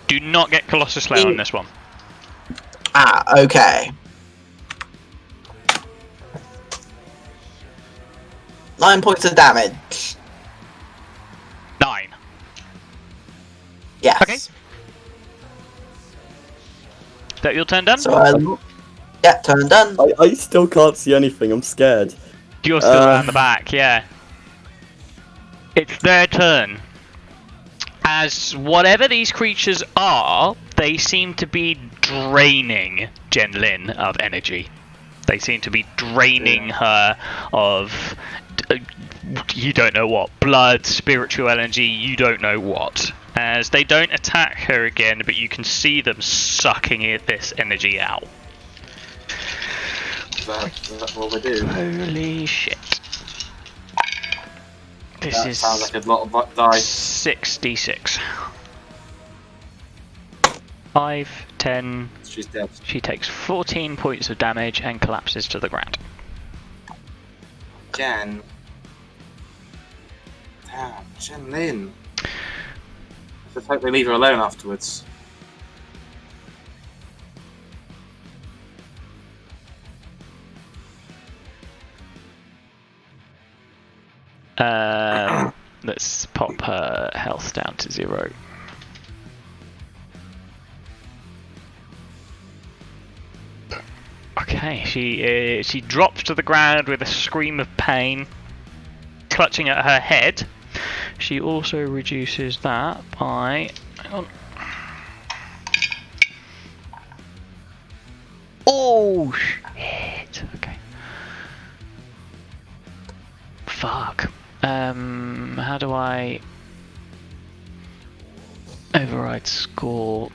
A: Do not get Colossus Slayer on this one.
D: Okay. 9 points of damage.
A: 9.
D: Yes.
A: Okay. Is that your turn done?
D: So yeah, turn done.
E: I still can't see anything. I'm scared.
A: You're still around the back, yeah. It's their turn. As whatever these creatures are, they seem to be draining Jenlin of energy. They seem to be draining her of, you don't know what, blood, spiritual energy, you don't know what. As they don't attack her again, but you can see them sucking this energy out.
C: Is that what we do?
A: Holy shit. This
C: That
A: is
C: sounds like a lot of dice.
A: 66. 5, 10.
C: She's dead.
A: She takes 14 points of damage and collapses to the ground.
C: Jen. Damn, Jen Lin. Just hope they leave her alone afterwards.
A: Let's pop her health down to 0. Okay, she drops to the ground with a scream of pain, clutching at her head. She also reduces that by... Hang on. Oh, shit. Okay. Fuck. How do I override score?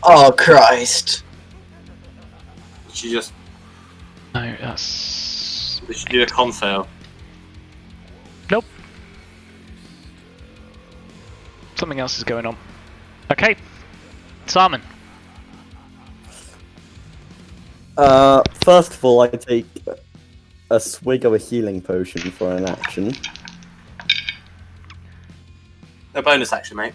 D: Oh Christ!
C: She just.
A: No, that's...
C: Did she do a con fail?
A: Nope. Something else is going on. Okay. Simon.
E: First of all, I take a swig of a healing potion for an action.
C: A bonus action, mate.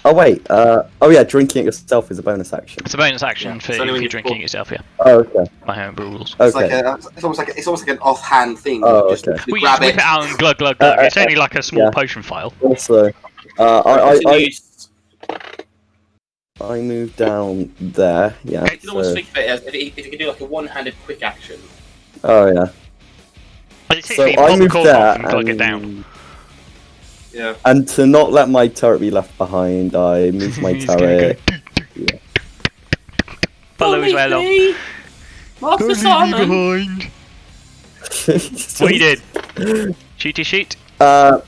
E: Oh wait, oh yeah, drinking it yourself is a bonus action.
A: It's a bonus action
C: Yeah.
A: for
C: It's only
A: if
C: when
A: you're
C: you
A: drinking
C: pull-
A: it yourself, yeah.
E: Oh, okay.
A: My homebrew rules.
C: It's
E: Okay.
C: like it's almost like an offhand thing.
E: Oh,
C: you just
E: okay.
C: you
A: We
C: grab
A: just whip it out and glug glug glug. It's only like a small
E: yeah.
A: potion vial.
E: Also,
C: You
E: I move down there. Yeah.
C: can almost
E: So,
C: think of it as if you can do like a one-handed quick action.
E: oh yeah.
A: Basically,
E: So
A: pop
E: I
A: the
E: move
A: cork
E: there
A: off and glug it down.
C: Yeah.
E: And to not let my turret be left behind, I move my
A: He's gonna
E: turret.
A: go
E: Yeah.
A: follow his way along.
C: Master Simon.
A: behind. What you did? Shooty shoot.
E: Oh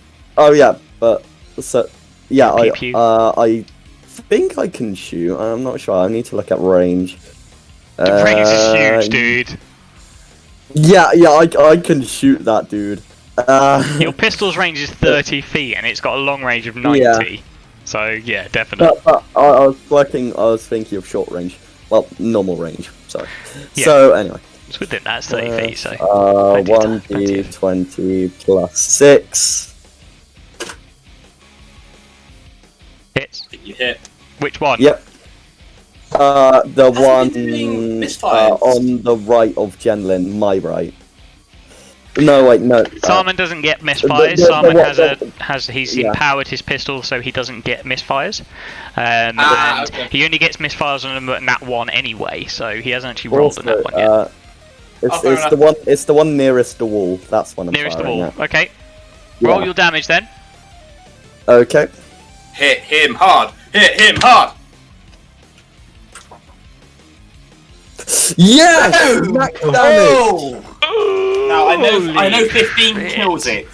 E: yeah, but so yeah,
A: Pew, pew.
E: I think I can shoot. I'm not sure. I need to look at range.
A: The range is huge, dude.
E: Yeah, I can shoot that dude.
A: Your pistol's range is 30 feet and it's got a long range of 90.
E: Yeah.
A: So yeah, definitely.
E: but I was thinking of short range. Well, normal range. Sorry.
A: Yeah.
E: So anyway.
A: It's within that, it's 30 feet, so.
E: 1d20 plus 6.
A: Hits.
C: I think you hit.
A: Which one?
E: Yep. The
C: Has he
E: one
C: been doing misfires?
E: on the right of Jenlin, my right. No, wait, no.
A: Simon doesn't get misfires.
E: the
A: Simon
E: one-
A: he's
E: yeah.
A: empowered his pistol, so he doesn't get misfires. And
C: okay.
A: he only gets misfires on a nat 1 anyway, so he hasn't actually rolled a nat
E: Also,
A: 1 yet.
C: fair enough.
E: it's the one nearest the wall. That's one I'm
A: Nearest the
E: firing
A: wall.
E: at.
A: Okay.
E: Yeah.
A: Roll your damage then.
E: Okay.
C: Hit him hard. Hit him hard.
E: Yes! Max damage!
C: Oh! Now I know
A: Holy
C: 15
A: shit.
C: kills it.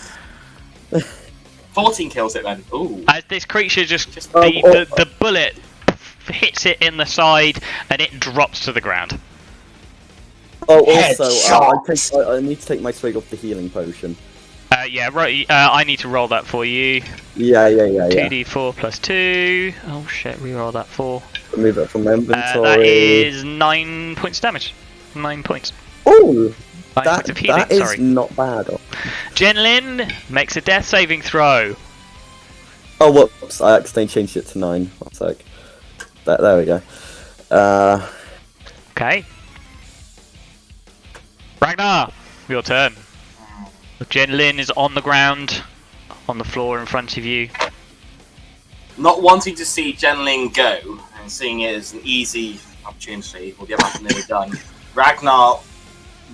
C: 14 kills it then. Ooh.
A: As this creature just
E: Oh,
A: the bullet hits it in the side and it drops to the ground.
E: Oh, also,
D: Headshot.
E: I need to take my swig off the healing potion.
A: Yeah, right. I need to roll that for you.
E: Yeah.
A: 2d4 plus 2. Oh shit, reroll that 4.
E: Move it from my inventory.
A: That is 9 points of damage. 9 points.
E: Oh,
A: 9 points of healing,
E: that is
A: sorry.
E: not bad.
A: Jenlin makes a death saving throw.
E: Oh, whoops! I accidentally changed it to 9. 1 sec. There we go.
A: Okay. Ragnar, your turn. Jen Lin is on the ground, on the floor in front of you.
B: Not wanting to see Genling go and seeing it as an easy opportunity, we'll get back nearly done. Ragnar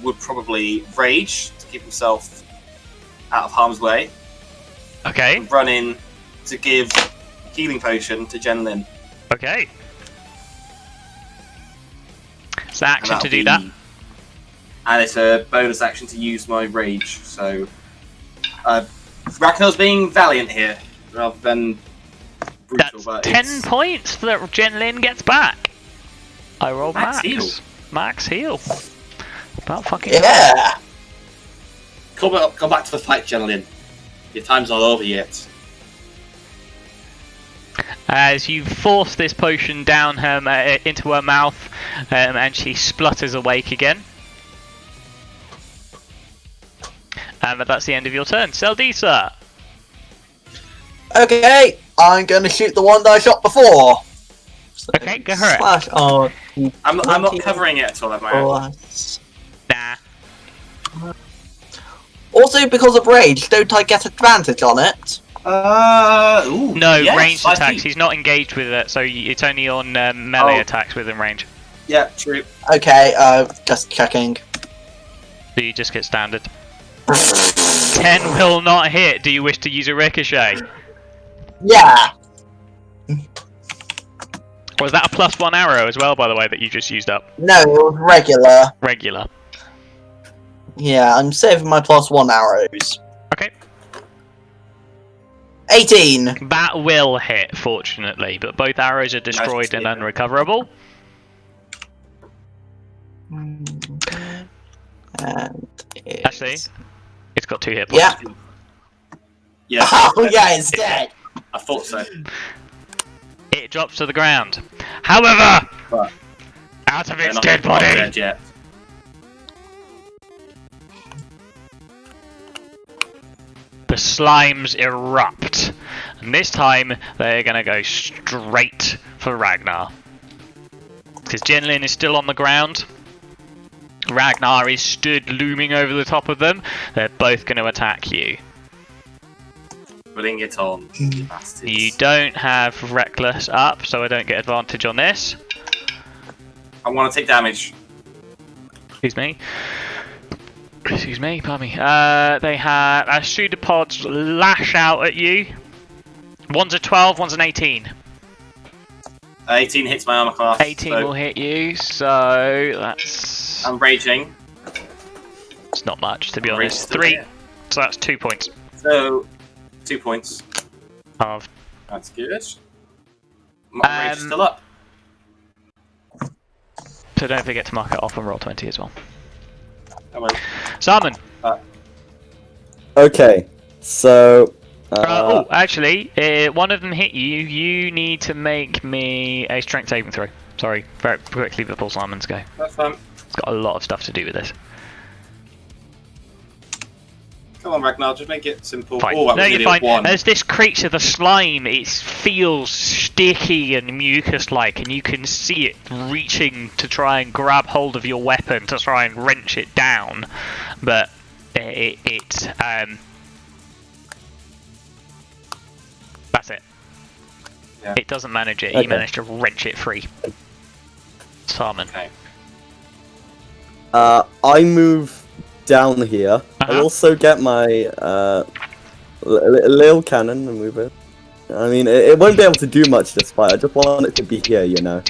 B: would probably rage to keep himself out of harm's way.
A: Okay.
B: And run in to give healing potion to Genlin.
A: Okay. It's an action to do that.
B: And it's a bonus action to use my rage. So Ragnar's being valiant here rather than brutal.
A: That's 10 points that Genlin gets back. I roll max. Max heal. About fucking
D: Yeah.
C: Come back to the fight, Genlin. Your time's not over yet.
A: As you force this potion down her into her mouth, and she splutters awake again. But that's the end of your turn. Seldisa!
D: Okay, I'm gonna shoot the one that I shot before. So
A: Okay, go for it.
D: slash on.
B: I'm not covering it at all, am I?
A: Nah.
D: Also, because of rage, don't I get advantage on it?
A: No,
B: yes,
A: ranged
B: I
A: attacks.
B: think.
A: He's not engaged with it, so it's only on melee attacks within range.
B: Yeah, true.
D: Okay, just checking.
A: So you just get standard. 10 will not hit. Do you wish to use a ricochet?
D: Yeah.
A: Or is that a +1 arrow as well, by the way, that you just used up?
D: No, it was regular.
A: Regular.
D: Yeah, I'm saving my +1 arrows.
A: Okay.
D: 18.
A: That will hit, fortunately, but both arrows are destroyed and unrecoverable.
D: And
A: Actually, it's got 2 hit points.
D: Yeah.
B: Yeah.
D: Oh yeah, it's dead.
B: I thought so.
A: It drops to the ground. However,
B: But
A: out of
B: they're
A: its
B: not
A: dead body,
B: dead yet.
A: the slimes erupt. And this time, they're going to go straight for Ragnar. Because Genlin is still on the ground. Ragnar is stood looming over the top of them. They're both going to attack you.
B: Bring it on, you bastards.
A: You don't have Reckless up, so I don't get advantage on this.
B: I want to take damage.
A: Excuse me. Excuse me, pardon me. They have pseudopods lash out at you. One's a 12, one's an 18.
B: 18 hits my armor class.
A: 18
B: so
A: will hit you, so that's...
B: I'm raging.
A: It's not much, to be
B: I'm
A: honest.
B: raging
A: 3,
B: still,
A: so that's 2 points
B: So 2 points.
A: of...
B: That's good. My rage is still up.
A: So don't forget to mark it off and roll 20 as well.
B: I will.
A: Salmon!
E: Okay, so.
A: Oh, actually, one of them hit you. You need to make me a strength saving throw. Sorry, very quickly before Salmon's go.
B: That's fine.
A: It's got a lot of stuff to do with this.
B: Come on, Ragnar, just make it simple.
A: Fine.
B: Oh, that
A: No,
B: was
A: you're
B: nearly a
A: fine.
B: 1.
A: As this creature, the slime, it feels sticky and mucus-like, and you can see it reaching to try and grab hold of your weapon to try and wrench it down, but that's it.
B: Yeah.
A: It doesn't manage it.
E: Okay.
A: He managed to wrench it free. Salmon.
B: Okay.
E: I move down here. I also get my little cannon and move it. I mean, it won't be able to do much this fight. I just want it to be here, you know.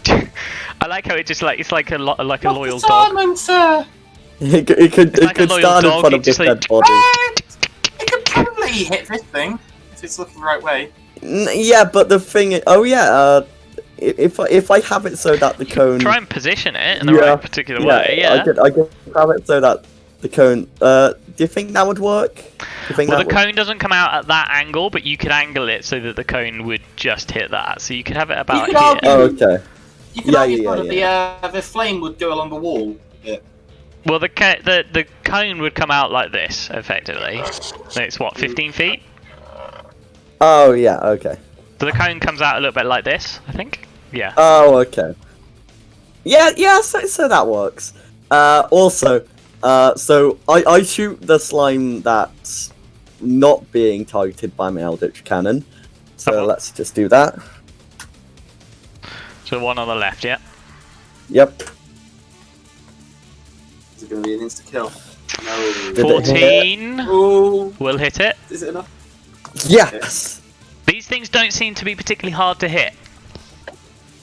A: I like how it just it's like a loyal dog.
B: Simon, sir!
E: It could
A: like a loyal
E: stand in
A: dog,
E: front
A: it
E: of this
A: just
E: dead body.
B: It could probably hit this thing if it's looking the right way.
E: Yeah, but the thing is, oh yeah, if I have it so that the cone.
A: Try and position it in the right particular way. Yeah.
E: I could have it so that the cone. Do you think that would work? Do you think
A: Well,
E: that
A: the cone doesn't come out at that angle, but you could angle it so that the cone would just hit that. So you could have it about
B: could
A: here.
B: argue-
E: Oh, okay.
B: You could
E: Yeah,
B: argue
E: yeah,
B: that the flame would go along the wall. Yeah.
A: Well, the cone would come out like this, effectively. So it's what, 15 feet?
E: Oh yeah, okay.
A: So the cone comes out a little bit like this, I think. Yeah.
E: Oh, okay. Yeah, so that works. Also, So I shoot the slime that's not being targeted by my Eldritch Cannon. So let's just do that.
A: So one on the left, yeah.
E: Yep.
C: Is it going to be an insta kill? No.
E: Did it hit?
A: 14
C: Ooh.
A: will hit it.
C: Is it enough?
E: Yes.
A: These things don't seem to be particularly hard to hit.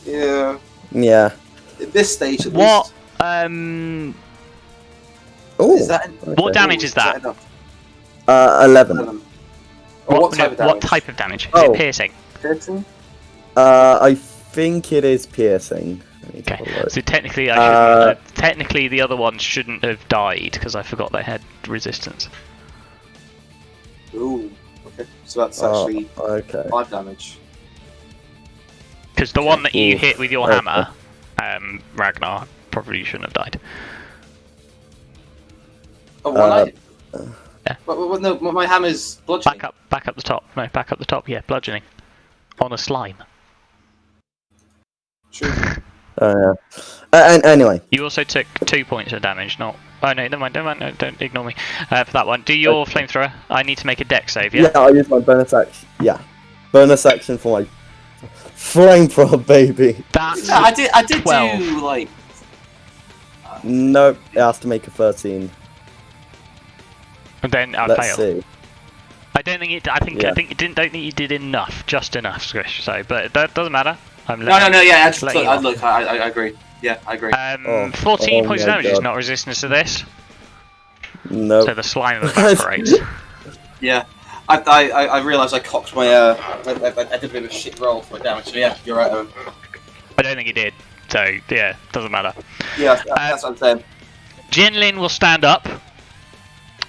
C: Yeah.
E: Yeah.
C: At this stage, at
A: What?
C: least.
E: Oh.
C: Is that?
A: What damage is that?
C: enough?
E: 11.
C: What type of damage?
A: What type of damage? Is
E: Oh.
A: it piercing?
C: 13?
E: I think it is piercing. Let me take a
A: Okay.
E: look.
A: So technically, I shouldn't, technically the other ones shouldn't have died because I forgot they had resistance.
C: Ooh. Okay. So that's actually
E: okay.
C: 5 damage.
A: Because the one that you
E: Oof.
A: hit with your
E: Okay.
A: hammer, Ragnar, probably shouldn't have died.
C: Oh, one
A: Yeah.
C: Well, no, my hammer's bludgeoning.
A: Back up the top. No, back up the top. Yeah, bludgeoning. On a slime.
C: True.
E: Yeah. And anyway.
A: You also took 2 points of damage, not... Oh, no, never mind, no, don't ignore me. For that one, do your flamethrower. I need to make a dex save, yeah?
E: Yeah, I'll use my bonus action. Yeah. Bonus action for my flamethrower, baby.
A: That's
C: Yeah, I did
A: 12.
C: do, like...
E: Nope, it has to make a 13.
A: And then I'll
E: Let's
A: fail.
E: see.
A: I don't think it... I think don't think you did enough. Just enough, Squish. So, but that doesn't matter. I'm
C: No, yeah, I just
A: letting you
C: look, I agree. Yeah, I agree.
A: 14
E: Oh
A: points of
E: my
A: damage is
E: God.
A: not resistance to this.
E: Nope.
A: So the slime evaporates.
C: Yeah. I realised I cocked my, I did a bit of a shit roll for my damage, so yeah, you're right, Owen.
A: I don't think you did. So, yeah, doesn't matter.
C: Yeah, that's what I'm saying.
A: Jinlin will stand up.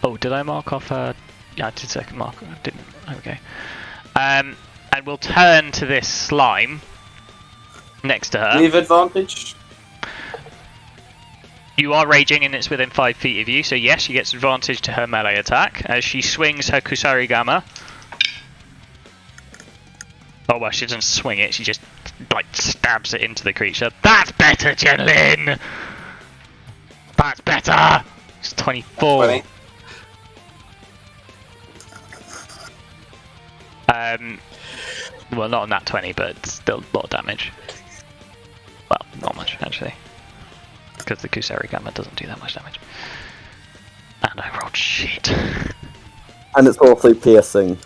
A: Oh, did I mark off her? Yeah, I did second mark. I didn't. Okay. And we'll turn to this slime next to her.
C: Leave advantage.
A: You are raging and it's within 5 feet of you, so yes, she gets advantage to her melee attack as she swings her Kusarigama. Oh, well, she doesn't swing it, she just, like, stabs it into the creature. That's better, Jinlin! That's better! It's 24.
C: 20.
A: Well, not on that 20, but still a lot of damage. Well, not much, actually. Because the Kusarigama doesn't do that much damage. And I rolled shit.
E: And it's also piercing.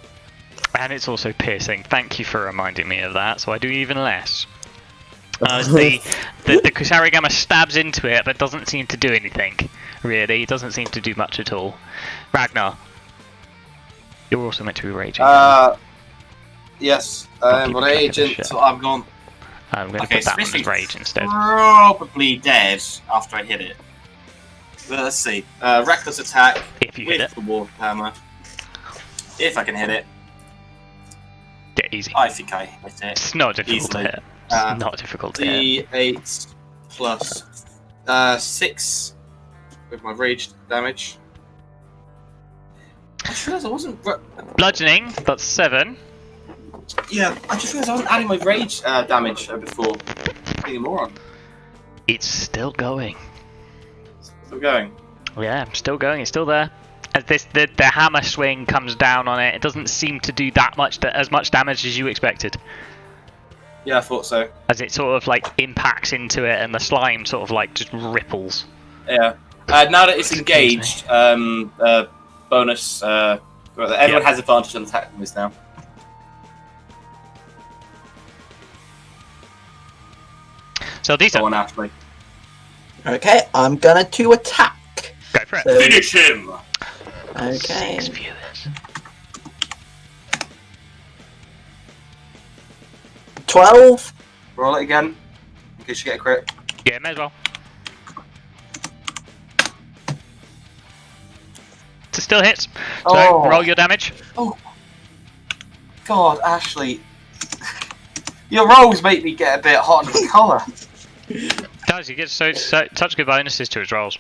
A: And it's also piercing. Thank you for reminding me of that, so I do even less. The Kusarigama stabs into it, but doesn't seem to do anything, really. It doesn't seem to do much at all. Ragnar, you're also meant to be raging.
C: Yes,
A: I'll
C: but
A: keep track of this
C: agent,
A: shit.
C: so I'm gone.
A: I'm going to
C: Okay,
A: put that one
C: Smithy.
A: as rage instead.
C: Probably dead after I hit it. But let's see. Reckless attack
A: If you hit
C: with
A: it.
C: the Warhammer. If I can hit it.
A: Yeah, easy.
C: I think I hit it.
A: It's not difficult
C: Easily.
A: to hit. It's not difficult to hit.
C: D8 plus 6 with my rage damage. I just realised I wasn't.
A: Bludgeoning, that's 7.
C: Yeah, I just realised I wasn't adding my rage damage before. Being a moron.
A: It's still going.
C: Still going.
A: Yeah, still going. It's still there. As the hammer swing comes down on it, it doesn't seem to do that much as much damage as you expected.
C: Yeah, I thought so.
A: As it sort of like impacts into it, and the slime sort of like just ripples.
C: Yeah. Now that it's engaged, bonus. Everyone has advantage on attacking this now.
A: So decent.
C: Go on, Ashley.
D: Okay, I'm gonna to attack.
A: Go for it.
D: So-
C: Finish him!
D: Okay.
A: 6 viewers.
D: 12.
C: Roll it again. In case you get a crit.
A: Yeah, may as well. It still hits. So
C: Oh.
A: roll your damage.
C: God, Ashley. Your rolls make me get a bit hot under the collar.
A: Does he gets so such good bonuses to his rolls.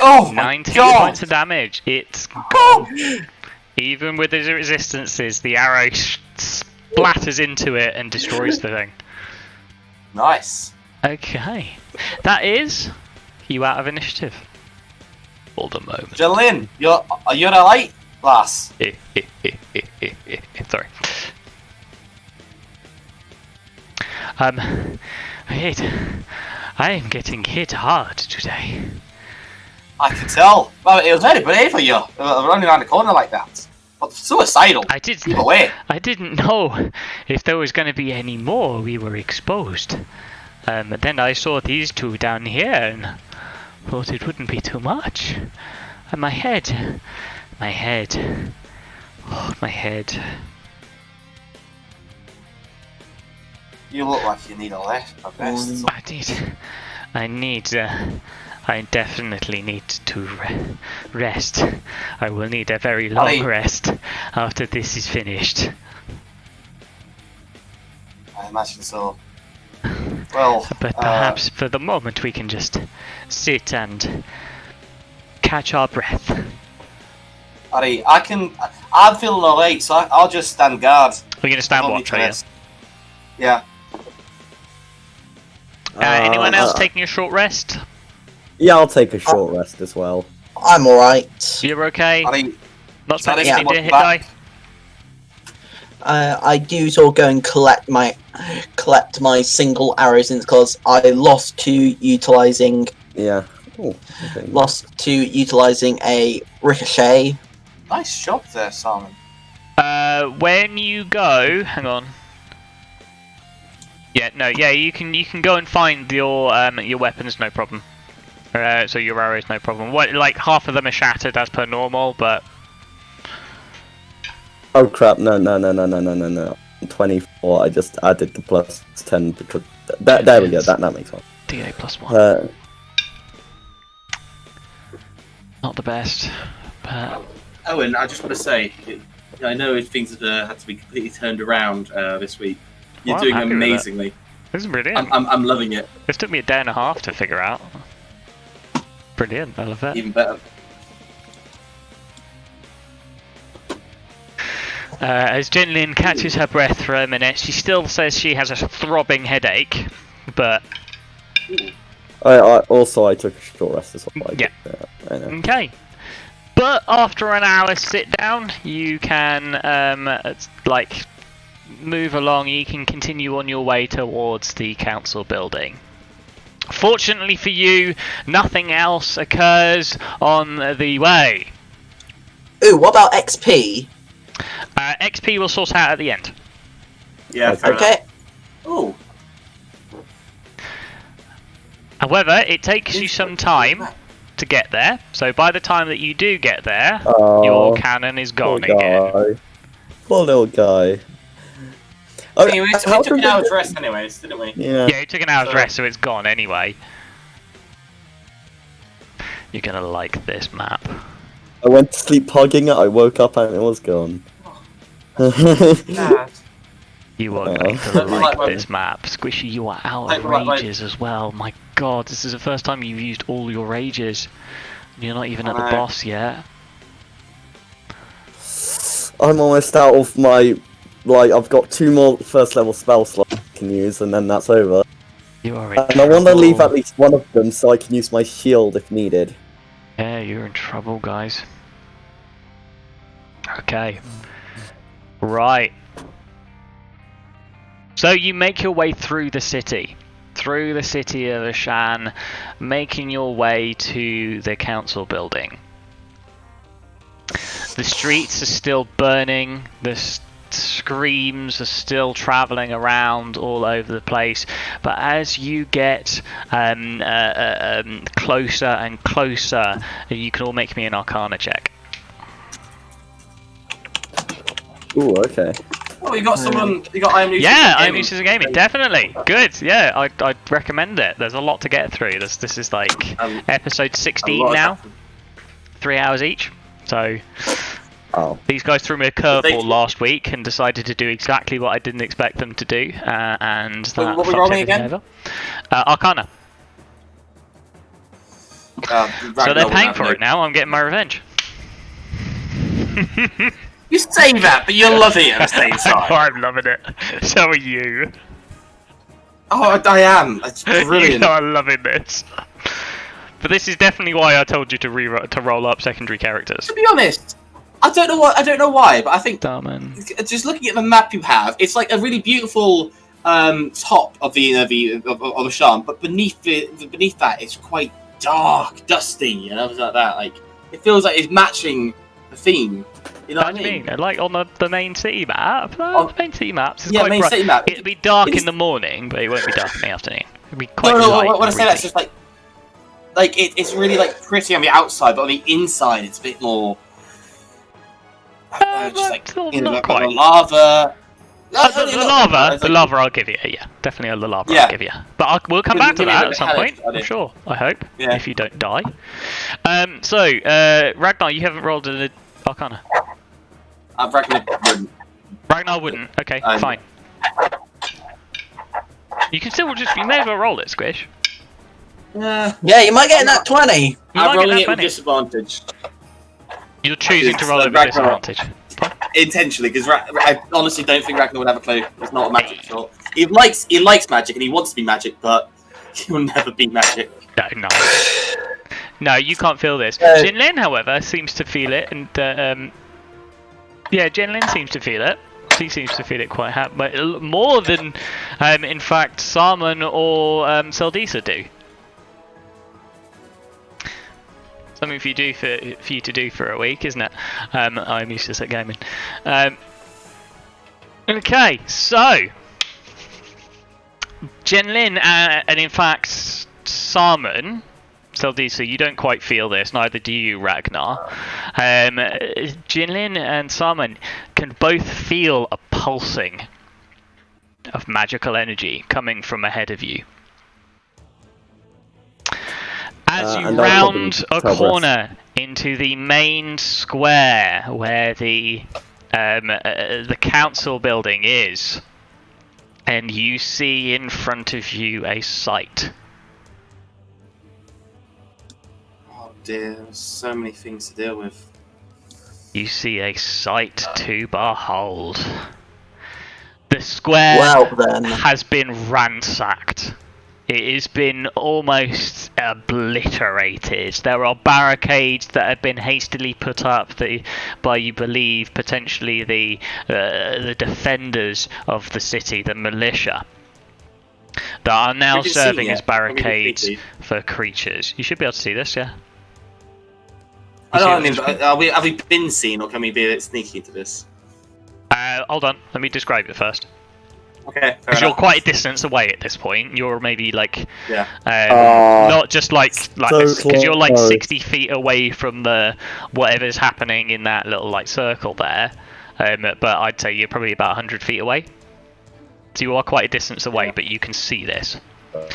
C: Oh my
A: 19
C: God.
A: points of damage. It's
C: Oh.
A: even with his resistances, the arrow splatters into it and destroys the thing.
C: Nice.
A: Okay, that is you out of initiative. for the moment.
B: Jolene, are you alright, lass?
A: Sorry. I am getting hit hard today.
B: I can tell. Well, it was very brave of you, running around the corner like that. But suicidal. Keep away.
A: I didn't know if there was going to be any more. We were exposed. Then I saw these two down here and thought it wouldn't be too much. And my head. Oh, my head.
B: You look like you need a rest.
A: I definitely need to rest. I will need a very long rest after this is finished.
B: I imagine so. Well,
A: but perhaps for the moment we can just sit and catch our breath.
B: Alright, I'm feeling alright, so I'll just stand guard.
A: We're going to stand watch, are you?
B: Yeah.
A: Anyone else taking a short rest?
E: Yeah, I'll take a short rest as well.
D: I'm alright.
A: You're okay? Not spending
B: yeah,
A: any hit die?
D: I do sort of go and collect my single arrows because I lost to utilizing.
E: Yeah. Ooh, okay.
D: Lost to utilizing a ricochet.
B: Nice job there, Simon.
A: When you go, hang on. Yeah, you can go and find your weapons, no problem. So your arrows, no problem. Like half of them are shattered as per normal, but.
E: Oh crap! No. 24. I just added the plus 10 because there we go. That makes sense.
A: D8 plus 1. Not the best, but.
C: Owen, I just want to say, I know things have had to be completely turned around this week. You're doing amazingly.
A: This is brilliant.
C: I'm loving it.
A: This took me a day and a half to figure out. Brilliant, I love that.
C: Even better.
A: As Jinlin catches her breath for a minute, she still says she has a throbbing headache, but...
E: I took a short rest as well.
A: Yeah.
E: I know.
A: Okay. But after an hour's sit down, you can, move along, you can continue on your way towards the council building. Fortunately for you, nothing else occurs on the way.
D: Ooh, what about XP?
A: XP will sort out at the end.
C: Yeah,
D: okay.
B: Ooh.
A: However, it takes you some time to get there, so by the time that you do get there, your cannon is gone again.
E: Poor little guy.
B: We took an hour's rest anyways, didn't we?
E: Yeah,
A: it took an hour's rest, so it's gone anyway. You're gonna like this map.
E: I went to sleep hugging it, I woke up and it was gone.
A: You are going to like this map. Squishy, you are out of rages as well. My god, this is the first time you've used all your rages. You're not even at the boss yet.
E: I'm almost out of my... I've got 2 more first level spell slots I can use and then that's over.
A: You are in
E: and trouble. I want to leave at least one of them so I can use my shield if needed.
A: Yeah, you're in trouble, guys. Okay. Right. So you make your way through the city of Ashan, making your way to the council building. The streets are still burning, the screams are still travelling around all over the place, but as you get closer and closer, you can all make me an Arcana check.
E: Ooh, okay.
B: Oh, you got someone. You got IMU.
A: Yeah, IMU Season Gaming, definitely good. Yeah, I'd recommend it. There's a lot to get through. This is like episode 16 now, 3 hours each. So these guys threw me a curveball last week and decided to do exactly what I didn't expect them to do, and that
B: what were we
A: fucked
B: rolling
A: everything
B: again?
A: over. Arcana. So they're paying for it now. I'm getting my revenge.
B: You say that, but you love it at the same time.
A: I'm loving it. So are you.
B: Oh, I am. It's brilliant.
A: You know I'm loving this. But this is definitely why I told you to roll up secondary characters.
B: To be honest, I don't know why, but I think
A: Darman.
B: just looking at the map you have, it's like a really beautiful top of the of a charm, but beneath that, it's quite dark, dusty, and everything like that. Like it feels like it's matching the theme. You know what I mean?
A: Like on the main city map. The main city maps. It's
B: yeah,
A: quite
B: main
A: bright.
B: city map.
A: It'll be dark in the morning, but it won't be dark in the afternoon. It'll be quite
B: No,
A: light.
B: when I say that, it's just like it's really like pretty on the outside, but on the inside, it's a bit more. Just like
A: not quite.
B: Lava.
A: The lava I'll give you, yeah. Definitely a lava I'll give you. But we'll come back to that at some point, I'm sure. I hope, if you don't die. Ragnar, you haven't rolled an Arcana.
B: Ragnar wouldn't.
A: Ragnar wouldn't, okay, fine. You can still you may as well roll it, Squish.
D: Yeah, you might get that 20.
B: I'm rolling it with disadvantage.
A: You're choosing to roll it with disadvantage.
B: Intentionally, because I honestly don't think Ragnar would have a clue. He's not a magic shot. He likes magic and he wants to be magic, but he will never be magic.
A: No. No, you can't feel this. Jinlin, however, seems to feel it, and Jinlin seems to feel it. She seems to feel it quite more than, in fact, Salmon or Seldisa do. Something for you to do for a week, isn't it? I'm useless at gaming. Okay, so Jinlin and in fact Salmon, Seldisa, you don't quite feel this, neither do you, Ragnar. Jinlin and Salmon can both feel a pulsing of magical energy coming from ahead of you. As you round a corner into the main square where the council building is, and you see in front of you a sight.
B: Oh dear, there's so many things to deal with.
A: You see a sight to behold. The square has been ransacked. It has been almost obliterated. There are barricades that have been hastily put up by, you believe, potentially the defenders of the city, the militia, that are now serving as barricades for creatures. You should be able to see this, yeah?
B: Have we been seen, or can we be a bit sneaky into this?
A: Hold on, let me describe it first.
B: Okay,
A: because you're quite a distance away at this point. You're maybe like, not just like because you're like 60 feet away from the whatever's happening in that little like circle there. But I'd say you're probably about 100 feet away. So you are quite a distance away, but you can see this.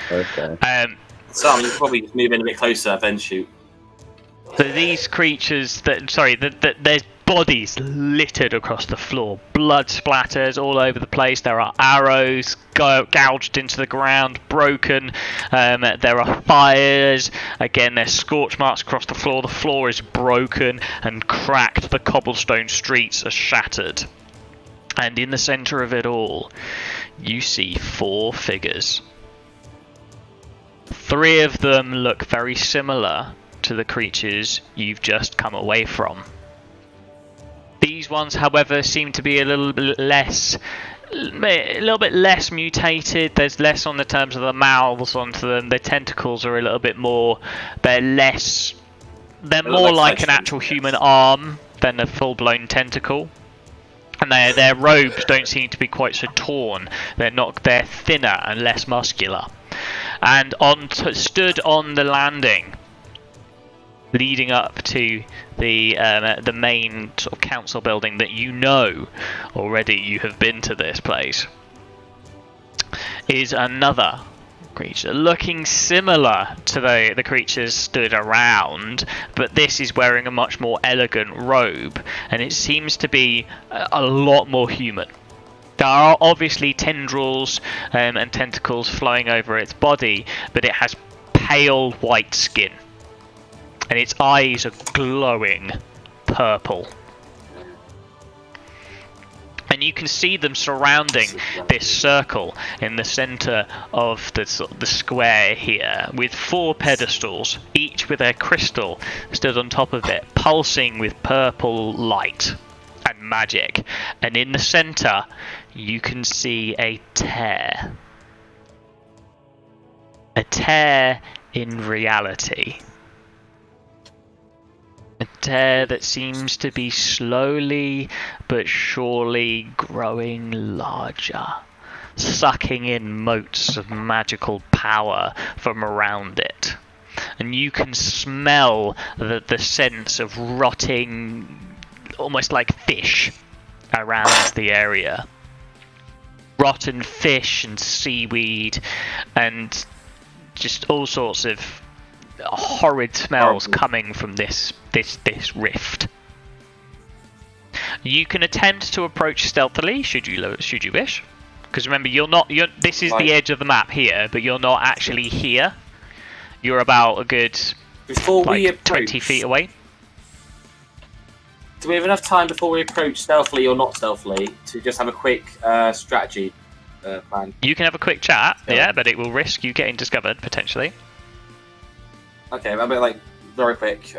E: Okay.
B: Sam, you can probably just move in a bit closer, then shoot.
A: So these creatures there's bodies littered across the floor, blood splatters all over the place. There are arrows gouged into the ground, broken. There are fires. Again, there's scorch marks across the floor. The floor is broken and cracked. The cobblestone streets are shattered. And in the centre of it all, you see 4 figures. 3 of them look very similar to the creatures you've just come away from. These ones, however, seem to be a little bit less mutated. There's less on the terms of the mouths onto them. Their tentacles are a little bit more. They're more like an actual human arm than a full-blown tentacle. And their robes don't seem to be quite so torn. They're thinner and less muscular. And stood on the landing, leading up to the main sort of council building that you know already, you have been to this place, is another creature looking similar to the creatures stood around, but this is wearing a much more elegant robe, and it seems to be a lot more human. There are obviously tendrils and tentacles flowing over its body, but it has pale white skin. And its eyes are glowing purple. And you can see them surrounding this circle in the center of the square here, with 4 pedestals, each with a crystal stood on top of it, pulsing with purple light and magic. And in the center, you can see a tear. A tear in reality. A tear that seems to be slowly but surely growing larger, sucking in motes of magical power from around it. And you can smell the sense of rotting, almost like fish, around the area. Rotten fish and seaweed and just all sorts of horrid smells coming from this rift. You can attempt to approach stealthily, should you wish, because remember this is the edge of the map here, but you're not actually here. You're about a good 20 feet away.
B: Do we have enough time before we approach stealthily or not stealthily to just have a quick strategy plan?
A: You can have a quick chat, yeah, but it will risk you getting discovered potentially.
B: Okay, a bit very quick.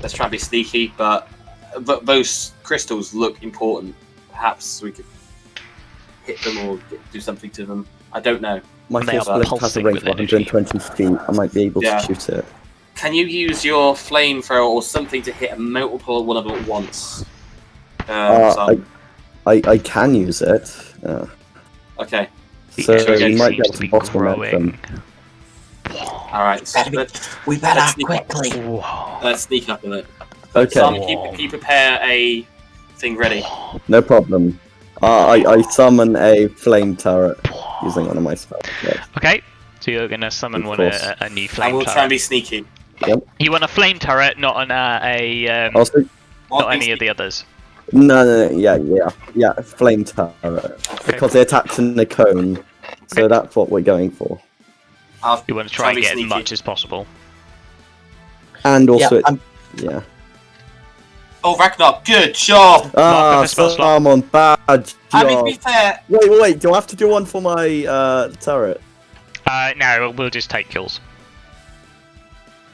B: Let's try and be sneaky, but those crystals look important. Perhaps we could hit them or do something to them. I don't know.
E: My force has a range of 120 feet. I might be able to shoot it.
B: Can you use your flamethrower or something to hit a multiple one of them at once?
E: I can use it.
B: Okay.
E: So you might be able to bottleneck them.
B: Alright,
D: we better act quickly.
B: Let's sneak up on it.
E: Okay.
B: Simon, can you prepare a thing ready?
E: No problem. I summon a flame turret using one of my spells. Yes.
A: Okay, so you're going to summon a new flame turret.
B: I will try and be sneaky.
E: Yep.
A: You want a flame turret, not an not any of the others.
E: No, yeah, flame turret. Because they're attached in the cone, so that's what we're going for.
A: You want to try and get as much as possible.
E: And also, yeah.
B: Oh, Ragnar, good job!
E: Salmon, bad job.
B: I mean, to be fair...
E: Wait, do I have to do one for my turret?
A: No, we'll just take kills.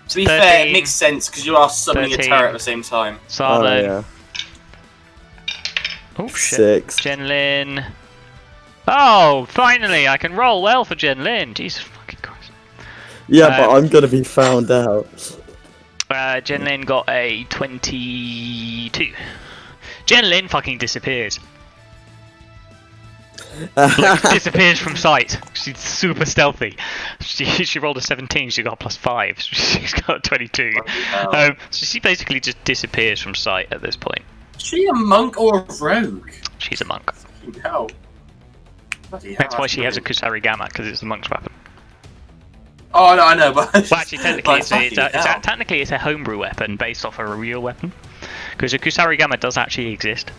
B: To be fair, it makes sense, because you are summoning 13, a turret at the same time.
A: Salmon. Oh, shit.
E: 6.
A: Jenlin. Oh, finally, I can roll well for Jenlin. Jesus fucking Christ.
E: Yeah, but I'm gonna be found out.
A: Jenlin got a 22. Jenlin fucking disappears. Disappears from sight. She's super stealthy. She rolled a 17, she got +5. She's got a 22. So she basically just disappears from sight at this point.
B: Is she a monk or a rogue?
A: She's a monk.
B: No.
A: That's why she has a Kusarigama, because it's the monk's weapon.
B: Oh, no, I know, but...
A: Well, actually, technically, it's a homebrew weapon based off of a real weapon. Because a Kusarigama does actually exist.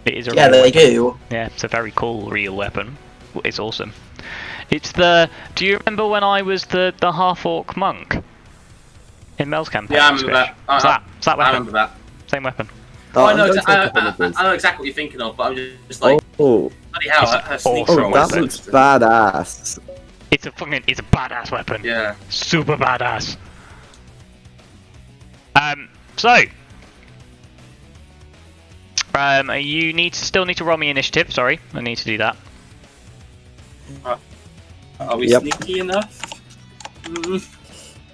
A: It is a real
D: they do.
A: Yeah, it's a very cool real weapon. It's awesome. It's the... Do you remember when I was the half-orc monk? In Mel's campaign?
B: Yeah, I remember that.
A: It's that weapon.
B: I remember that.
A: Same weapon.
B: I know exactly what you're thinking of, but I'm just like...
E: Oh.
B: Bloody hell, her sneak
E: roll. That looks badass.
A: It's a badass weapon.
B: Yeah.
A: Super badass. You still need to roll me initiative. Sorry, I need to do that.
B: Are we sneaky enough?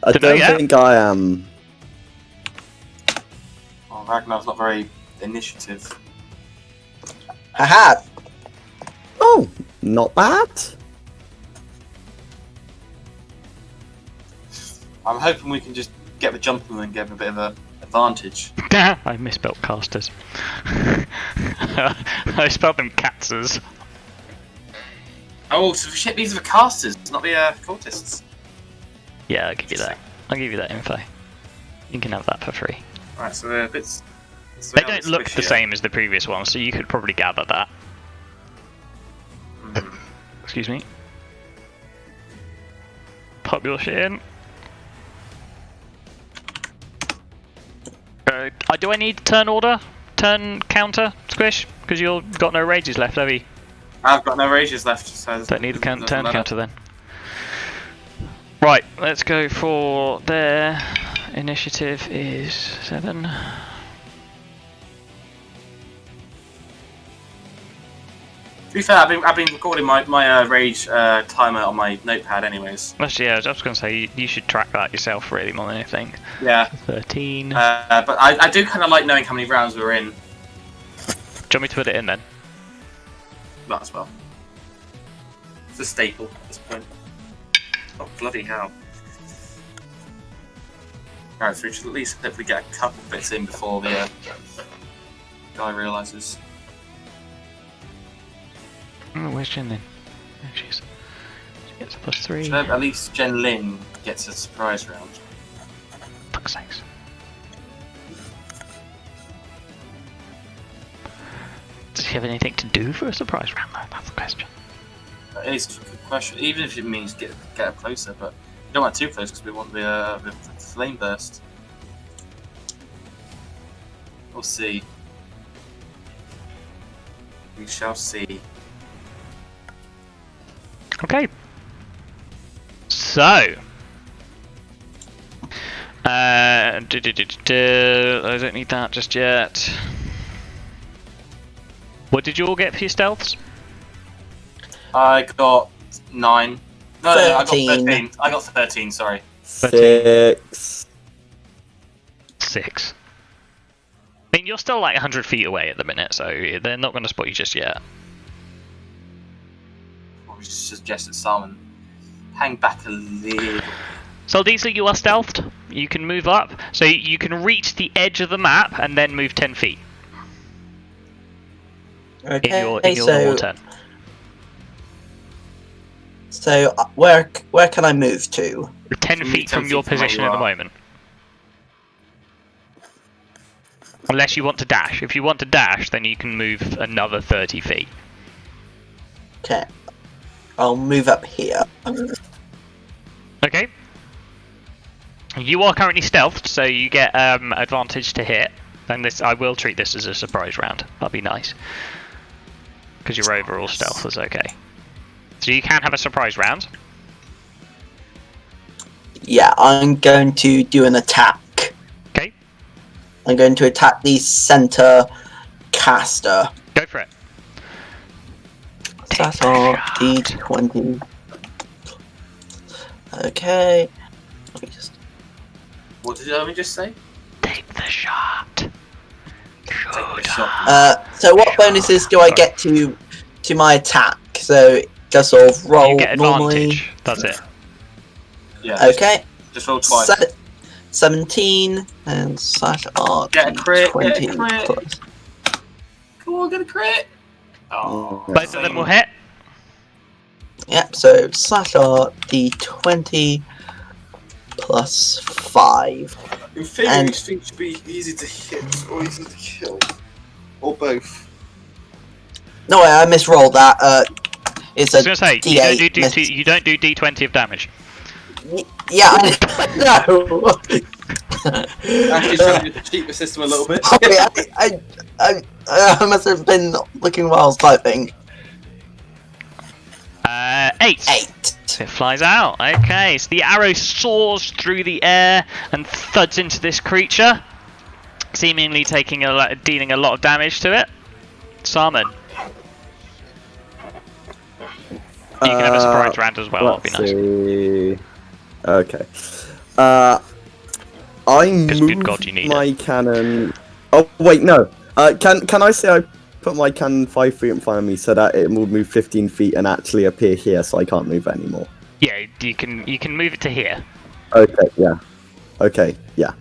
E: I don't think I am.
B: Oh, Ragnar's not very initiative.
D: Haha!
E: Oh, not bad.
B: I'm hoping we can just get the jump and then get a bit of an advantage.
A: I misspelled casters. I spelled them catsers.
B: Oh, so shit, these are the casters, not the cultists.
A: Yeah, I'll give you that. I'll give you that info. You can have that for free.
B: Right, so they're bits...
A: They don't look the same as the previous ones, so you could probably gather that. Excuse me. Pop your shit in. Do I need turn order turn counter, Squish? Because you've got no rages left, have you?
B: I've got no rages left, so
A: Don't need a turn counter then. Right, let's go for their initiative is 7.
B: To be fair, I've been recording my rage timer on my notepad, anyways.
A: Actually, yeah, I was just going to say you should track that yourself, really, more than anything.
B: Yeah.
A: 13.
B: But I do kind of like knowing how many rounds we're in.
A: Do you want me to put it in then?
B: Might as well. It's a staple at this point. Oh, bloody hell. Alright, so we should at least hopefully get a couple bits in before the guy realises.
A: Oh, where's Jen then? There she is. She gets a +3.
B: Should at least Jen Lin gets a surprise round.
A: Fuck's sakes. Does she have anything to do for a surprise round though? That's the question.
B: It is a good question, even if it means get up closer, but we don't want too close because we want the flame burst. We'll see. We shall see.
A: Okay. So. I don't need that just yet. What did you all get for your stealths?
B: I got 9. No, I got
D: 13.
B: 13. I got 13, sorry.
E: 6.
A: 6. I mean, you're still like 100 feet away at the minute, so they're not going to spot you just yet.
B: Probably suggested Salmon hang back a little.
A: So Diesel, you are stealthed. You can move up, so you can reach the edge of the map and then move 10 feet
D: Okay,
A: in your normal turn.
D: So where can I move to?
A: 10 feet
B: 10
A: from your
B: feet from where
A: position
B: you
A: at the
B: are.
A: moment. Unless you want to dash. If you want to dash, then you can move another 30 feet.
D: Okay, I'll move up here.
A: Okay. You are currently stealthed, so you get advantage to hit. And this, I will treat this as a surprise round. That'd be nice. Because your overall stealth was okay. So you can have a surprise round.
D: Yeah, I'm going to do an attack.
A: Okay.
D: I'm going to attack the center caster.
A: Go for it.
D: That's our D20. Okay. Let me just.
B: What did Owen just say?
A: Take the shot.
B: Take the shot.
D: So what bonuses do I get to my attack? So just sort of roll
A: You get
D: normally.
A: advantage. That's it.
B: Yeah.
D: Okay.
B: Just roll twice.
D: 17 and slash R.
B: Get a crit,
D: 20
B: get a crit.
D: plus.
B: Come on, get a crit. Oh,
A: Both of them will hit.
D: Yep, so slash R D20 plus 5.
C: In theory,
D: And-
C: these things should be easy to hit or easy to kill. Or both.
D: No, I misrolled that. It's
A: I
D: a
A: was going to say,
D: D8.
A: you don't do D20 of damage.
D: Yeah, I know.
C: Actually, trying to cheat the system a little bit.
D: Sorry, I must have been looking while I was typing.
A: 8.
D: 8.
A: It flies out. Okay, so the arrow soars through the air and thuds into this creature, seemingly dealing a lot of damage to it. Salmon. You can have a surprise round as well. That'd be nice.
E: See. Okay. I
A: good God, you
E: moved
A: need
E: my cannon. Oh wait, no. Can I say I put my cannon 5 feet in front of me so that it will move 15 feet and actually appear here, so I can't move anymore?
A: Yeah, you can move it to here.
E: Okay. Yeah. Okay. Yeah.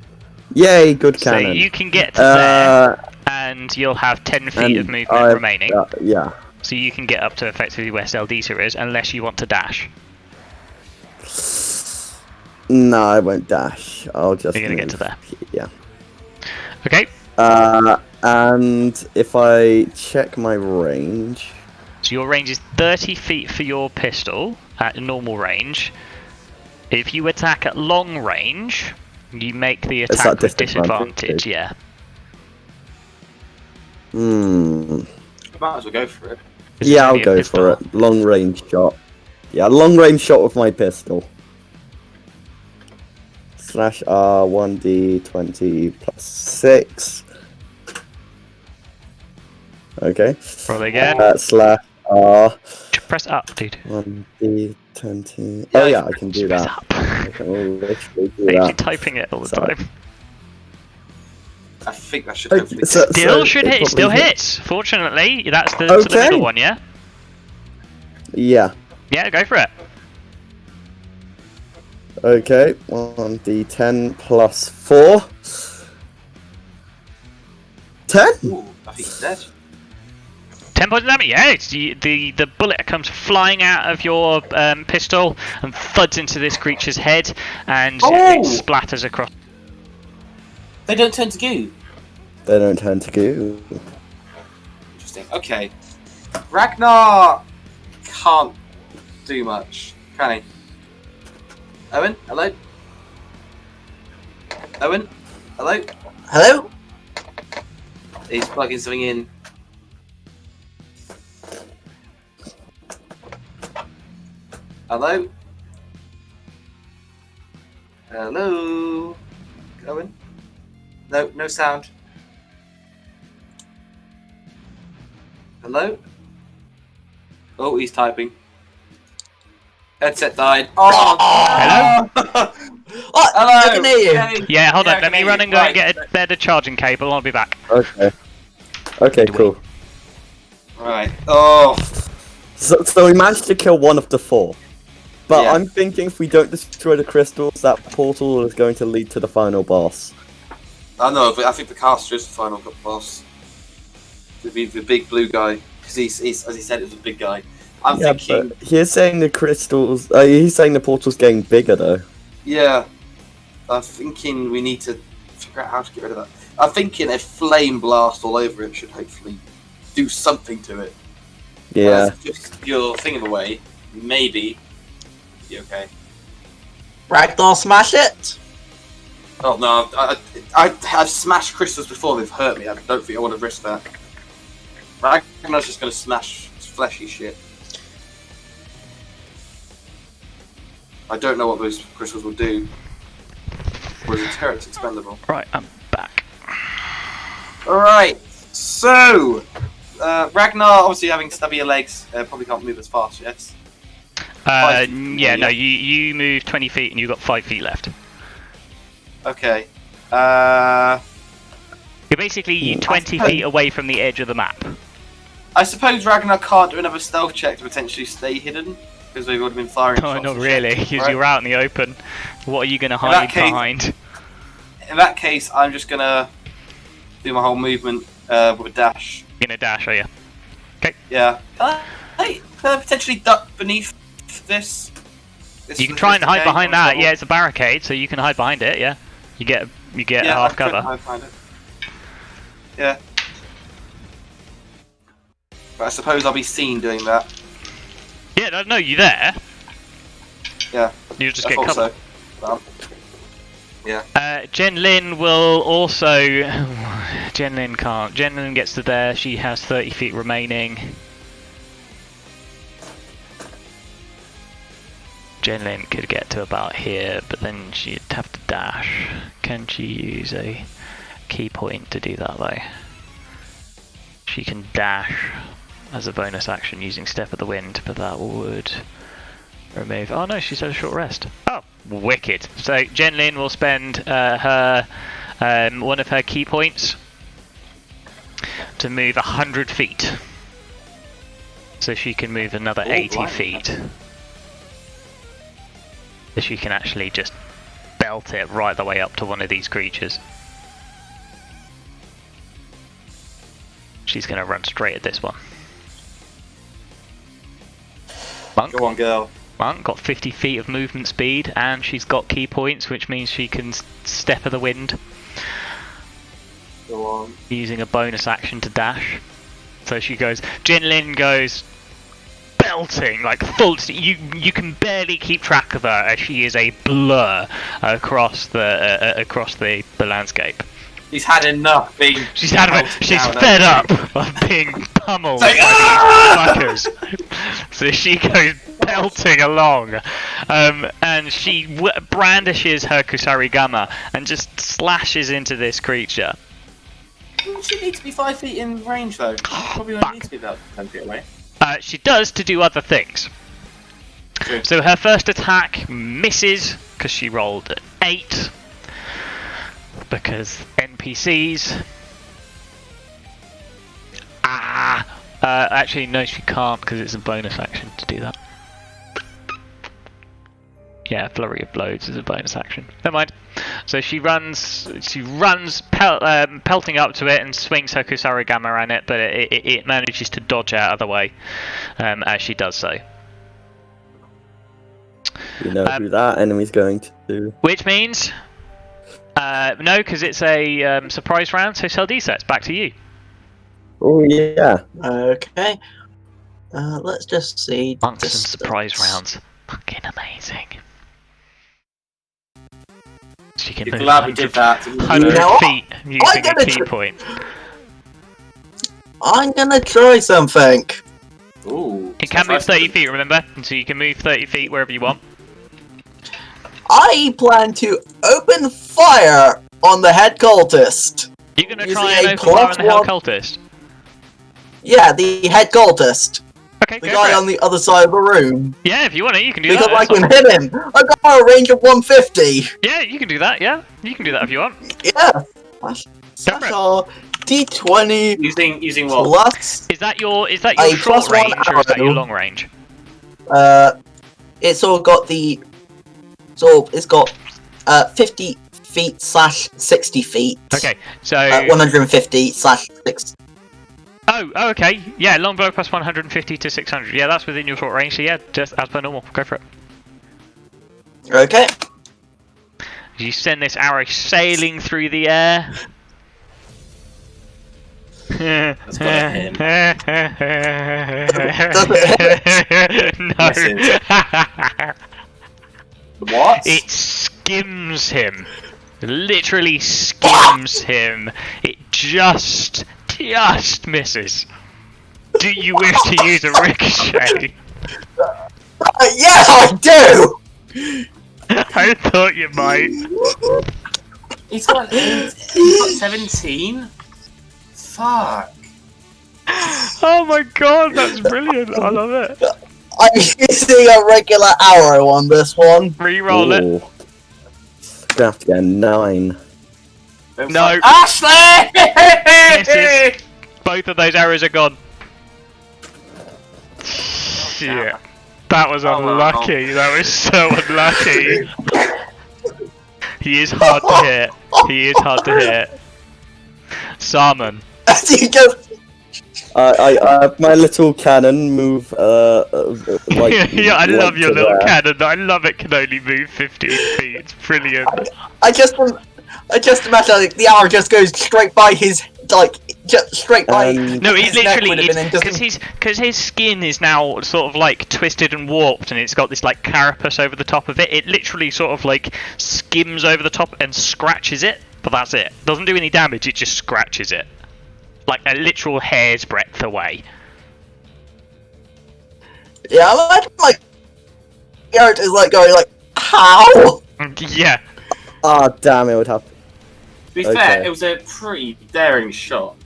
E: Yay! Good cannon.
A: So you can get to there, and you'll have 10 feet of movement remaining.
E: Yeah.
A: So you can get up to effectively where Seldisa is, unless you want to dash.
E: No, I won't dash. I'll just.
A: You're gonna get to there.
E: Yeah.
A: Okay.
E: And if I check my range.
A: So your range is 30 feet for your pistol at normal range. If you attack at long range, you make the
E: It's
A: attack
E: at
A: with
E: disadvantage,
A: disadvantage. Yeah.
C: Might as well go for it.
E: Yeah, I'll go for it. Long range shot. Yeah, long range shot with my pistol. Slash R 1d20 plus 6. Okay.
A: Roll again.
E: Slash R.
A: Press up, dude.
E: 1d20. Oh yeah, I can do that. I can literally do that.
A: You're typing it all the time.
B: I think that should hopefully
A: It still hits. Fortunately, that's the middle one, yeah?
E: Yeah.
A: Yeah, go for it.
E: Okay, 1d10 plus 4. 10?
B: Ooh, I think he's dead.
A: 10 points of damage, yeah. It's the bullet comes flying out of your pistol and thuds into this creature's head, and it splatters across.
B: They don't turn to goo.
E: They don't turn to goo.
B: Interesting. Okay. Ragnar can't do much, can he? Owen, hello? Owen, hello?
D: Hello?
B: He's plugging something in. Hello? Hello? Owen? No, no sound. Hello? Oh, he's typing. Headset died. Oh!
A: Hello?
D: What?
B: Hello?
D: I can hear you.
B: Okay.
A: Yeah, hold
B: Yeah,
A: on. Let me run and go and get a better charging cable. I'll be back.
E: Okay. Okay, cool.
B: Right. Oh.
E: So we managed to kill one of the 4. But
B: Yeah.
E: I'm thinking if we don't destroy the crystals, that portal is going to lead to the final boss.
B: I know, but I think the caster is the final boss. The big blue guy. Because he's, as he said, it was a big guy. I'm thinking.
E: But he's saying the crystals. He's saying the portal's getting bigger though.
B: Yeah. I'm thinking we need to figure out how to get rid of that. I'm thinking a flame blast all over it should hopefully do something to it.
E: Yeah.
B: Just your thing away. Maybe. Be okay.
D: Ragnar, smash it!
B: Oh no, I've smashed crystals before, they've hurt me. I don't think I want to risk that. Ragnar's just going to smash fleshy shit. I don't know what those crystals will do. Or is it turret's expendable?
A: Right, I'm back.
B: Alright, so Ragnar, obviously having stubbier legs, probably can't move as fast, yes?
A: Yeah, no, you move 20 feet and you've got 5 feet left.
B: Okay.
A: You're basically 20 feet away from the edge of the map.
B: I suppose Ragnar can't do another stealth check to potentially stay hidden, because they've already been firing
A: Oh,
B: shots
A: not
B: and
A: really,
B: shit,
A: because
B: right?
A: you're out in the open. What are you going to hide behind?
B: In that case, I'm just going to do my whole movement with a dash.
A: You're going to dash, are you?
B: Yeah. Can I potentially duck beneath this?
A: You can try and hide behind that. Yeah, it's a barricade, so you can hide behind it. Yeah, you get half cover.
B: Hide behind it. Yeah. But I suppose I'll be seen doing that.
A: Yeah, no, you're there.
B: Yeah.
A: You just
B: I
A: get
B: thought
A: cover.
B: so. Well, yeah.
A: Jen Lin will also. Jen Lin can't. Jen Lin gets to there. She has 30 feet remaining. Jen Lin could get to about here, but then she'd have to dash. Can she use a key point to do that though? She can dash as a bonus action using Step of the Wind, but that would remove. Oh no, she's had a short rest. Oh, wicked. So Jen Lin will spend her one of her key points to move 100 feet. So she can move another 80 feet. So she can actually just belt it right the way up to one of these creatures. She's going to run straight at this one. Monk.
B: Go on, girl.
A: Monk got 50 feet of movement speed, and she's got key points, which means she can Step of the Wind.
B: Go on.
A: Using a bonus action to dash. So she goes. Jin Lin goes belting like full. You can barely keep track of her as she is a blur across the landscape.
B: He's had enough being.
A: She's fed up of being pummeled
B: Like,
A: by these fuckers. So she goes pelting along, and she brandishes her Kusarigama and just slashes into this creature.
B: She needs to be 5 feet in range, though. Probably only needs to be about 10 feet away.
A: She does to do other things.
B: True.
A: So her first attack misses because she rolled an 8. Because NPCs. Actually, no, she can't because it's a bonus action to do that. Yeah, flurry of blows is a bonus action. Never mind. So she runs pelting up to it and swings her Kusarigama at it, but it manages to dodge out of the way as she does so.
E: You know who that enemy's going to do.
A: Which means, no, because it's a surprise round, so Seldisa, it's back to you.
E: Oh, yeah.
D: Okay. Let's just see.
A: Monks and surprise rounds. Fucking amazing. She can
B: You're
A: move
B: glad we did that.
A: 100
D: know
A: feet using a key point.
D: I'm gonna try something.
B: Ooh.
A: You can move 30 feet, remember? And so you can move 30 feet wherever you want.
D: I plan to open fire on the head cultist.
A: You're going to
D: Using
A: try and
D: a
A: open fire on the hell
D: +1
A: cultist?
D: Yeah, the head cultist.
A: Okay,
D: The
A: go
D: guy
A: for
D: on
A: it.
D: the other side of the room.
A: Yeah, if you want to, you can do
D: Because
A: that.
D: I
A: that's
D: can
A: fine.
D: hit him. I got a range of 150.
A: Yeah, you can do that, yeah. You can do that if you want.
D: Yeah.
A: Go for it.
D: So, D20
B: Using what?
D: plus.
A: Is that your
D: A
A: short
D: +1
A: range or is that your
D: arrow.
A: long range?
D: It's all got the. So it's got 50 feet / 60 feet.
A: Okay, so
D: 150 / 6.
A: Oh, okay. Yeah, longbow plus 150 to 600. Yeah, that's within your short range. So yeah, just as per normal. Go for it.
D: Okay.
A: You send this arrow sailing through the air.
B: That's gotta hit
A: No.
B: What?
A: It skims him. Literally skims him. It just misses. Do you wish to use a ricochet?
D: Yeah, I do!
A: I thought you might.
B: He's got 17? Fuck.
A: Oh my god, that's brilliant. I love it.
D: I'm using a regular arrow on this one.
A: Reroll it.
E: Ooh. Gonna have to get a 9.
A: No.
B: Ashley!
A: Misses. Both of those arrows are gone. Shit. That was unlucky. That was so unlucky. He is hard to hit. He is hard to hit. Salmon.
D: As you go.
E: My little cannon move, like...
A: Yeah, I love your
E: to
A: little
E: there.
A: cannon. I love it can only move 15 feet. It's brilliant.
D: I just imagine like, the arrow just goes straight by his, like, just straight by.
A: No, he
D: his neck would
A: literally,
D: have been and just-
A: because his skin is now sort of like twisted and warped, and it's got this like carapace over the top of it. It literally sort of like skims over the top and scratches it, but that's it. Doesn't do any damage. It just scratches it, like a literal hair's breadth away.
D: Yeah, I imagine my character is like going like, how?
A: Yeah.
E: Ah, damn, it would have...
B: To be
E: Okay.
B: fair, it was a pretty daring shot.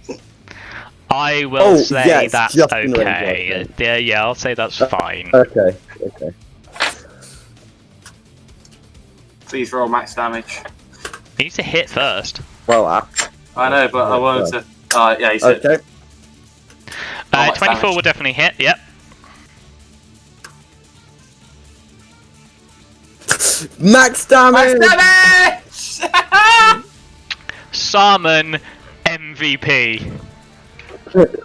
A: I will say
E: yes,
A: that's
E: just in range,
A: okay. Yeah, I'll say that's fine.
E: Okay.
B: Please roll max damage.
A: He needs to hit first.
E: Well,
B: I know, but I wanted to. Yeah, he's hit.
E: okay.
B: max
A: 24
B: damage.
A: will definitely hit. Yep.
E: Max damage!
B: Max damage!
A: Salmon MVP.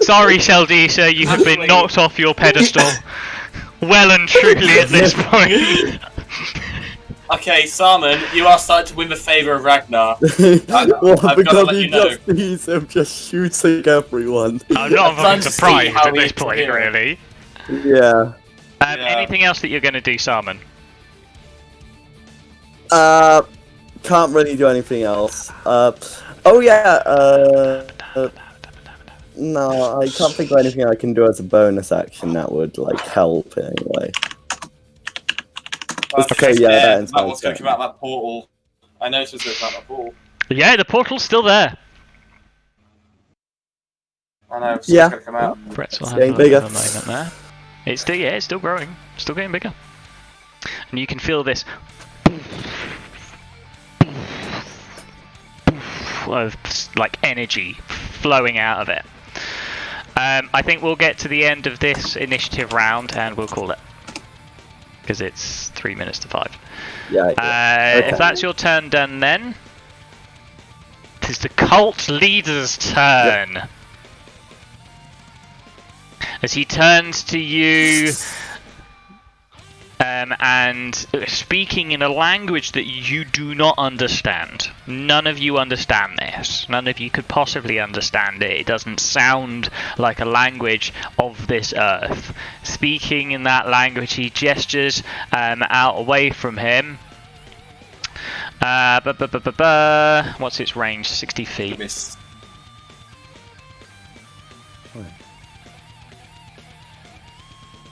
A: Sorry, Sheldisa, you have been knocked off your pedestal. Well and truly at this point.
B: Okay, Salmon, you are starting to win the favour of Ragnar. I've gotta
E: because
B: let
E: he
B: you know.
E: just sees him just shooting everyone.
A: I'm not
B: I'm
A: fucking
B: trying to see
A: surprised
B: how
A: at
B: he
A: this
B: is to
A: point,
B: hear it.
A: really.
E: Yeah.
B: Yeah.
A: Anything else that you're going to do, Salmon?
E: can't really do anything else. Oh yeah. No, I can't think of anything I can do as a bonus action that would like help anyway. Okay, yeah, that ends my
B: what's going to come out of that portal. I noticed what's going to come out of that portal.
A: Yeah, the portal's still there.
B: I know, so
E: Yeah.
B: it's going to come out.
A: Pretzel
E: It's
A: has
E: getting
A: a little bit
E: bigger.
A: of a moment there. It's still, yeah, it's still growing. Still getting bigger. And you can feel this of like energy flowing out of it. I think we'll get to the end of this initiative round and we'll call it. Because it's 3 minutes to 5.
E: Yeah. Okay.
A: If that's your turn done then, it is the cult leader's turn. Yep. As he turns to you and speaking in a language that you do not understand. None of you understand this. None of you could possibly understand it. It doesn't sound like a language of this earth. Speaking in that language, he gestures out away from him. What's its range? 60 feet.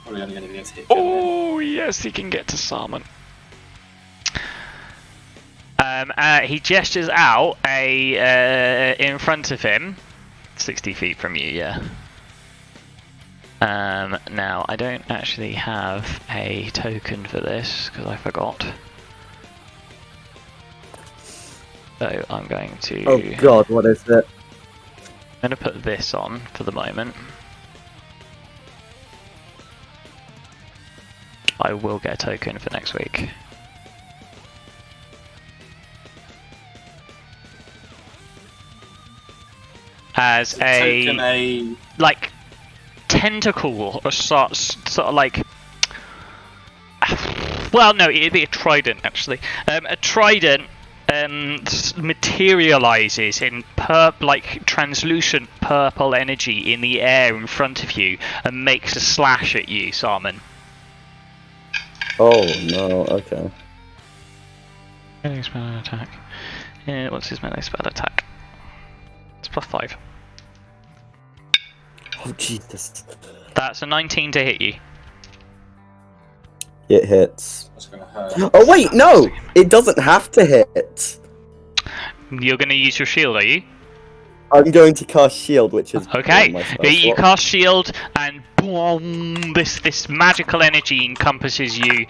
B: Probably only going to be able to hit.
A: Oh yes, he can get to Salmon. He gestures out in front of him, 60 feet from you. Yeah. Now I don't actually have a token for this because I forgot. So I'm going to.
E: Oh God, what is it?
A: I'm going to put this on for the moment. I will get a token for next week. As a like tentacle or sort of like. Well, no, it'd be a trident actually. A trident materializes in like translucent purple energy in the air in front of you and makes a slash at you, Salmon.
E: Oh no, okay.
A: Melee spell attack. Yeah, what's his melee spell attack? It's +5.
E: Oh Jesus.
A: That's a 19 to hit you.
E: It hits.
B: That's going to hurt.
E: Oh wait, no! It doesn't have to hit.
A: You're going to use your shield, are you?
E: I'm going to cast shield, which is
A: okay. You cast shield, and boom! This magical energy encompasses you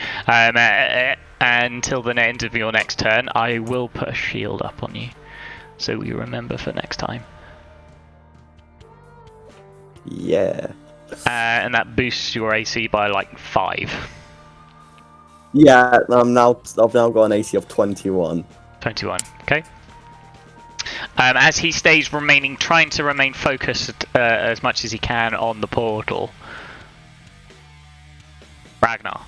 A: until the end of your next turn. I will put a shield up on you, so we remember for next time.
E: Yeah.
A: And that boosts your AC by like 5.
E: Yeah, I've now got an AC of 21.
A: 21. Okay. As he stays trying to remain focused as much as he can on the portal. Ragnar.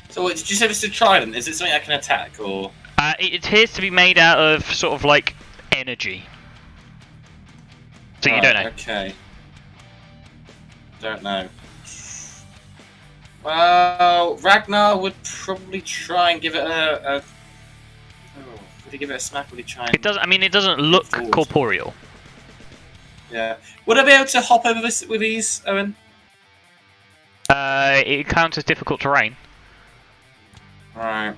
B: So what, did you say this is a trident? Is it something I can attack, or...?
A: It appears to be made out of sort of like energy. So you don't know.
B: Okay. Don't know. Well, Ragnar would probably try and give it a would he give it a smack? Would he try and...
A: It doesn't. I mean, it doesn't look
B: forward?
A: Corporeal.
B: Yeah. Would I be able to hop over this with ease, Owen?
A: It counts as difficult terrain.
B: Right.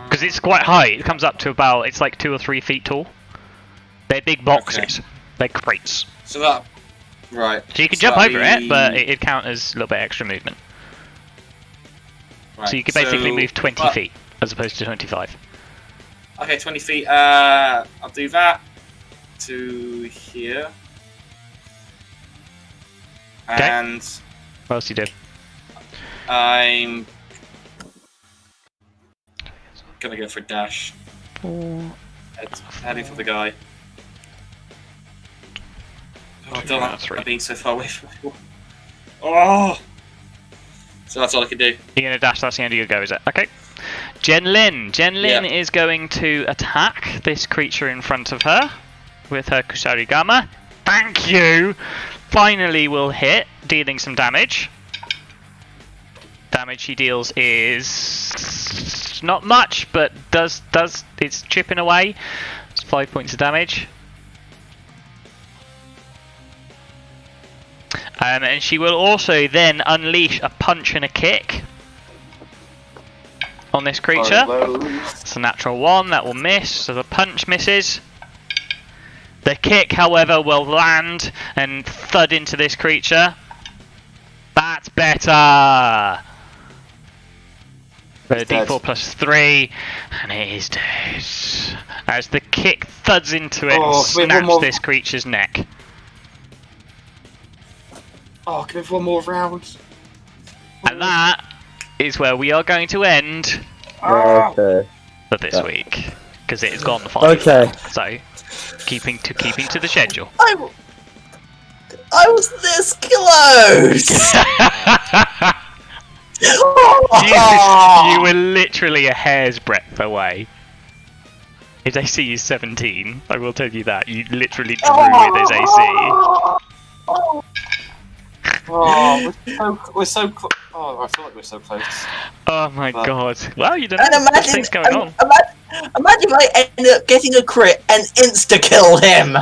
A: Because it's quite high. It comes up to about. It's like 2 or 3 feet tall. They're big boxes. Okay. They're crates.
B: So that. Right.
A: So you can jump over it, but it'd count as a little bit extra movement.
B: Right.
A: So you could basically move 20 feet as opposed to 25.
B: Okay, 20 feet. I'll do that to here.
A: Okay.
B: And
A: what else do you do?
B: I'm gonna go for a dash. Heading for the guy. Oh, I don't like being so far away from him. Oh! So that's all I can do.
A: You're going to dash, that's the end of your go, is it? Okay. Jen Lin is going to attack this creature in front of her with her Kusarigama. Thank you! Finally will hit, dealing some damage. Damage he deals is It's not much, but it's chipping away. It's 5 points of damage. And she will also then unleash a punch and a kick on this creature. It's a natural 1, that will miss, so the punch misses. The kick, however, will land and thud into this creature. That's better! So d4 plus 3, and it is dead. As the kick thuds into it and snaps this creature's neck.
B: Oh, can we have one more round?
A: And that is where we are going to end
E: Okay.
A: for this week. Because it has gone 5.
E: Okay.
A: So, keeping to the schedule.
D: I was this close!
A: You were literally a hair's breadth away. His AC is 17, I will tell you that. You literally drew with his AC.
B: Oh, we're so close. Oh, I feel like we're so close.
A: Oh my god. Well, you don't know.
D: And
A: There's things going on.
D: Imagine if I ended up getting a crit and insta-killed him!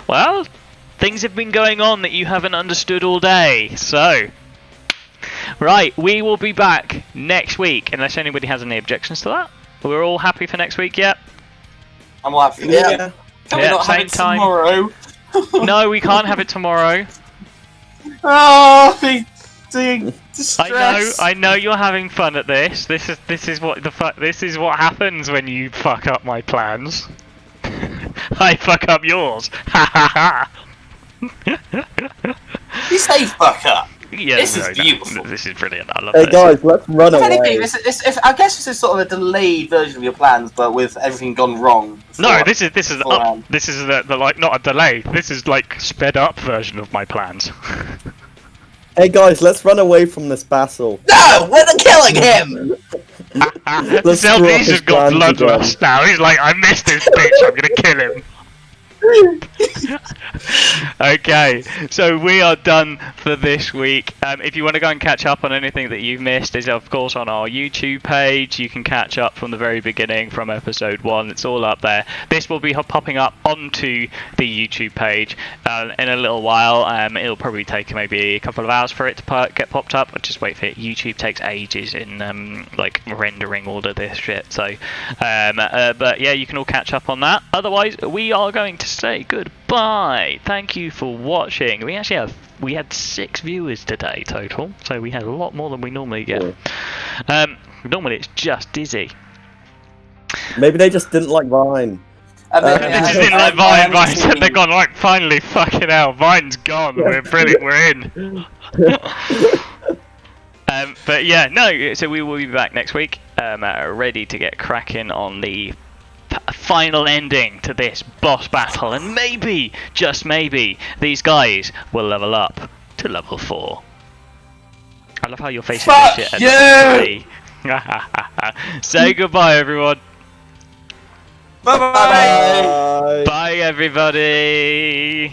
A: Well, things have been going on that you haven't understood all day, so... Right, we will be back next week, unless anybody has any objections to that. We're all happy for next week, yep?
B: I'm laughing.
D: Yeah.
B: Can we not have
A: same
B: it
A: time.
B: tomorrow?
A: No, we can't have it tomorrow.
B: Oh, being distressed.
A: I know you're having fun at this. This is what happens when you fuck up my plans. I fuck up yours. Ha ha ha.
B: You say fuck up.
A: Yeah,
B: This is beautiful.
A: This is brilliant. I love
E: Hey
A: this.
E: guys, let's run
B: If
E: away.
B: anything, I guess this is sort of a delayed version of your plans, but with everything gone wrong.
A: No, this is
B: beforehand.
A: this is the like not a delay. This is like sped up version of my plans.
E: Hey guys, let's run away from this battle.
D: No! We're killing him!
E: Let's screw up
A: Selby's
E: his
A: just got
E: plans again.
A: bloodlust now. He's like, I missed this bitch. I'm gonna kill him. Okay, so we are done for this week. If you want to go and catch up on anything that you've missed, is of course on our YouTube page. You can catch up from the very beginning, from episode 1. It's all up there. This will be popping up onto the YouTube page in a little while. It'll probably take maybe a couple of hours for it to get popped up. But just wait for it. YouTube takes ages in like rendering all of this shit. So, but yeah, you can all catch up on that. Otherwise, we are going to say goodbye. Thank you for watching. We had 6 viewers today total, so we had a lot more than we normally get. Normally it's just Dizzy.
E: Maybe they just didn't like Vine.
A: They just didn't like Vine. Vine said they're gone. Like, finally, fucking hell, Vine's gone. We're brilliant. We're in. But yeah, no. So we will be back next week, ready to get cracking on the final ending to this boss battle, and maybe, just maybe, these guys will level up to level 4. I love how you're facing this shit at level 3. Say goodbye, everyone.
B: Bye bye.
E: Bye.
A: Bye, everybody.